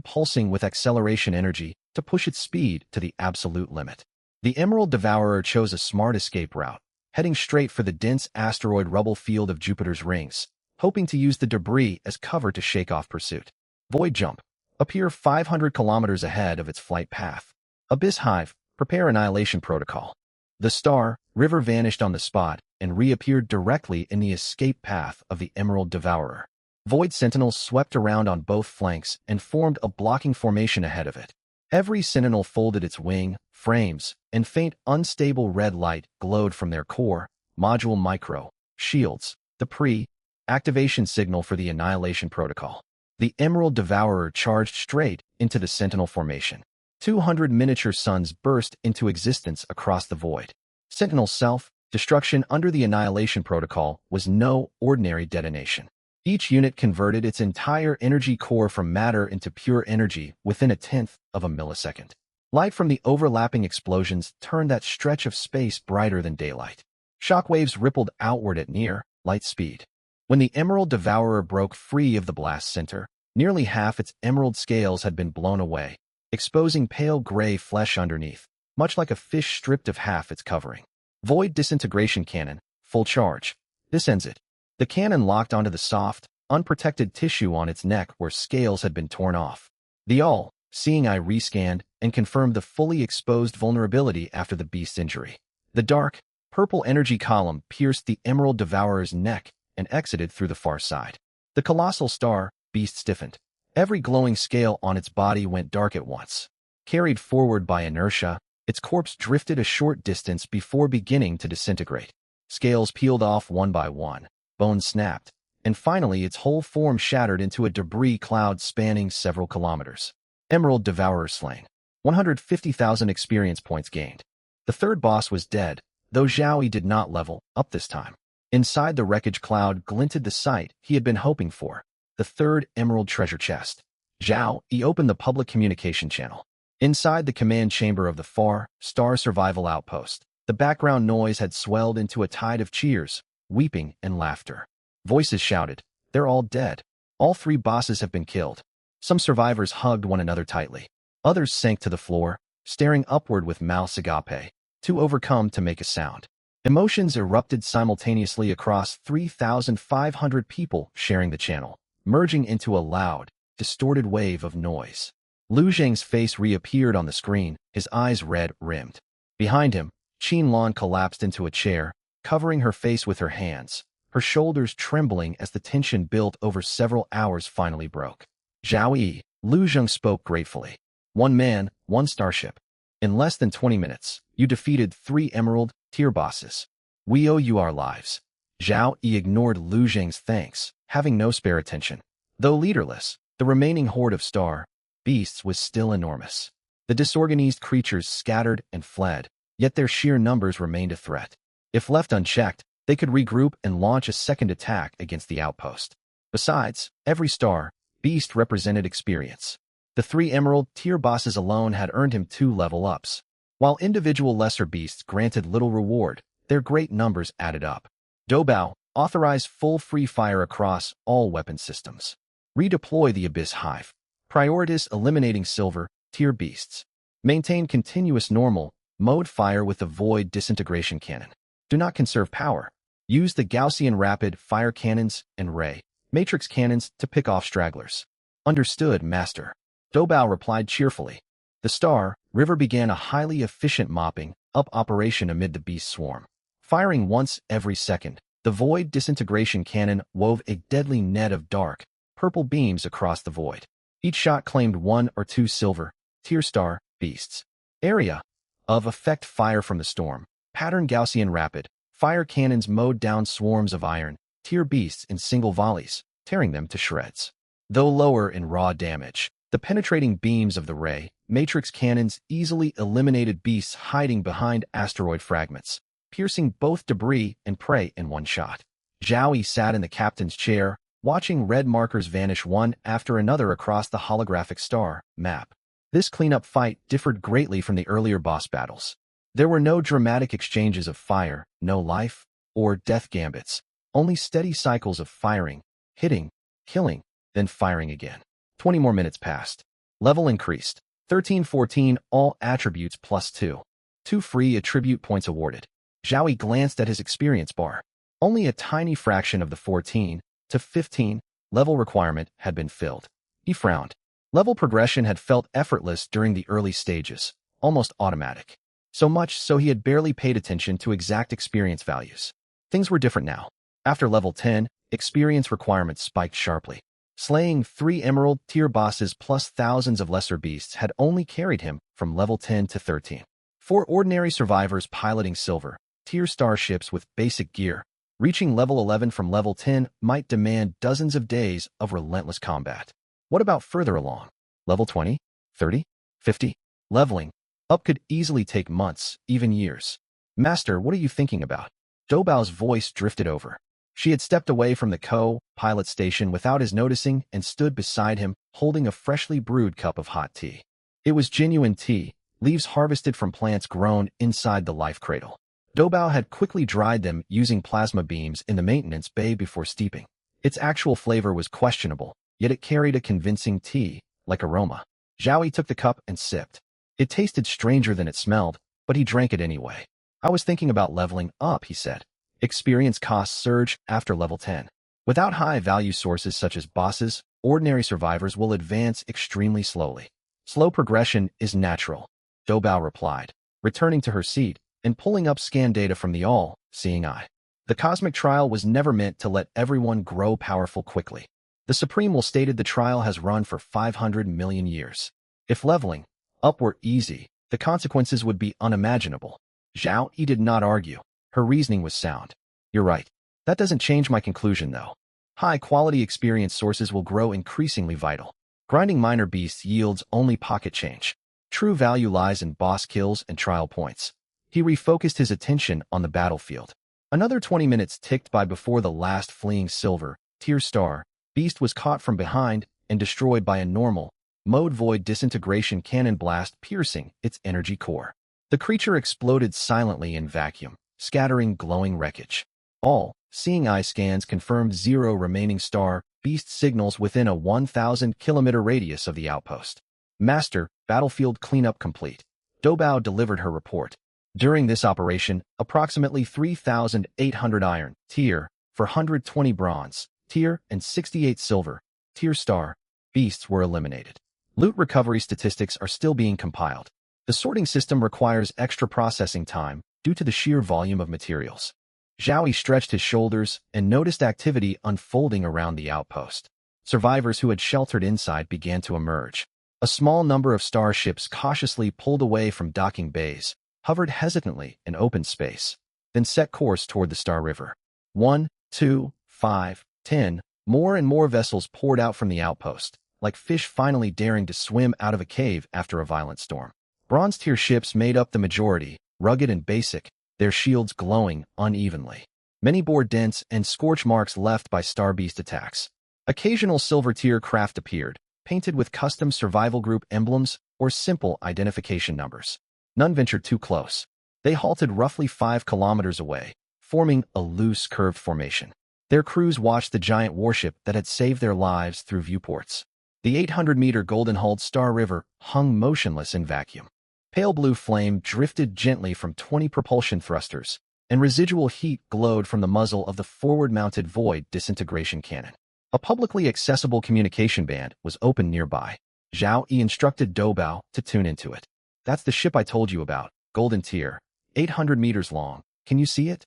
pulsing with acceleration energy to push its speed to the absolute limit. The Emerald Devourer chose a smart escape route, heading straight for the dense asteroid rubble field of Jupiter's rings, hoping to use the debris as cover to shake off pursuit. Void Jump. Appear 500 kilometers ahead of its flight path. Abyss Hive. Prepare Annihilation Protocol. The star river vanished on the spot and reappeared directly in the escape path of the Emerald Devourer. Void Sentinels swept around on both flanks and formed a blocking formation ahead of it. Every sentinel folded its wing, frames, and faint unstable red light glowed from their core, module micro, shields, the pre-activation signal for the Annihilation Protocol. The Emerald Devourer charged straight into the sentinel formation. 200 miniature suns burst into existence across the void. Sentinel self-destruction under the Annihilation Protocol was no ordinary detonation. Each unit converted its entire energy core from matter into pure energy within 1/10 of a millisecond. Light from the overlapping explosions turned that stretch of space brighter than daylight. Shockwaves rippled outward at near light speed. When the Emerald Devourer broke free of the blast center, nearly half its emerald scales had been blown away, exposing pale gray flesh underneath, much like a fish stripped of half its covering. Void Disintegration Cannon, full charge. This ends it. The cannon locked onto the soft, unprotected tissue on its neck where scales had been torn off. The all-seeing eye rescanned and confirmed the fully exposed vulnerability after the beast's injury. The dark, purple energy column pierced the Emerald Devourer's neck and exited through the far side. The colossal star beast stiffened. Every glowing scale on its body went dark at once. Carried forward by inertia, its corpse drifted a short distance before beginning to disintegrate. Scales peeled off one by one, bones snapped, and finally its whole form shattered into a debris cloud spanning several kilometers. Emerald Devourer slain. 150,000 experience points gained. The third boss was dead, though Zhao Yi did not level up this time. Inside the wreckage cloud glinted the sight he had been hoping for, the third emerald treasure chest. Zhao Yi opened the public communication channel. Inside the command chamber of the Far Star Survival Outpost, the background noise had swelled into a tide of cheers, weeping, and laughter. Voices shouted, "They're all dead. All 3 bosses have been killed. Some survivors hugged one another tightly. Others sank to the floor, staring upward with mouths agape, too overcome to make a sound. Emotions erupted simultaneously across 3,500 people sharing the channel, merging into a loud, distorted wave of noise. Lu Zheng's face reappeared on the screen, his eyes red-rimmed. Behind him, Qin Lan collapsed into a chair, covering her face with her hands, her shoulders trembling as the tension built over several hours finally broke. Zhao Yi, Lu Zheng spoke gratefully. 1 man, 1 starship. In less than 20 minutes, you defeated 3 Emerald tier bosses. We owe you our lives. Zhao Yi ignored Lu Zheng's thanks, having no spare attention. Though leaderless, the remaining horde of star beasts was still enormous. The disorganized creatures scattered and fled, yet their sheer numbers remained a threat. If left unchecked, they could regroup and launch a second attack against the outpost. Besides, every star beast represented experience. The 3 Emerald tier bosses alone had earned him 2 level ups. While individual lesser beasts granted little reward, their great numbers added up. Doubao authorized full free fire across all weapon systems. Redeploy the Abyss Hive. Prioritize eliminating silver tier beasts. Maintain continuous normal mode fire with the Void Disintegration Cannon. Do not conserve power. Use the Gaussian Rapid Fire Cannons and Ray Matrix Cannons to pick off stragglers. Understood, Master. Doubao replied cheerfully. The Star River began a highly efficient mopping up operation amid the beast swarm. Firing once every second, the Void Disintegration Cannon wove a deadly net of dark, purple beams across the void. Each shot claimed 1 or 2 silver tier star beasts. Area of effect fire from the storm. Pattern Gaussian Rapid Fire Cannons mowed down swarms of iron tier beasts in single volleys, tearing them to shreds. Though lower in raw damage, the penetrating beams of the Ray Matrix Cannons easily eliminated beasts hiding behind asteroid fragments, piercing both debris and prey in one shot. Zhao Yi sat in the captain's chair, watching red markers vanish one after another across the holographic star map. This cleanup fight differed greatly from the earlier boss battles. There were no dramatic exchanges of fire, no life or death gambits, only steady cycles of firing, hitting, killing, then firing again. 20 more minutes passed. Level increased. 13-14, all attributes +2. 2 free attribute points awarded. Zhao Yi glanced at his experience bar. Only a tiny fraction of the 14 to 15 level requirement had been filled. He frowned. Level progression had felt effortless during the early stages, almost automatic. So much so he had barely paid attention to exact experience values. Things were different now. After level 10, experience requirements spiked sharply. Slaying 3 Emerald tier bosses plus thousands of lesser beasts had only carried him from level 10 to 13. For ordinary survivors piloting silver tier starships with basic gear, reaching level 11 from level 10 might demand dozens of days of relentless combat. What about further along? Level 20, 30, 50? Leveling up could easily take months, even years. Master, what are you thinking about? Doubao's voice drifted over. She had stepped away from the co-pilot station without his noticing and stood beside him, holding a freshly brewed cup of hot tea. It was genuine tea, leaves harvested from plants grown inside the life cradle. Doubao had quickly dried them using plasma beams in the maintenance bay before steeping. Its actual flavor was questionable, yet it carried a convincing tea-like aroma. Zhao Yi took the cup and sipped. It tasted stranger than it smelled, but he drank it anyway. I was thinking about leveling up, he said. Experience costs surge after level 10. Without high-value sources such as bosses, ordinary survivors will advance extremely slowly. Slow progression is natural, Doubao replied, returning to her seat and pulling up scan data from the all-seeing eye. The cosmic trial was never meant to let everyone grow powerful quickly. The Supreme will stated the trial has run for 500 million years. If leveling up were easy, the consequences would be unimaginable. Zhao Yi did not argue. Her reasoning was sound. You're right. That doesn't change my conclusion, though. High-quality experience sources will grow increasingly vital. Grinding minor beasts yields only pocket change. True value lies in boss kills and trial points. He refocused his attention on the battlefield. Another 20 minutes ticked by before the last fleeing silver tier star beast was caught from behind and destroyed by a normal mode Void Disintegration Cannon blast piercing its energy core. The creature exploded silently in vacuum, scattering glowing wreckage. All-seeing eye scans confirmed 0 remaining star beast signals within a 1,000-kilometer radius of the outpost. Master, battlefield cleanup complete. Doubao delivered her report. During this operation, approximately 3,800 iron, tier, 420 bronze, tier, and 68 silver, tier star, beasts were eliminated. Loot recovery statistics are still being compiled. The sorting system requires extra processing time due to the sheer volume of materials. Zhao Yi stretched his shoulders and noticed activity unfolding around the outpost. Survivors who had sheltered inside began to emerge. A small number of starships cautiously pulled away from docking bays, hovered hesitantly in open space, then set course toward the Star River. 1, 2, 5, 10, more and more vessels poured out from the outpost, like fish finally daring to swim out of a cave after a violent storm. Bronze-tier ships made up the majority, rugged and basic, their shields glowing unevenly. Many bore dents and scorch marks left by Star Beast attacks. Occasional silver-tier craft appeared, painted with custom survival group emblems or simple identification numbers. None ventured too close. They halted roughly 5 kilometers away, forming a loose curved formation. Their crews watched the giant warship that had saved their lives through viewports. The 800-meter golden-hulled Star River hung motionless in vacuum. Pale blue flame drifted gently from 20 propulsion thrusters, and residual heat glowed from the muzzle of the forward-mounted Void disintegration cannon. A publicly accessible communication band was open nearby. Zhao Yi instructed Doubao to tune into it. "That's the ship I told you about, golden tier, 800 meters long. Can you see it?"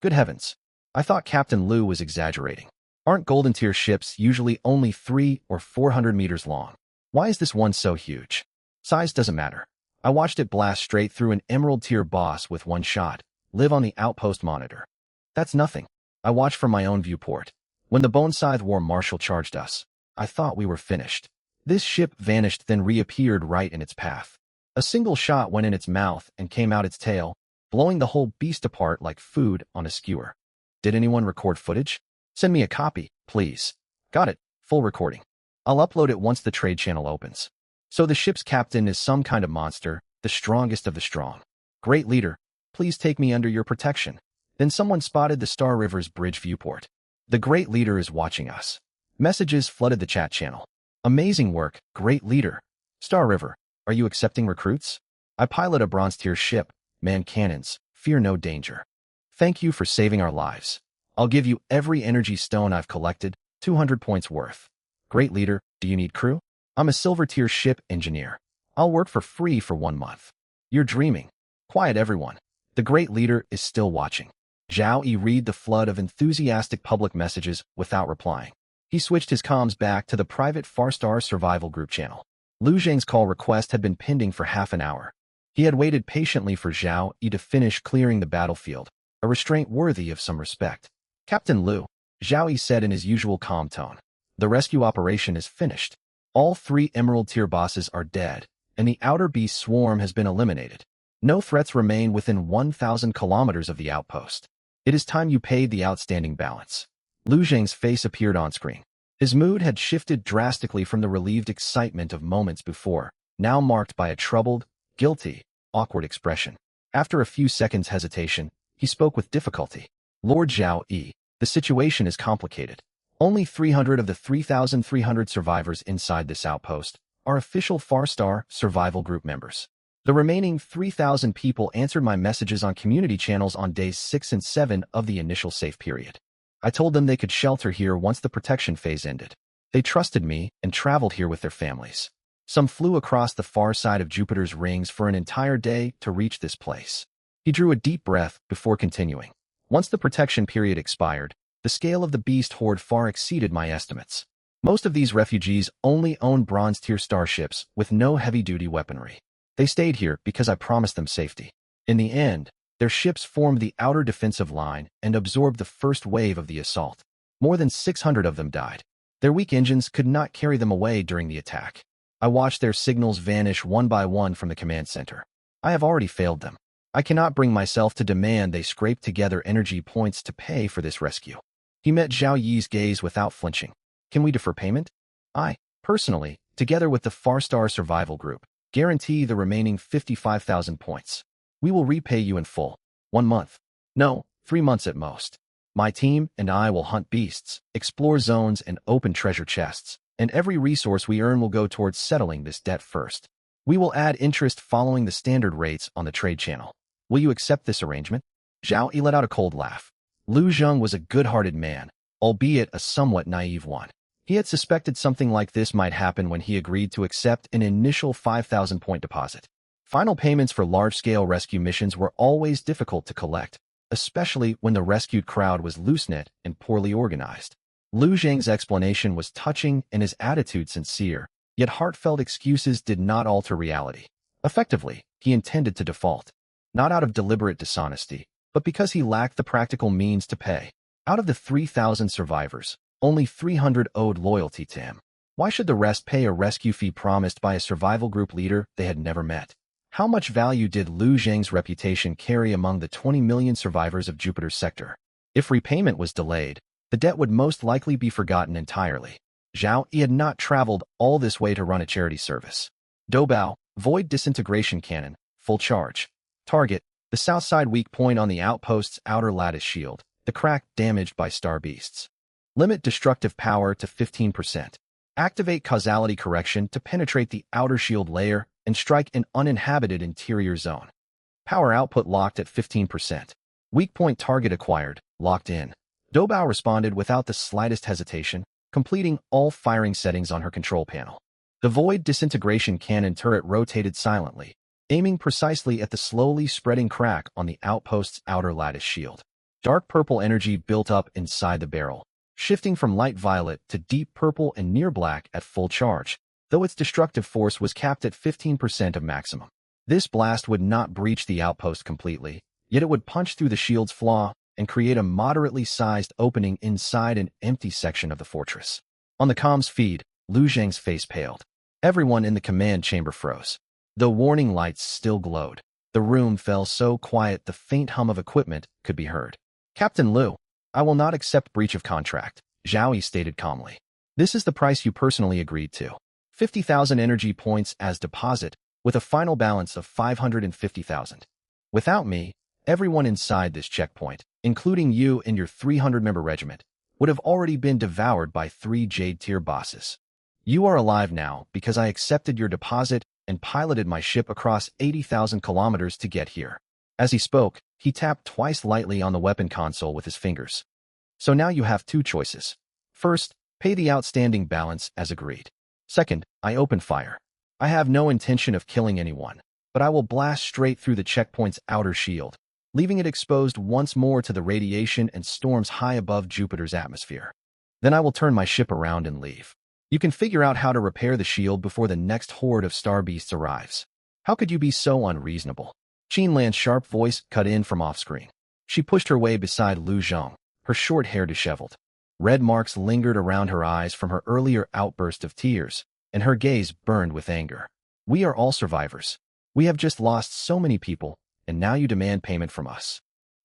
Good heavens. I thought Captain Liu was exaggerating. Aren't golden tier ships usually only 300 or 400 meters long? Why is this one so huge? Size doesn't matter. I watched it blast straight through an emerald tier boss with one shot, live on the outpost monitor. That's nothing. I watched from my own viewport. When the Bone Scythe War Marshal charged us, I thought we were finished. This ship vanished then reappeared right in its path. A single shot went in its mouth and came out its tail, blowing the whole beast apart like food on a skewer. Did anyone record footage? Send me a copy, please. Got it, full recording. I'll upload it once the trade channel opens. So the ship's captain is some kind of monster, the strongest of the strong. Great leader, please take me under your protection. Then someone spotted the Star River's bridge viewport. The great leader is watching us. Messages flooded the chat channel. Amazing work, great leader. Star River, are you accepting recruits? I pilot a bronze-tier ship, man cannons, fear no danger. Thank you for saving our lives. I'll give you every energy stone I've collected, 200 points worth. Great leader, do you need crew? I'm a silver-tier ship engineer. I'll work for free for 1 month. You're dreaming. Quiet everyone. The great leader is still watching. Zhao Yi read the flood of enthusiastic public messages without replying. He switched his comms back to the private Farstar Survival Group channel. Lu Zhang's call request had been pending for half an hour. He had waited patiently for Zhao Yi to finish clearing the battlefield, a restraint worthy of some respect. Captain Liu, Zhao Yi said in his usual calm tone. The rescue operation is finished. All 3 Emerald tier bosses are dead, and the Outer Beast swarm has been eliminated. No threats remain within 1,000 kilometers of the outpost. It is time you paid the outstanding balance. Lu Zhang's face appeared on screen. His mood had shifted drastically from the relieved excitement of moments before, now marked by a troubled, guilty, awkward expression. After a few seconds' hesitation, he spoke with difficulty. Lord Zhao Yi, the situation is complicated. Only 300 of the 3,300 survivors inside this outpost are official Farstar Survival Group members. The remaining 3,000 people answered my messages on community channels on days 6 and 7 of the initial safe period. I told them they could shelter here once the protection phase ended. They trusted me and traveled here with their families. Some flew across the far side of Jupiter's rings for an entire day to reach this place. He drew a deep breath before continuing. Once the protection period expired, the scale of the beast horde far exceeded my estimates. Most of these refugees only own bronze-tier starships with no heavy-duty weaponry. They stayed here because I promised them safety. In the end, their ships formed the outer defensive line and absorbed the first wave of the assault. More than 600 of them died. Their weak engines could not carry them away during the attack. I watched their signals vanish one by one from the command center. I have already failed them. I cannot bring myself to demand they scrape together energy points to pay for this rescue. He met Zhao Yi's gaze without flinching. Can we defer payment? I, personally, together with the Farstar Survival Group, guarantee the remaining 55,000 points. We will repay you in full. 1 month. No, 3 months at most. My team and I will hunt beasts, explore zones, and open treasure chests, and every resource we earn will go towards settling this debt first. We will add interest following the standard rates on the trade channel. Will you accept this arrangement? Zhao Yi let out a cold laugh. Lu Zheng was a good-hearted man, albeit a somewhat naive one. He had suspected something like this might happen when he agreed to accept an initial 5,000-point deposit. Final payments for large-scale rescue missions were always difficult to collect, especially when the rescued crowd was loose-knit and poorly organized. Lu Zheng's explanation was touching and his attitude sincere, yet heartfelt excuses did not alter reality. Effectively, he intended to default, not out of deliberate dishonesty, but because he lacked the practical means to pay. Out of the 3,000 survivors, only 300 owed loyalty to him. Why should the rest pay a rescue fee promised by a survival group leader they had never met? How much value did Lu Zheng's reputation carry among the 20 million survivors of Jupiter's sector? If repayment was delayed, the debt would most likely be forgotten entirely. Zhao Yi had not traveled all this way to run a charity service. Doubao, Void Disintegration Cannon, full charge. Target, the south side weak point on the outpost's outer lattice shield, the crack damaged by star beasts. Limit destructive power to 15%. Activate causality correction to penetrate the outer shield layer and strike an uninhabited interior zone. Power output locked at 15%. Weak point target acquired, locked in. Doubao responded without the slightest hesitation, completing all firing settings on her control panel. The Void Disintegration Cannon turret rotated silently, aiming precisely at the slowly spreading crack on the outpost's outer lattice shield. Dark purple energy built up inside the barrel, shifting from light violet to deep purple and near black at full charge, though its destructive force was capped at 15% of maximum. This blast would not breach the outpost completely, yet it would punch through the shield's flaw and create a moderately sized opening inside an empty section of the fortress. On the comms feed, Lu Zheng's face paled. Everyone in the command chamber froze. Though warning lights still glowed, the room fell so quiet the faint hum of equipment could be heard. Captain Lu, I will not accept breach of contract, Zhao Yi stated calmly. This is the price you personally agreed to. 50,000 energy points as deposit, with a final balance of 550,000. Without me, everyone inside this checkpoint, including you and your 300-member regiment, would have already been devoured by 3 Jade-tier bosses. You are alive now because I accepted your deposit and piloted my ship across 80,000 kilometers to get here. As he spoke, he tapped twice lightly on the weapon console with his fingers. So now you have 2 choices. First, pay the outstanding balance as agreed. Second, I open fire. I have no intention of killing anyone, but I will blast straight through the checkpoint's outer shield, leaving it exposed once more to the radiation and storms high above Jupiter's atmosphere. Then I will turn my ship around and leave. You can figure out how to repair the shield before the next horde of star beasts arrives. How could you be so unreasonable? Qin Lan's sharp voice cut in from off-screen. She pushed her way beside Lu Zheng, her short hair disheveled. Red marks lingered around her eyes from her earlier outburst of tears, and her gaze burned with anger. We are all survivors. We have just lost so many people, and now you demand payment from us.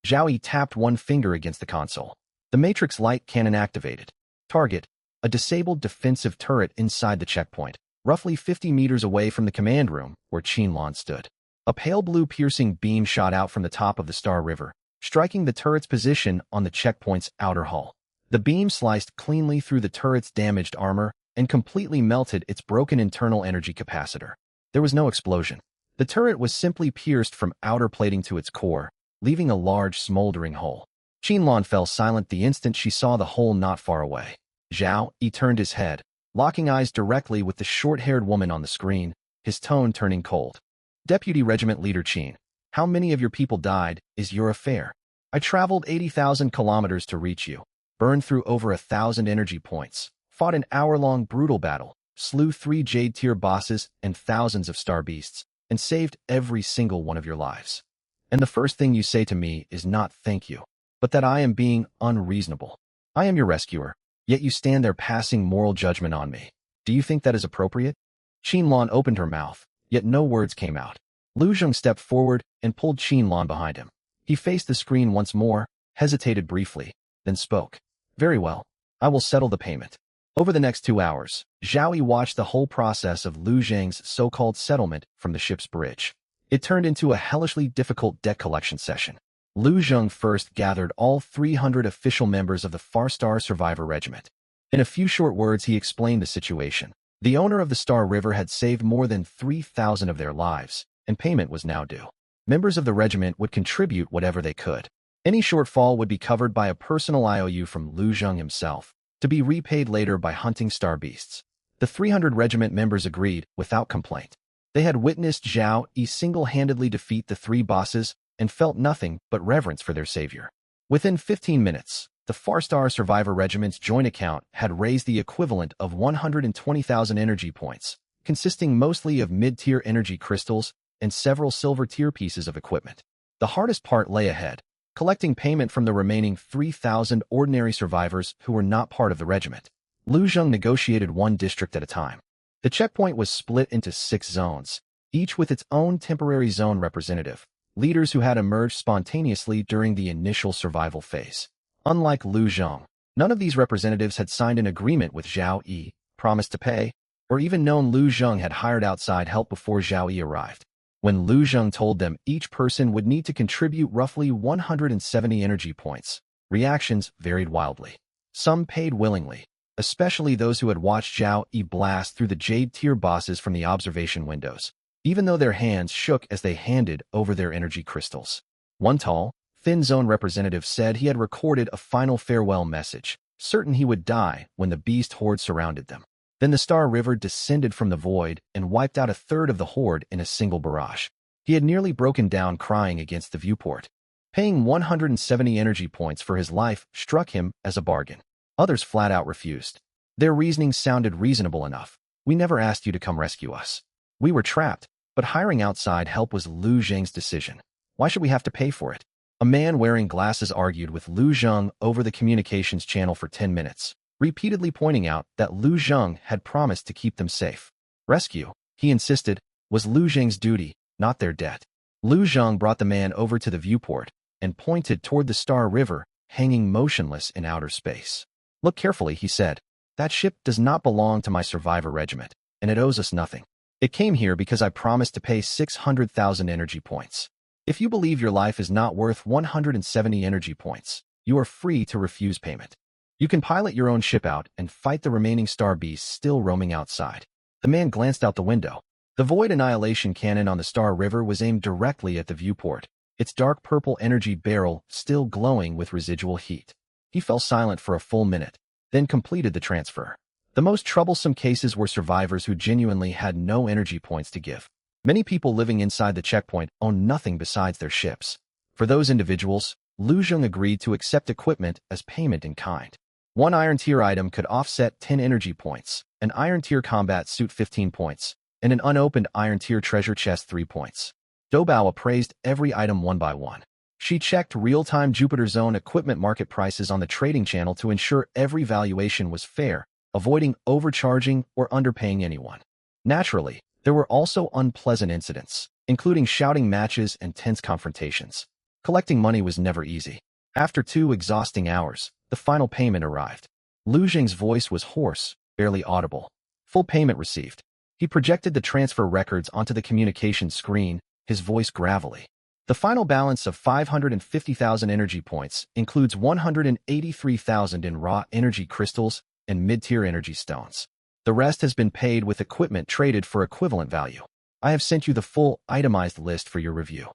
Zhao Yi tapped one finger against the console. The Matrix light cannon activated. Target, a disabled defensive turret inside the checkpoint, roughly 50 meters away from the command room where Qin Lan stood. A pale blue piercing beam shot out from the top of the Star River, striking the turret's position on the checkpoint's outer hull. The beam sliced cleanly through the turret's damaged armor and completely melted its broken internal energy capacitor. There was no explosion. The turret was simply pierced from outer plating to its core, leaving a large smoldering hole. Qin Lan fell silent the instant she saw the hole not far away. Zhao Yi turned his head, locking eyes directly with the short-haired woman on the screen, his tone turning cold. Deputy Regiment Leader Qin, how many of your people died is your affair. I traveled 80,000 kilometers to reach you, burned through over 1,000 energy points, fought an hour-long brutal battle, slew 3 Jade-tier bosses and thousands of star beasts, and saved every single one of your lives. And the first thing you say to me is not thank you, but that I am being unreasonable. I am your rescuer, yet you stand there passing moral judgment on me. Do you think that is appropriate? Qin Lan opened her mouth, yet no words came out. Lu Zheng stepped forward and pulled Qin Lan behind him. He faced the screen once more, hesitated briefly, then spoke. Very well. I will settle the payment. Over the next 2 hours, Zhao Yi watched the whole process of Lu Zheng's so-called settlement from the ship's bridge. It turned into a hellishly difficult debt collection session. Lu Zheng first gathered all 300 official members of the Far Star Survivor Regiment. In a few short words, he explained the situation. The owner of the Star River had saved more than 3,000 of their lives, and payment was now due. Members of the regiment would contribute whatever they could. Any shortfall would be covered by a personal IOU from Lu Zheng himself, to be repaid later by hunting star beasts. The 300 regiment members agreed without complaint. They had witnessed Zhao Yi single-handedly defeat the three bosses and felt nothing but reverence for their savior. Within 15 minutes, the Far Star Survivor Regiment's joint account had raised the equivalent of 120,000 energy points, consisting mostly of mid-tier energy crystals and several silver-tier pieces of equipment. The hardest part lay ahead, collecting payment from the remaining 3,000 ordinary survivors who were not part of the regiment. Lu Zheng negotiated one district at a time. The checkpoint was split into 6 zones, each with its own temporary zone representative, leaders who had emerged spontaneously during the initial survival phase. Unlike Lu Zheng, none of these representatives had signed an agreement with Zhao Yi, promised to pay, or even known Lu Zheng had hired outside help before Zhao Yi arrived. When Lu Zheng told them each person would need to contribute roughly 170 energy points, reactions varied wildly. Some paid willingly, especially those who had watched Zhao Yi blast through the Jade tier bosses from the observation windows, even though their hands shook as they handed over their energy crystals. One tall, thin zone representative said he had recorded a final farewell message, certain he would die when the beast horde surrounded them. Then the Star River descended from the void and wiped out a third of the horde in a single barrage. He had nearly broken down crying against the viewport. Paying 170 energy points for his life struck him as a bargain. Others flat out refused. Their reasoning sounded reasonable enough. We never asked you to come rescue us. We were trapped, but hiring outside help was Lu Zheng's decision. Why should we have to pay for it? A man wearing glasses argued with Lu Zheng over the communications channel for 10 minutes, repeatedly pointing out that Lu Zheng had promised to keep them safe. Rescue, he insisted, was Lu Zheng's duty, not their debt. Lu Zheng brought the man over to the viewport and pointed toward the Star River, hanging motionless in outer space. Look carefully, he said. That ship does not belong to my survivor regiment, and it owes us nothing. It came here because I promised to pay 600,000 energy points. If you believe your life is not worth 170 energy points, you are free to refuse payment. You can pilot your own ship out and fight the remaining star beasts still roaming outside. The man glanced out the window. The Void Annihilation cannon on the Star River was aimed directly at the viewport, its dark purple energy barrel still glowing with residual heat. He fell silent for a full minute, then completed the transfer. The most troublesome cases were survivors who genuinely had no energy points to give. Many people living inside the checkpoint owned nothing besides their ships. For those individuals, Lu Zheng agreed to accept equipment as payment in kind. One Iron Tier item could offset 10 energy points, an Iron Tier combat suit 15 points, and an unopened Iron Tier treasure chest 3 points. Doubao appraised every item one by one. She checked real-time Jupiter Zone equipment market prices on the trading channel to ensure every valuation was fair, avoiding overcharging or underpaying anyone. Naturally, there were also unpleasant incidents, including shouting matches and tense confrontations. Collecting money was never easy. After 2 exhausting hours, the final payment arrived. Lu Zheng's voice was hoarse, barely audible. Full payment received. He projected the transfer records onto the communication screen, his voice gravelly. The final balance of 550,000 energy points includes 183,000 in raw energy crystals and mid-tier energy stones. The rest has been paid with equipment traded for equivalent value. I have sent you the full, itemized list for your review.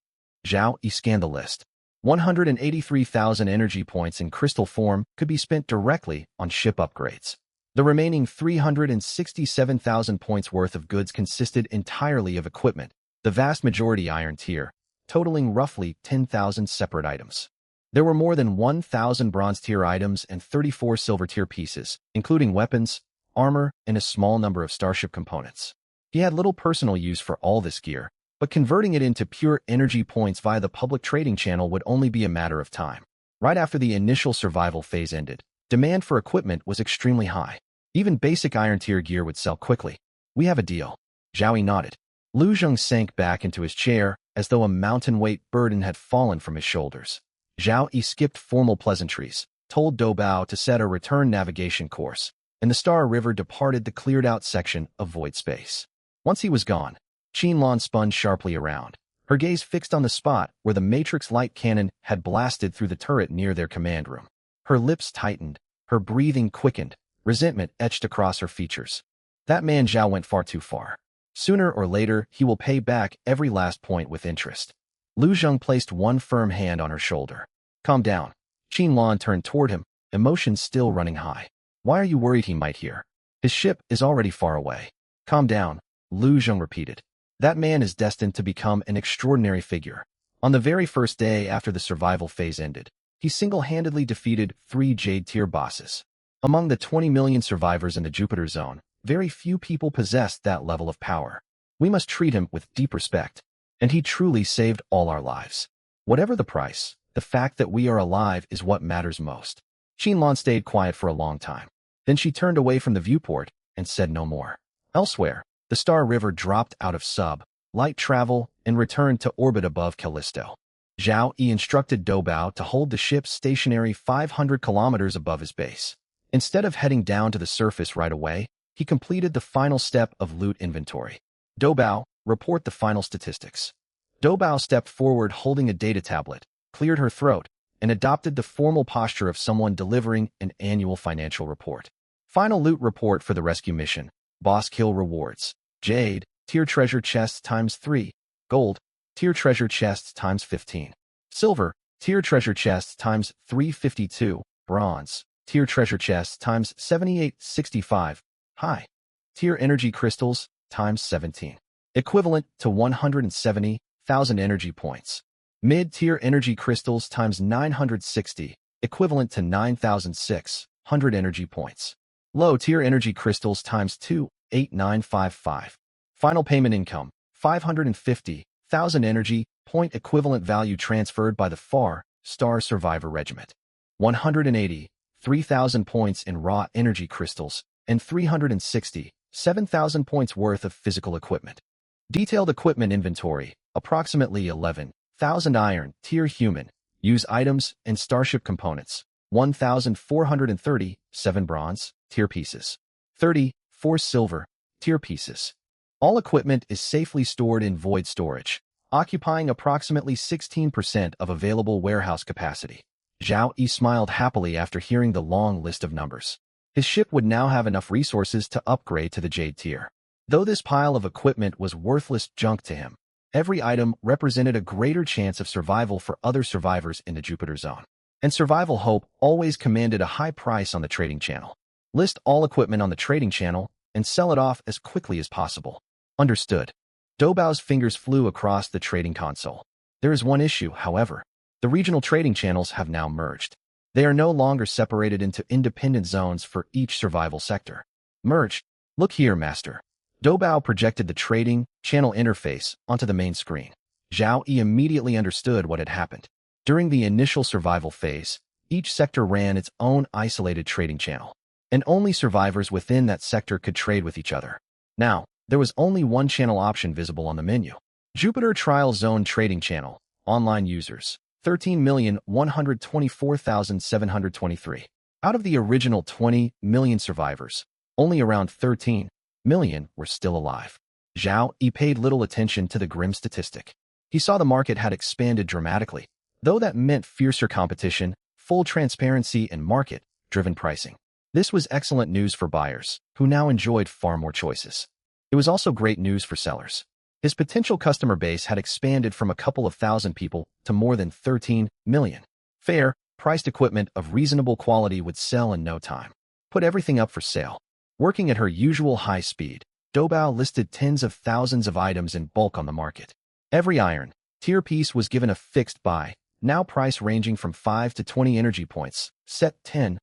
Zhao Yi scanned the list. 183,000 energy points in crystal form could be spent directly on ship upgrades. The remaining 367,000 points worth of goods consisted entirely of equipment, the vast majority Iron Tier, totaling roughly 10,000 separate items. There were more than 1,000 Bronze Tier items and 34 Silver Tier pieces, including weapons, armor, and a small number of starship components. He had little personal use for all this gear, but converting it into pure energy points via the public trading channel would only be a matter of time. Right after the initial survival phase ended, demand for equipment was extremely high. Even basic Iron Tier gear would sell quickly. We have a deal. Zhao Yi nodded. Lu Zheng sank back into his chair as though a mountain-weight burden had fallen from his shoulders. Zhao Yi skipped formal pleasantries, told Doubao to set a return navigation course, and the Star River departed the cleared-out section of void space. Once he was gone, Qinlan spun sharply around. her gaze fixed on the spot where the Matrix light cannon had blasted through the turret near their command room. Her lips tightened, her breathing quickened, resentment etched across her features. That man Zhao went far too far. Sooner or later, he will pay back every last point with interest. Lu Zheng placed one firm hand on her shoulder. Calm down. Qinlan turned toward him, emotions still running high. Why are you worried he might hear? His ship is already far away. Calm down, Lu Zheng repeated. That man is destined to become an extraordinary figure. On the very first day after the survival phase ended, he single-handedly defeated 3 Jade-tier bosses. Among the 20 million survivors in the Jupiter Zone, very few people possessed that level of power. We must treat him with deep respect. And he truly saved all our lives. Whatever the price, the fact that we are alive is what matters most. Qinlan stayed quiet for a long time. Then she turned away from the viewport and said no more. Elsewhere, the Star River dropped out of sub-light travel and returned to orbit above Callisto. Zhao Yi instructed Doubao to hold the ship stationary 500 kilometers above his base. Instead of heading down to the surface right away, he completed the final step of loot inventory. Doubao, report the final statistics. Doubao stepped forward holding a data tablet, cleared her throat, and adopted the formal posture of someone delivering an annual financial report. Final loot report for the rescue mission. Boss kill rewards. Jade, tier treasure chests times 3. Gold, tier treasure chests times 15. Silver, tier treasure chests times 352. Bronze, tier treasure chests times 7865. High, tier energy crystals times 17. Equivalent to 170,000 energy points. Mid-tier energy crystals times 960, equivalent to 9,600 energy points. Low-tier energy crystals times 2,8955. Final payment income, 550,000 energy point equivalent value transferred by the Far Star Survivor Regiment. 183,000 points in raw energy crystals, and 367,000 points worth of physical equipment. Detailed equipment inventory, approximately 11,000 iron, tier human, use items and starship components, 1,437 bronze, tier pieces, 34 silver, tier pieces. All equipment is safely stored in void storage, occupying approximately 16% of available warehouse capacity. Zhao Yi smiled happily after hearing the long list of numbers. His ship would now have enough resources to upgrade to the Jade tier. Though this pile of equipment was worthless junk to him, every item represented a greater chance of survival for other survivors in the Jupiter Zone. And survival hope always commanded a high price on the trading channel. List all equipment on the trading channel and sell it off as quickly as possible. Understood. Doubao's fingers flew across the trading console. There is one issue, however. The regional trading channels have now merged. They are no longer separated into independent zones for each survival sector. Merged. Look here, Master. Doubao projected the trading channel interface onto the main screen. Zhao Yi immediately understood what had happened. During the initial survival phase, each sector ran its own isolated trading channel, and only survivors within that sector could trade with each other. Now, there was only one channel option visible on the menu. Jupiter Trial Zone Trading Channel, online users, 13,124,723. Out of the original 20 million survivors, only around 13 million were still alive. Zhao Yi paid little attention to the grim statistic. He saw the market had expanded dramatically, though that meant fiercer competition, full transparency, and market-driven pricing. This was excellent news for buyers, who now enjoyed far more choices. It was also great news for sellers. His potential customer base had expanded from a couple of thousand people to more than 13 million. Fair, priced equipment of reasonable quality would sell in no time. Put everything up for sale. Working at her usual high speed, Doubao listed tens of thousands of items in bulk on the market. Every iron tier piece was given a fixed buy, now price ranging from 5 to 20 energy points, set 10%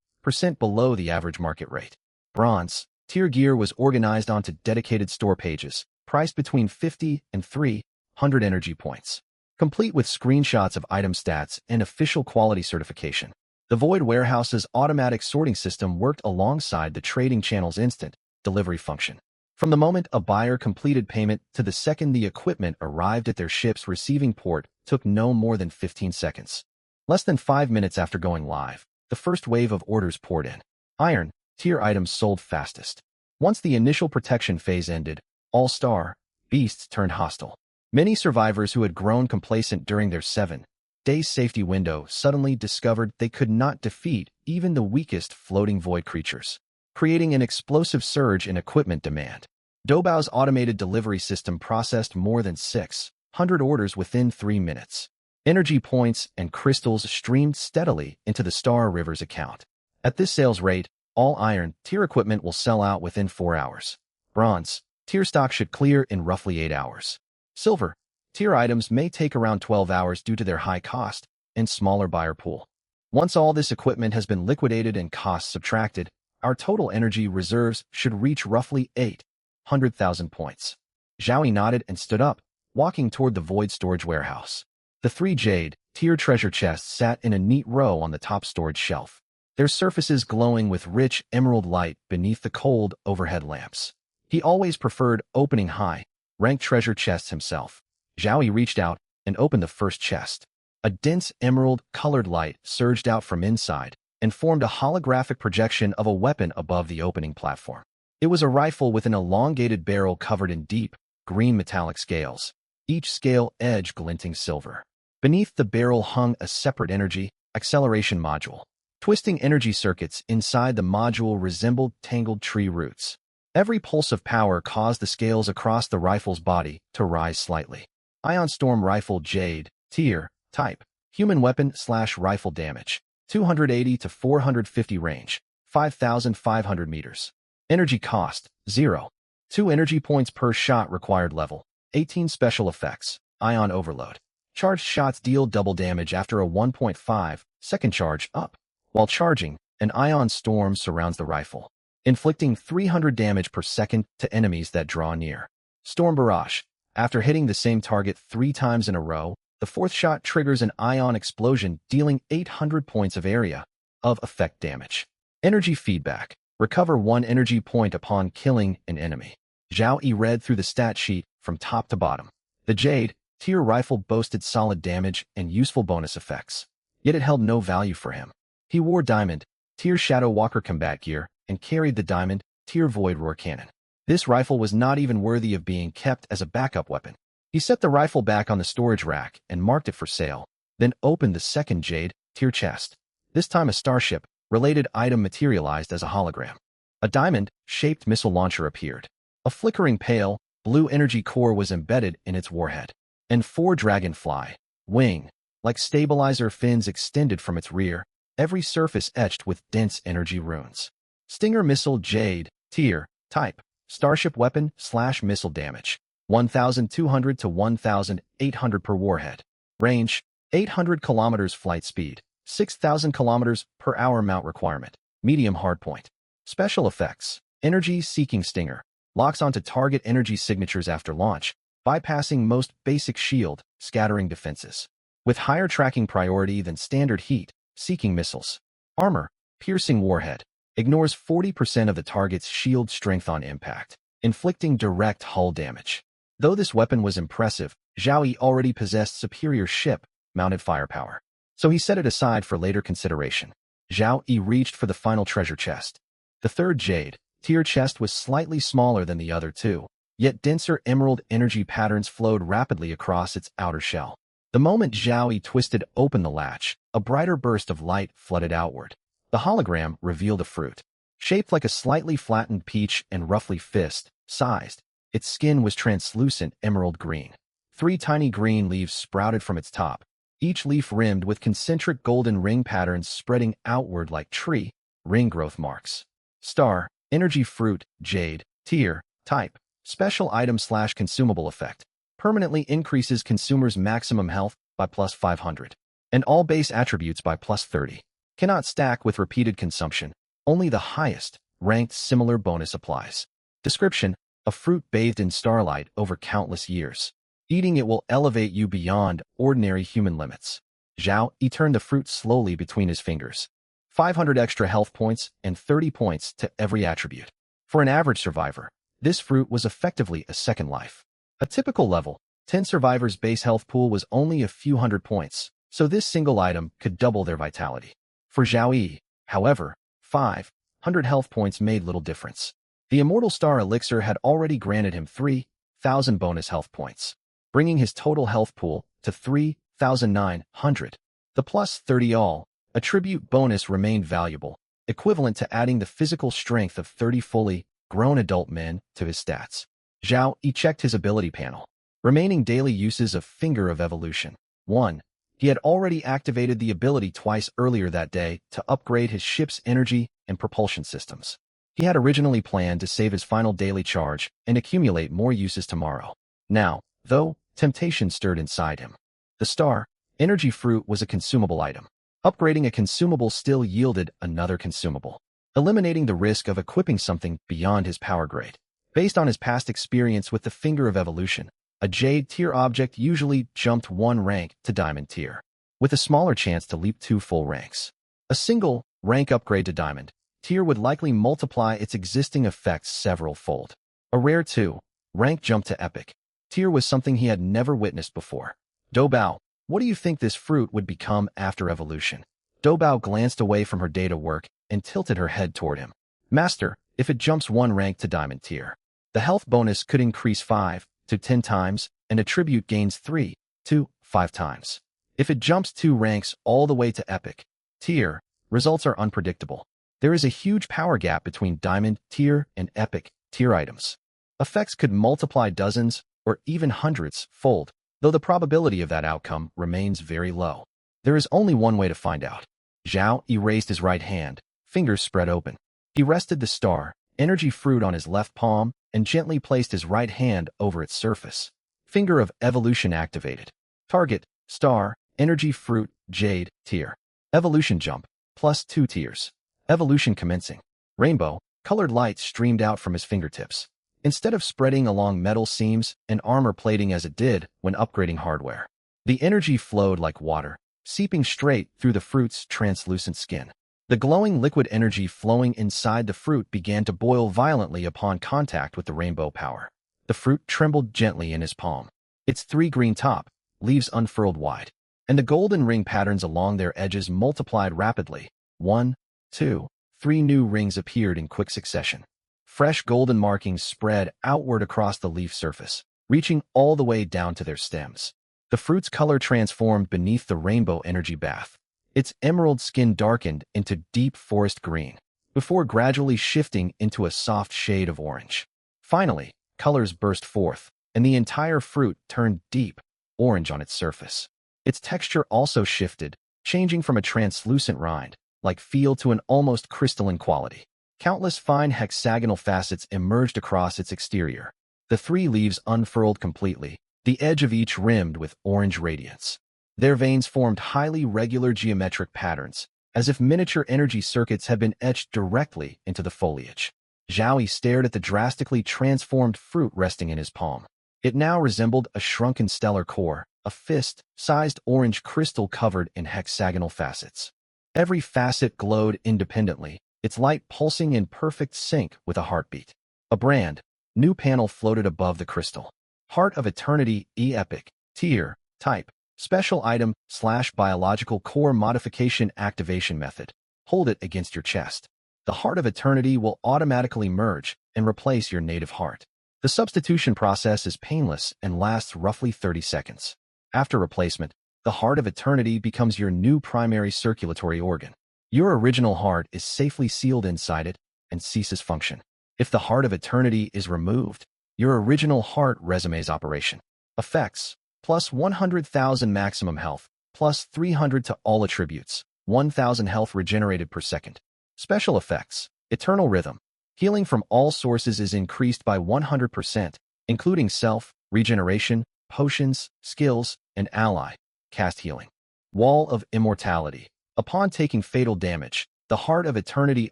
below the average market rate. Bronze tier gear was organized onto dedicated store pages, priced between 50 and 300 energy points, complete with screenshots of item stats and official quality certification. The Void Warehouse's automatic sorting system worked alongside the trading channel's instant delivery function. From the moment a buyer completed payment to the second the equipment arrived at their ship's receiving port took no more than 15 seconds. Less than 5 minutes after going live, the first wave of orders poured in. Iron tier items sold fastest. Once the initial protection phase ended, all-star beasts turned hostile. Many survivors who had grown complacent during their 7-day safety window suddenly discovered they could not defeat even the weakest floating void creatures, creating an explosive surge in equipment demand. Dobao's automated delivery system processed more than 600 orders within 3 minutes. Energy points and crystals streamed steadily into the Star River's account. At this sales rate, all iron tier equipment will sell out within 4 hours. Bronze tier stock should clear in roughly 8 hours. Silver tier items may take around 12 hours due to their high cost and smaller buyer pool. Once all this equipment has been liquidated and costs subtracted, our total energy reserves should reach roughly 800,000 points. Zhao Yi nodded and stood up, walking toward the void storage warehouse. The 3 jade tier treasure chests sat in a neat row on the top storage shelf, their surfaces glowing with rich emerald light beneath the cold overhead lamps. He always preferred opening high-ranked treasure chests himself. Zhao Yi reached out and opened the first chest. A dense emerald-colored light surged out from inside and formed a holographic projection of a weapon above the opening platform. It was a rifle with an elongated barrel covered in deep, green metallic scales, each scale edge glinting silver. Beneath the barrel hung a separate energy acceleration module. Twisting energy circuits inside the module resembled tangled tree roots. Every pulse of power caused the scales across the rifle's body to rise slightly. Ion Storm Rifle Jade, Tier, Type, Human Weapon/Rifle Damage, 280 to 450 range, 5,500 meters. Energy cost, 0. 2 energy points per shot required level, 18 special effects, Ion Overload. Charged shots deal double damage after a 1.5-second charge up. While charging, an ion storm surrounds the rifle, inflicting 300 damage per second to enemies that draw near. Storm Barrage. After hitting the same target 3 times in a row, the 4th shot triggers an ion explosion dealing 800 points of area of effect damage. Energy Feedback. Recover 1 energy point upon killing an enemy. Zhao Yi read through the stat sheet from top to bottom. The Jade tier rifle boasted solid damage and useful bonus effects, yet it held no value for him. He wore Diamond tier Shadow Walker combat gear and carried the Diamond tier Void Roar cannon. This rifle was not even worthy of being kept as a backup weapon. He set the rifle back on the storage rack and marked it for sale, then opened the second Jade tier chest. This time a Starship-related item materialized as a hologram. A diamond-shaped missile launcher appeared. A flickering pale, blue energy core was embedded in its warhead, and 4 dragonfly wing-like stabilizer fins extended from its rear, every surface etched with dense energy runes. Stinger Missile Jade, Tier, Type, Starship Weapon/Missile Damage, 1,200 to 1,800 per warhead. Range, 800 kilometers. Flight speed, 6,000 kilometers per hour. Mount requirement, medium hardpoint. Special effects, Energy Seeking Stinger, locks onto target energy signatures after launch, bypassing most basic shield scattering defenses. With higher tracking priority than standard heat-seeking missiles. Armor, Piercing Warhead, ignores 40% of the target's shield strength on impact, inflicting direct hull damage. Though this weapon was impressive, Zhao Yi already possessed superior ship-mounted firepower, so he set it aside for later consideration. Zhao Yi reached for the final treasure chest. The 3rd Jade tier chest was slightly smaller than the other 2, yet denser emerald energy patterns flowed rapidly across its outer shell. The moment Zhao Yi twisted open the latch, a brighter burst of light flooded outward. The hologram revealed a fruit. Shaped like a slightly flattened peach and roughly fist-sized, its skin was translucent emerald green. 3 tiny green leaves sprouted from its top, each leaf rimmed with concentric golden ring patterns spreading outward like tree ring growth marks. Star, Energy Fruit, Jade, Tier, Type, Special Item/Consumable Effect. Permanently increases consumer's maximum health by +500, and all base attributes by +30. Cannot stack with repeated consumption. Only the highest ranked similar bonus applies. Description, a fruit bathed in starlight over countless years. Eating it will elevate you beyond ordinary human limits. Zhao Yi turned the fruit slowly between his fingers. 500 extra health points and 30 points to every attribute. For an average survivor, this fruit was effectively a second life. A typical level 10 survivors' base health pool was only a few hundred points, so this single item could double their vitality. For Zhao Yi, however, 500 health points made little difference. The Immortal Star Elixir had already granted him 3,000 bonus health points. bringing his total health pool to 3,900. The plus 30 all attribute bonus remained valuable, equivalent to adding the physical strength of 30 fully grown adult men to his stats. Zhao Yi checked his ability panel. Remaining daily uses of Finger of Evolution. 1. He had already activated the ability twice earlier that day to upgrade his ship's energy and propulsion systems. He had originally planned to save his final daily charge and accumulate more uses tomorrow. Now, though, temptation stirred inside him. The star, energy fruit, was a consumable item. Upgrading a consumable still yielded another consumable, eliminating the risk of equipping something beyond his power grade. Based on his past experience with the Finger of Evolution, a Jade tier object usually jumped 1 rank to Diamond tier, with a smaller chance to leap 2 full ranks. A single rank upgrade to Diamond tier would likely multiply its existing effects several-fold. A rare 2 rank jump to Epic tier was something he had never witnessed before. Doubao, what do you think this fruit would become after evolution? Doubao glanced away from her data work and tilted her head toward him. Master, if it jumps 1 rank to Diamond tier, the health bonus could increase 5 to 10 times, and attribute gains 3 to 5 times. If it jumps 2 ranks all the way to Epic tier, results are unpredictable. There is a huge power gap between Diamond tier and Epic tier items. Effects could multiply dozens or even hundreds-fold, though the probability of that outcome remains very low. There is only one way to find out. Zhao Yi raised his right hand, fingers spread open. He rested the star, energy fruit on his left palm, and gently placed his right hand over its surface. Finger of Evolution activated. Target, star, energy fruit, Jade, tier. Evolution jump, plus 2 tiers. Evolution commencing. Rainbow, colored light streamed out from his fingertips. Instead of spreading along metal seams and armor plating as it did when upgrading hardware, the energy flowed like water, seeping straight through the fruit's translucent skin. The glowing liquid energy flowing inside the fruit began to boil violently upon contact with the rainbow power. The fruit trembled gently in his palm. Its 3 green top, leaves unfurled wide, and the golden ring patterns along their edges multiplied rapidly. 1, 2, 3 new rings appeared in quick succession. Fresh golden markings spread outward across the leaf surface, reaching all the way down to their stems. The fruit's color transformed beneath the rainbow energy bath. Its emerald skin darkened into deep forest green, before gradually shifting into a soft shade of orange. Finally, colors burst forth, and the entire fruit turned deep orange on its surface. Its texture also shifted, changing from a translucent rind-like feel to an almost crystalline quality. Countless fine hexagonal facets emerged across its exterior. The 3 leaves unfurled completely, the edge of each rimmed with orange radiance. Their veins formed highly regular geometric patterns, as if miniature energy circuits had been etched directly into the foliage. Zhao Yi stared at the drastically transformed fruit resting in his palm. It now resembled a shrunken stellar core, a fist-sized orange crystal covered in hexagonal facets. Every facet glowed independently, its light pulsing in perfect sync with a heartbeat. A brand new panel floated above the crystal. Heart of Eternity, E-Epic, tier, type, special item / biological core modification activation method. Hold it against your chest. The Heart of Eternity will automatically merge and replace your native heart. The substitution process is painless and lasts roughly 30 seconds. After replacement, the Heart of Eternity becomes your new primary circulatory organ. Your original heart is safely sealed inside it and ceases function. If the Heart of Eternity is removed, your original heart resumes operation. Effects: plus 100,000 maximum health, plus 300 to all attributes, 1,000 health regenerated per second. Special effects: Eternal Rhythm. Healing from all sources is increased by 100%, including self, regeneration, potions, skills, and ally. Cast healing. Wall of Immortality. Upon taking fatal damage, the Heart of Eternity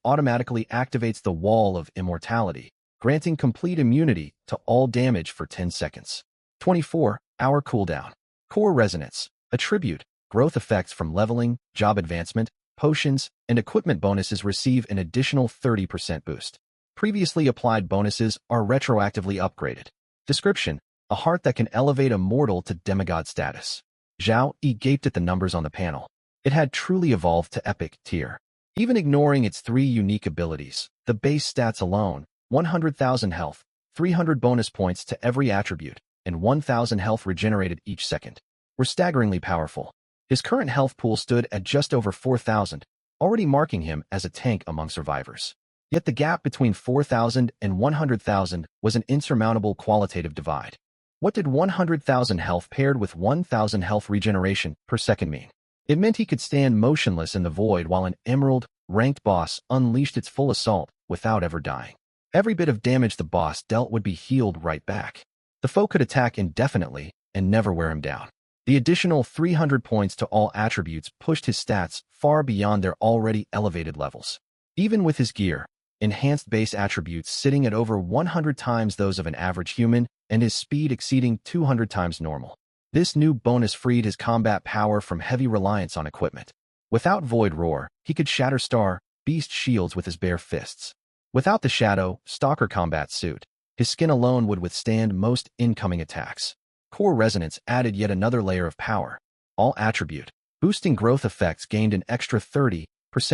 automatically activates the Wall of Immortality, granting complete immunity to all damage for 10 seconds. 24-hour cooldown. Core Resonance. Attribute. Growth effects from leveling, job advancement, potions, and equipment bonuses receive an additional 30% boost. Previously applied bonuses are retroactively upgraded. Description: a heart that can elevate a mortal to demigod status. Zhao Yi gaped at the numbers on the panel. It had truly evolved to Epic tier. Even ignoring its 3 unique abilities, the base stats alone, 100,000 health, 300 bonus points to every attribute, and 1,000 health regenerated each second were staggeringly powerful. His current health pool stood at just over 4,000, already marking him as a tank among survivors. Yet the gap between 4,000 and 100,000 was an insurmountable qualitative divide. What did 100,000 health paired with 1,000 health regeneration per second mean? It meant he could stand motionless in the void while an emerald-ranked boss unleashed its full assault without ever dying. Every bit of damage the boss dealt would be healed right back. The foe could attack indefinitely and never wear him down. The additional 300 points to all attributes pushed his stats far beyond their already elevated levels. Even with his gear, enhanced base attributes sitting at over 100 times those of an average human, and his speed exceeding 200 times normal. This new bonus freed his combat power from heavy reliance on equipment. Without Void Roar, he could shatter Star Beast shields with his bare fists. Without the Shadow Stalker combat suit, his skin alone would withstand most incoming attacks. Core Resonance added yet another layer of power. All attribute boosting growth effects gained an extra 30%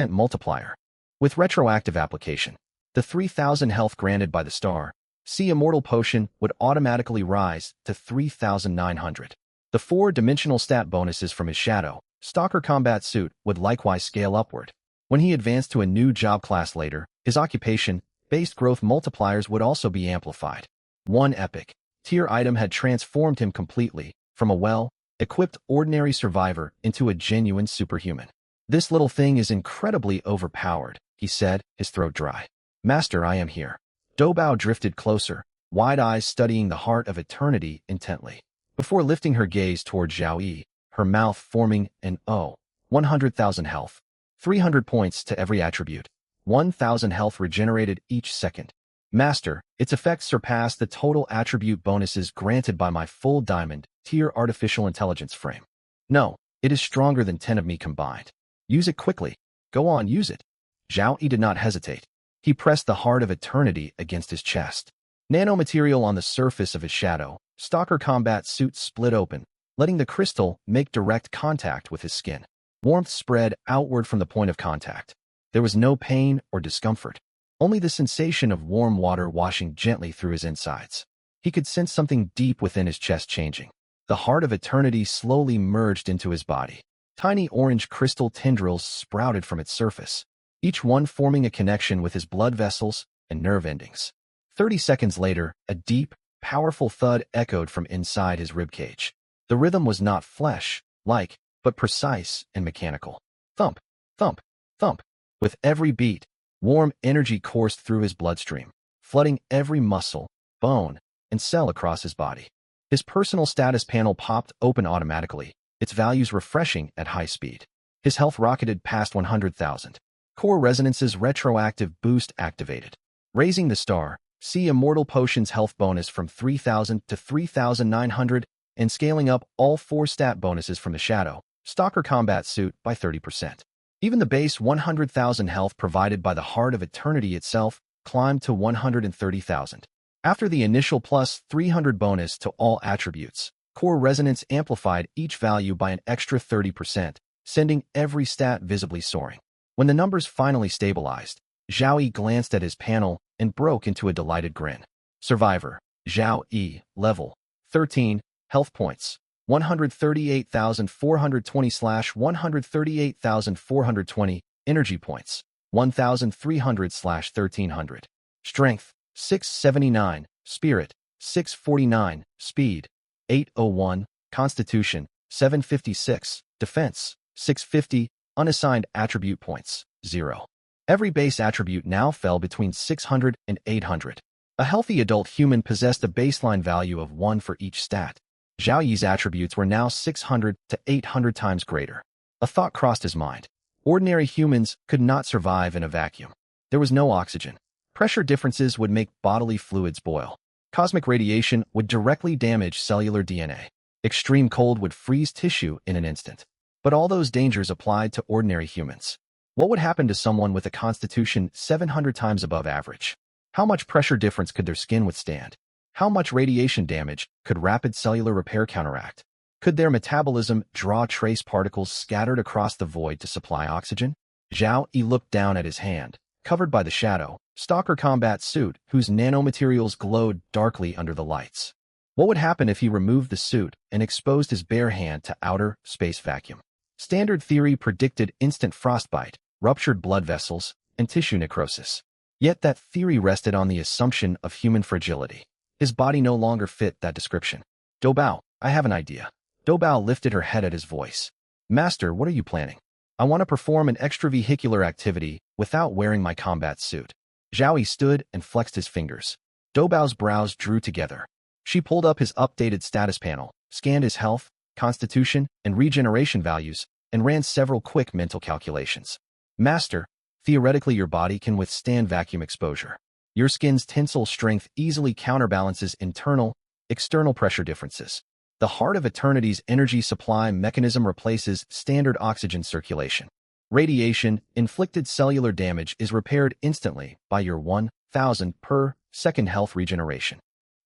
multiplier. With retroactive application, the 3,000 health granted by the Star Immortal Potion would automatically rise to 3,900. The 4-dimensional stat bonuses from his Shadow Stalker combat suit would likewise scale upward. When he advanced to a new job class later, his occupation-based growth multipliers would also be amplified. One epic tier item had transformed him completely, from a well-equipped ordinary survivor into a genuine superhuman. "This little thing is incredibly overpowered," he said, his throat dry. "Master, I am here." Doubao drifted closer, wide eyes studying the heart of eternity intently. Before lifting her gaze toward Zhao Yi, her mouth forming an O. 100,000 health. 300 points to every attribute. 1,000 health regenerated each second. "Master, its effects surpass the total attribute bonuses granted by my full diamond tier artificial intelligence frame. No, it is stronger than 10 of me combined. Use it quickly. Go on, use it." Zhao Yi did not hesitate. He pressed the heart of eternity against his chest. Nanomaterial on the surface of his Shadow Stalker combat suit split open, letting the crystal make direct contact with his skin. Warmth spread outward from the point of contact. There was no pain or discomfort, only the sensation of warm water washing gently through his insides. He could sense something deep within his chest changing. The heart of eternity slowly merged into his body. Tiny orange crystal tendrils sprouted from its surface, each one forming a connection with his blood vessels and nerve endings. 30 seconds later, a deep, powerful thud echoed from inside his ribcage. The rhythm was not flesh-like, but precise and mechanical. Thump, thump, thump. With every beat, warm energy coursed through his bloodstream, flooding every muscle, bone, and cell across his body. His personal status panel popped open automatically, its values refreshing at high speed. His health rocketed past 100,000. Core Resonance's retroactive boost activated, raising the Star Immortal Potion's health bonus from 3,000 to 3,900 and scaling up all 4 stat bonuses from the Shadow Stalker combat suit by 30%. Even the base 100,000 health provided by the Heart of Eternity itself climbed to 130,000. After the initial plus 300 bonus to all attributes, Core Resonance amplified each value by an extra 30%, sending every stat visibly soaring. When the numbers finally stabilized, Zhao Yi glanced at his panel and broke into a delighted grin. Survivor, Zhao Yi, level 13, health points, 138,420/138,420, energy points, 1,300/1,300, strength, 679, spirit, 649, speed, 801, constitution, 756, defense, 650, unassigned attribute points, 0. Every base attribute now fell between 600 and 800. A healthy adult human possessed a baseline value of 1 for each stat. Zhao Yi's attributes were now 600 to 800 times greater. A thought crossed his mind. Ordinary humans could not survive in a vacuum. There was no oxygen. Pressure differences would make bodily fluids boil. Cosmic radiation would directly damage cellular DNA. Extreme cold would freeze tissue in an instant. But all those dangers applied to ordinary humans. What would happen to someone with a constitution 700 times above average? How much pressure difference could their skin withstand? How much radiation damage could rapid cellular repair counteract? Could their metabolism draw trace particles scattered across the void to supply oxygen? Zhao Yi looked down at his hand, covered by the Shadow Stalker combat suit, whose nanomaterials glowed darkly under the lights. What would happen if he removed the suit and exposed his bare hand to outer space vacuum? Standard theory predicted instant frostbite, ruptured blood vessels, and tissue necrosis. Yet that theory rested on the assumption of human fragility. His body no longer fit that description. Doubao, I have an idea. Doubao lifted her head at his voice. Master, what are you planning? I want to perform an extravehicular activity without wearing my combat suit. Zhao Yi stood and flexed his fingers. Doubao's brows drew together. She pulled up his updated status panel, scanned his health, constitution, and regeneration values, and ran several quick mental calculations. Master, theoretically your body can withstand vacuum exposure. Your skin's tensile strength easily counterbalances internal, external pressure differences. The Heart of Eternity's energy supply mechanism replaces standard oxygen circulation. Radiation, inflicted cellular damage is repaired instantly by your 1,000 per second health regeneration.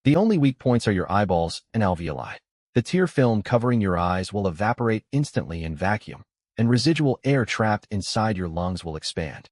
The only weak points are your eyeballs and alveoli. The tear film covering your eyes will evaporate instantly in vacuum, and residual air trapped inside your lungs will expand.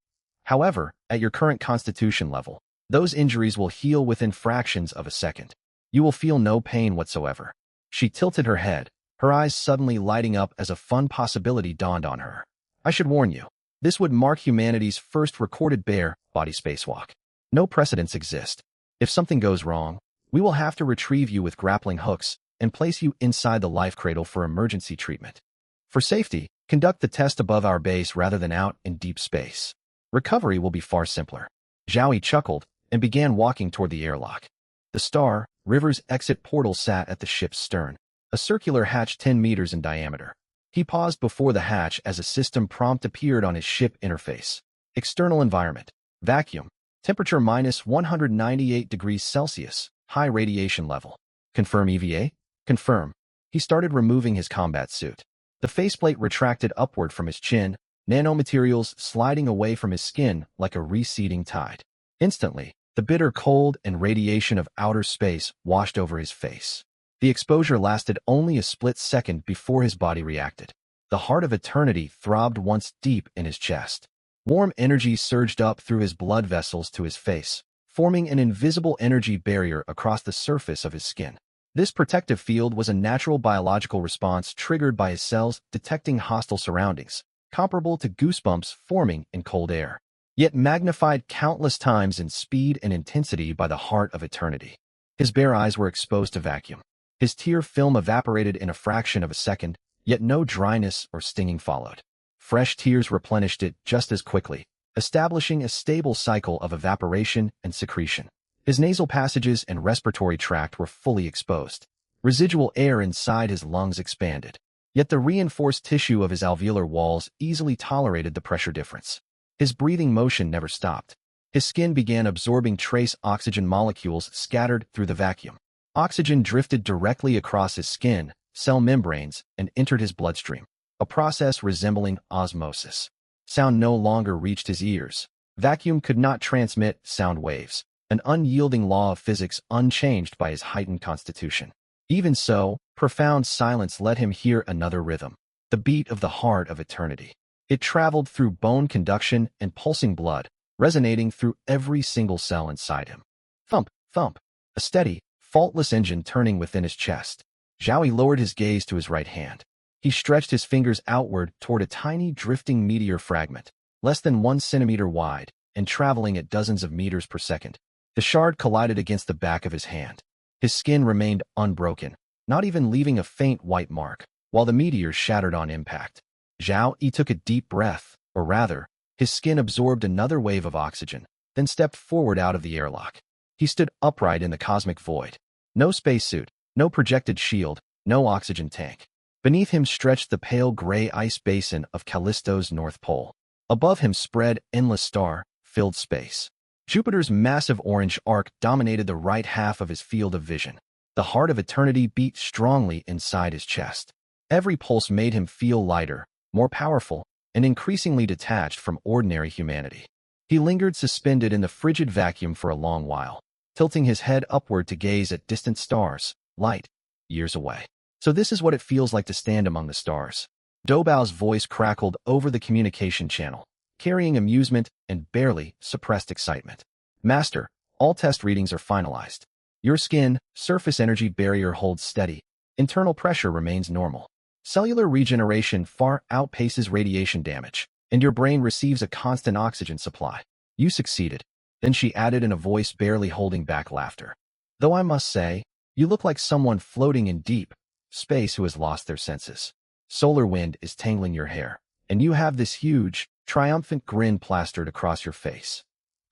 However, at your current constitution level, those injuries will heal within fractions of a second. You will feel no pain whatsoever. She tilted her head, her eyes suddenly lighting up as a fun possibility dawned on her. I should warn you, this would mark humanity's first recorded bare-body spacewalk. No precedents exist. If something goes wrong, we will have to retrieve you with grappling hooks and place you inside the life cradle for emergency treatment. For safety, conduct the test above our base rather than out in deep space. Recovery will be far simpler. Zhao Yi chuckled and began walking toward the airlock. The Star River's exit portal sat at the ship's stern, a circular hatch 10 meters in diameter. He paused before the hatch as a system prompt appeared on his ship interface. External environment. Vacuum. Temperature minus 198 degrees Celsius. High radiation level. Confirm EVA? Confirm. He started removing his combat suit. The faceplate retracted upward from his chin, nanomaterials sliding away from his skin like a receding tide. Instantly, the bitter cold and radiation of outer space washed over his face. The exposure lasted only a split second before his body reacted. The Heart of Eternity throbbed once deep in his chest. Warm energy surged up through his blood vessels to his face, forming an invisible energy barrier across the surface of his skin. This protective field was a natural biological response triggered by his cells detecting hostile surroundings, comparable to goosebumps forming in cold air, yet magnified countless times in speed and intensity by the Heart of Eternity. His bare eyes were exposed to vacuum. His tear film evaporated in a fraction of a second, yet no dryness or stinging followed. Fresh tears replenished it just as quickly, establishing a stable cycle of evaporation and secretion. His nasal passages and respiratory tract were fully exposed. Residual air inside his lungs expanded, yet the reinforced tissue of his alveolar walls easily tolerated the pressure difference. His breathing motion never stopped. His skin began absorbing trace oxygen molecules scattered through the vacuum. Oxygen drifted directly across his skin, cell membranes, and entered his bloodstream, a process resembling osmosis. Sound no longer reached his ears. Vacuum could not transmit sound waves, an unyielding law of physics unchanged by his heightened constitution. Even so, profound silence let him hear another rhythm, the beat of the Heart of Eternity. It traveled through bone conduction and pulsing blood, resonating through every single cell inside him. Thump, thump, a steady, faultless engine turning within his chest. Zhao Yi lowered his gaze to his right hand. He stretched his fingers outward toward a tiny drifting meteor fragment, less than 1 centimeter wide and traveling at dozens of meters per second. The shard collided against the back of his hand. His skin remained unbroken, not even leaving a faint white mark, while the meteor shattered on impact. Zhao Yi took a deep breath, or rather, his skin absorbed another wave of oxygen, then stepped forward out of the airlock. He stood upright in the cosmic void. No spacesuit, no projected shield, no oxygen tank. Beneath him stretched the pale gray ice basin of Callisto's North Pole. Above him spread endless star-filled space. Jupiter's massive orange arc dominated the right half of his field of vision. The Heart of Eternity beat strongly inside his chest. Every pulse made him feel lighter, more powerful, and increasingly detached from ordinary humanity. He lingered suspended in the frigid vacuum for a long while, tilting his head upward to gaze at distant stars, light years away. So this is what it feels like to stand among the stars. Doubao's voice crackled over the communication channel, carrying amusement and barely suppressed excitement. Master, all test readings are finalized. Your skin, surface energy barrier holds steady. Internal pressure remains normal. Cellular regeneration far outpaces radiation damage, and your brain receives a constant oxygen supply. You succeeded. Then she added in a voice barely holding back laughter. Though I must say, you look like someone floating in deep space who has lost their senses. Solar wind is tangling your hair, and you have this huge, triumphant grin plastered across your face.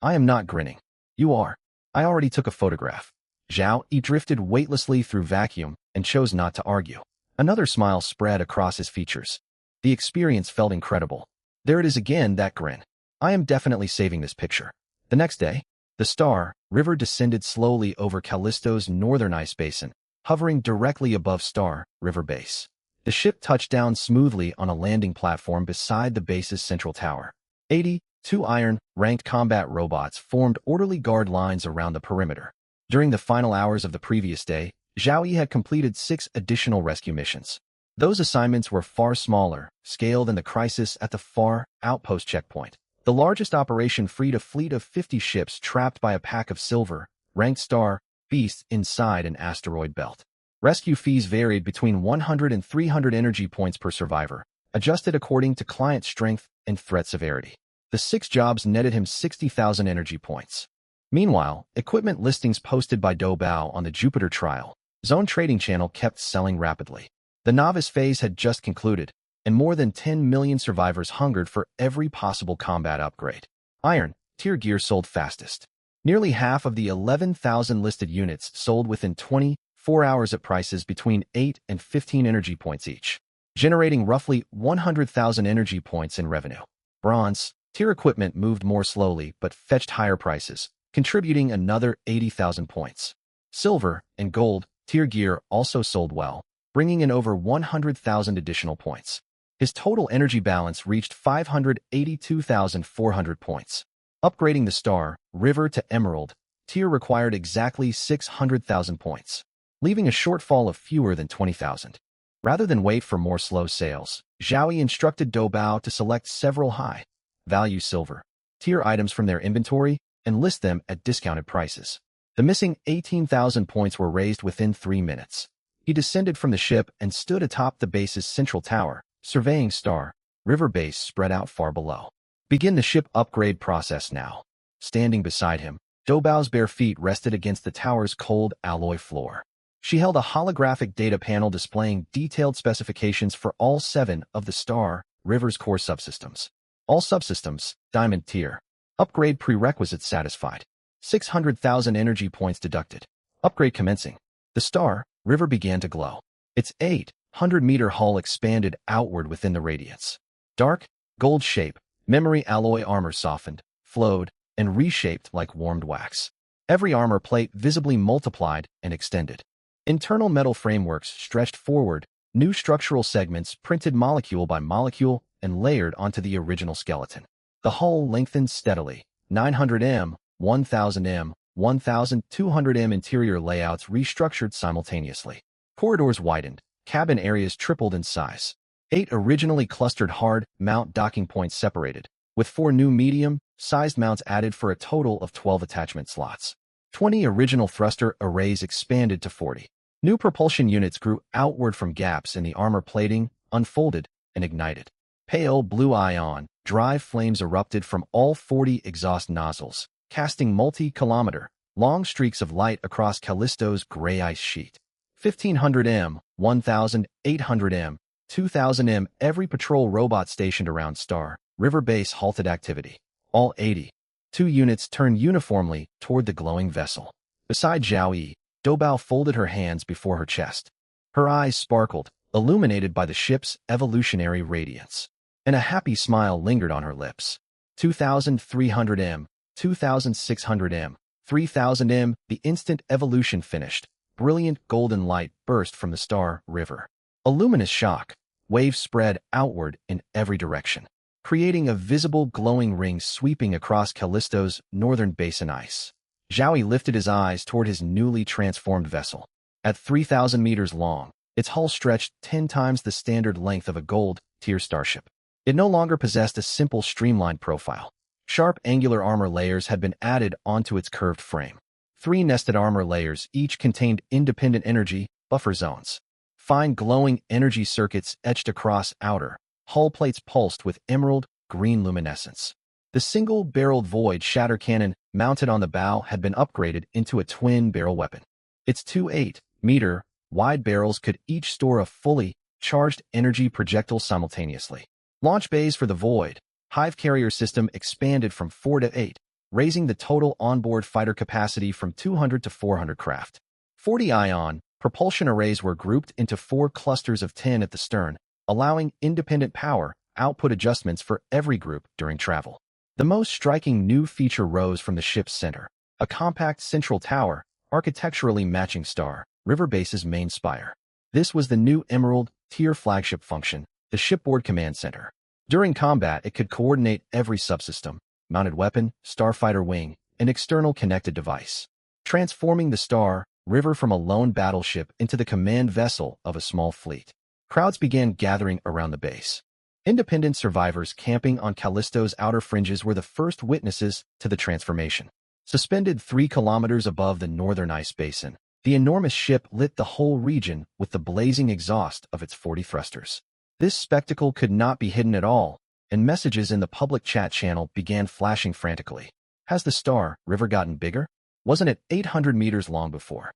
I am not grinning. You are. I already took a photograph. Zhao Yi drifted weightlessly through vacuum and chose not to argue. Another smile spread across his features. The experience felt incredible. There it is again, that grin. I am definitely saving this picture. The next day, the Star River descended slowly over Callisto's northern ice basin, hovering directly above Star River Base. The ship touched down smoothly on a landing platform beside the base's central tower. 82 iron-ranked combat robots formed orderly guard lines around the perimeter. During the final hours of the previous day, Zhao Yi had completed 6 additional rescue missions. Those assignments were far smaller, scale than the crisis at the Far Outpost checkpoint. The largest operation freed a fleet of 50 ships trapped by a pack of silver-ranked star beasts inside an asteroid belt. Rescue fees varied between 100 and 300 energy points per survivor, adjusted according to client strength and threat severity. The 6 jobs netted him 60,000 energy points. Meanwhile, equipment listings posted by Dou Bao on the Jupiter Trial Zone trading channel kept selling rapidly. The novice phase had just concluded, and more than 10 million survivors hungered for every possible combat upgrade. Iron tier gear sold fastest. Nearly half of the 11,000 listed units sold within 24 hours at prices between 8 and 15 energy points each, generating roughly 100,000 energy points in revenue. Bronze tier equipment moved more slowly but fetched higher prices, contributing another 80,000 points. Silver and gold tier gear also sold well, bringing in over 100,000 additional points. His total energy balance reached 582,400 points. Upgrading the Star River to Emerald tier required exactly 600,000 points, leaving a shortfall of fewer than 20,000. Rather than wait for more slow sales, Zhao Yi instructed Dou Bao to select several high-value silver tier items from their inventory and list them at discounted prices. The missing 18,000 points were raised within 3 minutes. He descended from the ship and stood atop the base's central tower, surveying Star River Base spread out far below. Begin the ship upgrade process now. Standing beside him, Dou Bao's bare feet rested against the tower's cold alloy floor. She held a holographic data panel displaying detailed specifications for all 7 of the Star River's core subsystems. All subsystems, Diamond tier. Upgrade prerequisites satisfied. 600,000 energy points deducted. Upgrade commencing. The Star River began to glow. Its 800-meter hull expanded outward within the radiance. Dark, gold shape, memory alloy armor softened, flowed, and reshaped like warmed wax. Every armor plate visibly multiplied and extended. Internal metal frameworks stretched forward, new structural segments printed molecule by molecule and layered onto the original skeleton. The hull lengthened steadily. 900 m, 1000 m, 1200 m interior layouts restructured simultaneously. Corridors widened, cabin areas tripled in size. 8 originally clustered hard mount docking points separated, with 4 new medium-sized mounts added for a total of 12 attachment slots. 20 original thruster arrays expanded to 40. New propulsion units grew outward from gaps in the armor plating, unfolded, and ignited. Pale blue ion drive flames erupted from all 40 exhaust nozzles, casting multi-kilometer long streaks of light across Callisto's gray ice sheet. 1500 m, 1800 m, 2000 m. Every patrol robot stationed around Star River Base halted activity. All 82 units turned uniformly toward the glowing vessel. Beside Zhao Yi, Dou Bao folded her hands before her chest. Her eyes sparkled, illuminated by the ship's evolutionary radiance, and a happy smile lingered on her lips. 2300 m, 2600 m, 3000 m. The instant evolution finished, brilliant golden light burst from the Star River. A luminous shock wave spread outward in every direction, creating a visible glowing ring sweeping across Callisto's northern basin ice. Zhao Yi lifted his eyes toward his newly transformed vessel. At 3,000 meters long, its hull stretched 10 times the standard length of a gold-tier starship. It no longer possessed a simple streamlined profile. Sharp angular armor layers had been added onto its curved frame. 3 nested armor layers each contained independent energy buffer zones. Fine glowing energy circuits etched across outer hull plates pulsed with emerald green luminescence. The single-barreled Void shatter cannon mounted on the bow had been upgraded into a twin-barrel weapon. Its 2 8-meter wide barrels could each store a fully charged energy projectile simultaneously. Launch bays for the Void Hive carrier system expanded from 4 to 8, raising the total onboard fighter capacity from 200 to 400 craft. 40 ion propulsion arrays were grouped into 4 clusters of 10 at the stern, allowing independent power output adjustments for every group during travel. The most striking new feature rose from the ship's center, a compact central tower, architecturally matching Star River Base's main spire. This was the new Emerald tier flagship function, the shipboard command center. During combat, it could coordinate every subsystem, mounted weapon, starfighter wing, and external connected device, transforming the Star River from a lone battleship into the command vessel of a small fleet. Crowds began gathering around the base. Independent survivors camping on Callisto's outer fringes were the first witnesses to the transformation. Suspended 3 kilometers above the northern ice basin, the enormous ship lit the whole region with the blazing exhaust of its 40 thrusters. This spectacle could not be hidden at all, and messages in the public chat channel began flashing frantically. Has the Star River gotten bigger? Wasn't it 800 meters long before?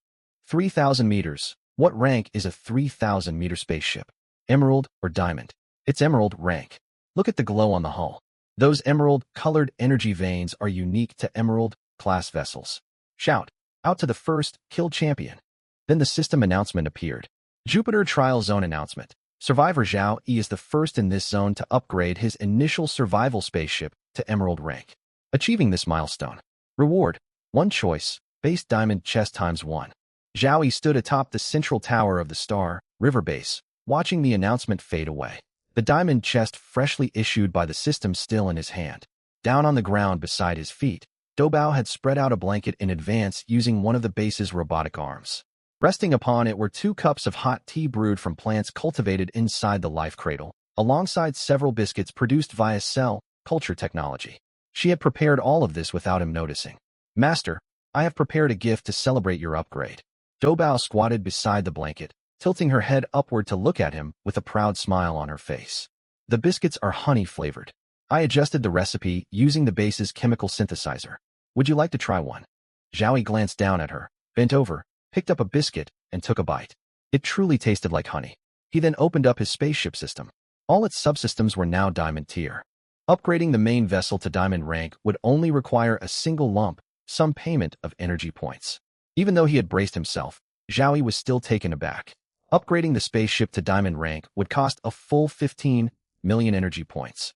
3,000 meters. What rank is a 3,000-meter spaceship? Emerald or Diamond? It's Emerald rank. Look at the glow on the hull. Those emerald-colored energy veins are unique to Emerald-class vessels. Shout out to the first kill champion. Then the system announcement appeared. Jupiter Trial Zone announcement. Survivor Zhao Yi is the first in this zone to upgrade his initial survival spaceship to Emerald rank. Achieving this milestone. Reward: 1 choice, base diamond chest ×1. Zhao Yi stood atop the central tower of the Star River base, watching the announcement fade away. The diamond chest freshly issued by the system still in his hand. Down on the ground beside his feet, Doubao had spread out a blanket in advance using one of the base's robotic arms. Resting upon it were 2 cups of hot tea brewed from plants cultivated inside the life cradle, alongside several biscuits produced via cell culture technology. She had prepared all of this without him noticing. Master, I have prepared a gift to celebrate your upgrade. Doubao squatted beside the blanket, tilting her head upward to look at him with a proud smile on her face. The biscuits are honey-flavored. I adjusted the recipe using the base's chemical synthesizer. Would you like to try one? Zhao Yi glanced down at her, bent over, picked up a biscuit, and took a bite. It truly tasted like honey. He then opened up his spaceship system. All its subsystems were now Diamond tier. Upgrading the main vessel to Diamond rank would only require a single lump sum payment of energy points. Even though he had braced himself, Zhao Yi was still taken aback. Upgrading the spaceship to Diamond rank would cost a full 15 million energy points.